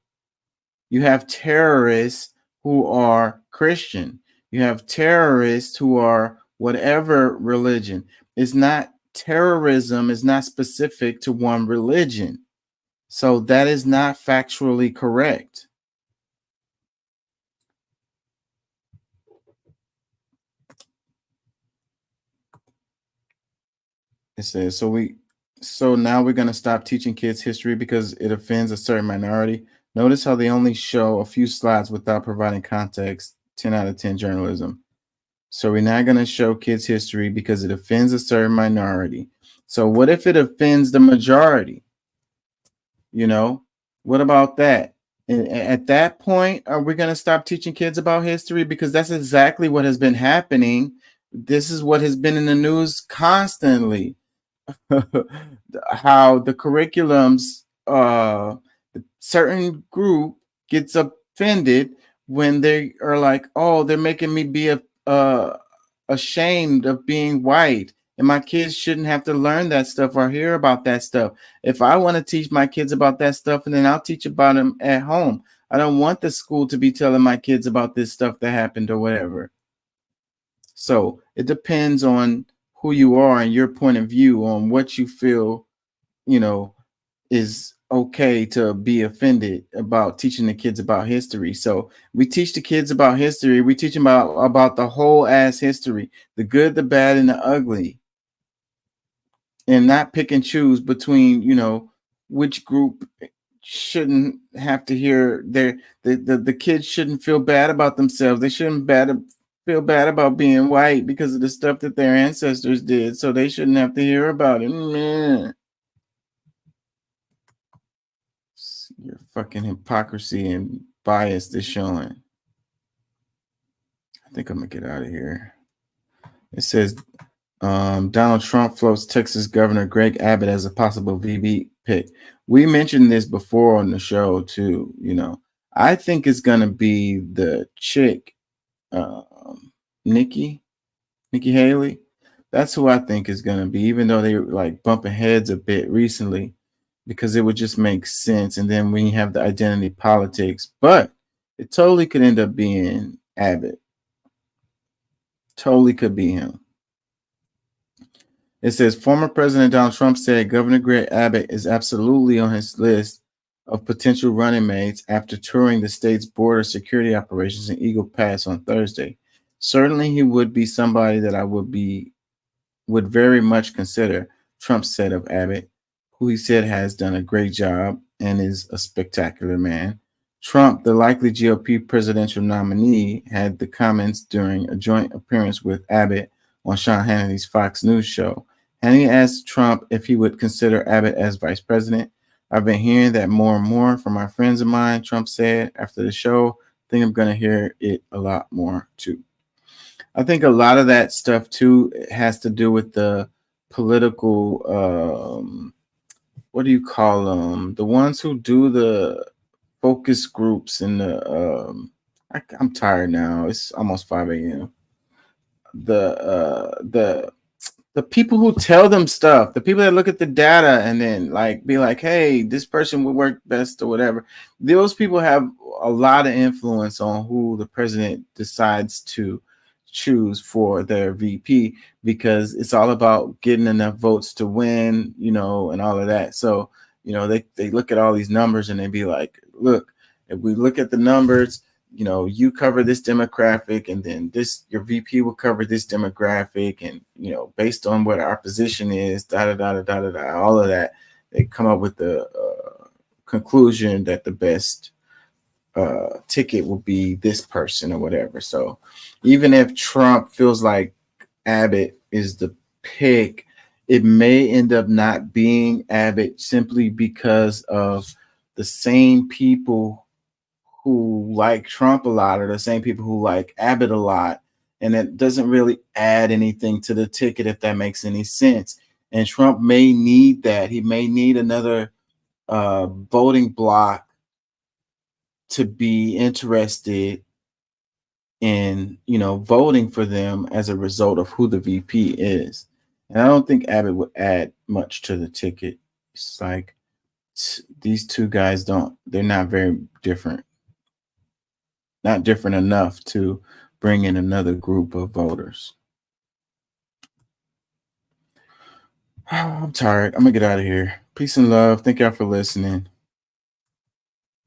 You have terrorists who are Christian. You have terrorists who are whatever religion. It's not terrorism, is not specific to one religion. So that is not factually correct. It says, so now we're going to stop teaching kids history because it offends a certain minority. Notice how they only show a few slides without providing context. 10 out of 10 journalism. So we're not going to show kids history because it offends a certain minority. So what if it offends the majority? You know, what about that? And at that point, are we going to stop teaching kids about history? Because that's exactly what has been happening. This is what has been in the news constantly. How the curriculums, certain group gets offended when they are like, oh, they're making me be ashamed of being white, and my kids shouldn't have to learn that stuff or hear about that stuff. If I want to teach my kids about that stuff, and then I'll teach about them at home. I don't want the school to be telling my kids about this stuff that happened or whatever. So it depends on who you are and your point of view on what you feel, you know, is okay to be offended about teaching the kids about history. So we teach the kids about history. We teach them about the whole ass history, the good, the bad, and the ugly, and not pick and choose between, you know, which group shouldn't have to hear the kids shouldn't feel bad about themselves. They shouldn't feel bad about being white because of the stuff that their ancestors did. So they shouldn't have to hear about it. Man. Your fucking hypocrisy and bias is showing. I think I'm gonna get out of here. It says Donald Trump floats Texas Governor Greg Abbott as a possible VP pick. We mentioned this before on the show too. You know, I think it's gonna be the chick, Nikki Haley. That's who I think is gonna be, even though they were like bumping heads a bit recently, because it would just make sense. And then when you have the identity politics, but it totally could end up being Abbott. Totally could be him. It says former President Donald Trump said Governor Greg Abbott is absolutely on his list of potential running mates after touring the state's border security operations in Eagle Pass on Thursday. Certainly he would be somebody that I would very much consider. Trump said of Abbott, who he said has done a great job and is a spectacular man. Trump, the likely GOP presidential nominee, had the comments during a joint appearance with Abbott on Sean Hannity's Fox News show. Hannity asked Trump if he would consider Abbott as vice president. I've been hearing that more and more from my friends of mine, Trump said after the show. I think I'm going to hear it a lot more too. I think a lot of that stuff too has to do with the political, what do you call them? The ones who do the focus groups and the, I'm tired now. It's almost 5 a.m. The people who tell them stuff, the people that look at the data and then like be like, hey, this person would work best or whatever. Those people have a lot of influence on who the president decides to choose for their VP, because it's all about getting enough votes to win, you know, and all of that. So, you know, they look at all these numbers and they be like, look, if we look at the numbers, you know, you cover this demographic, and then your VP will cover this demographic, and you know, based on what our position is, all of that, they come up with the conclusion that the best ticket will be this person or whatever. So even if Trump feels like Abbott is the pick, it may end up not being Abbott simply because of the same people who like Trump a lot are the same people who like Abbott a lot. And it doesn't really add anything to the ticket, if that makes any sense. And Trump may need that. He may need another voting bloc to be interested in, you know, voting for them as a result of who the VP is. And I don't think Abbott would add much to the ticket. It's like these two guys they're not very different. Not different enough to bring in another group of voters. I'm tired. I'm gonna get out of here. Peace and love. Thank y'all for listening.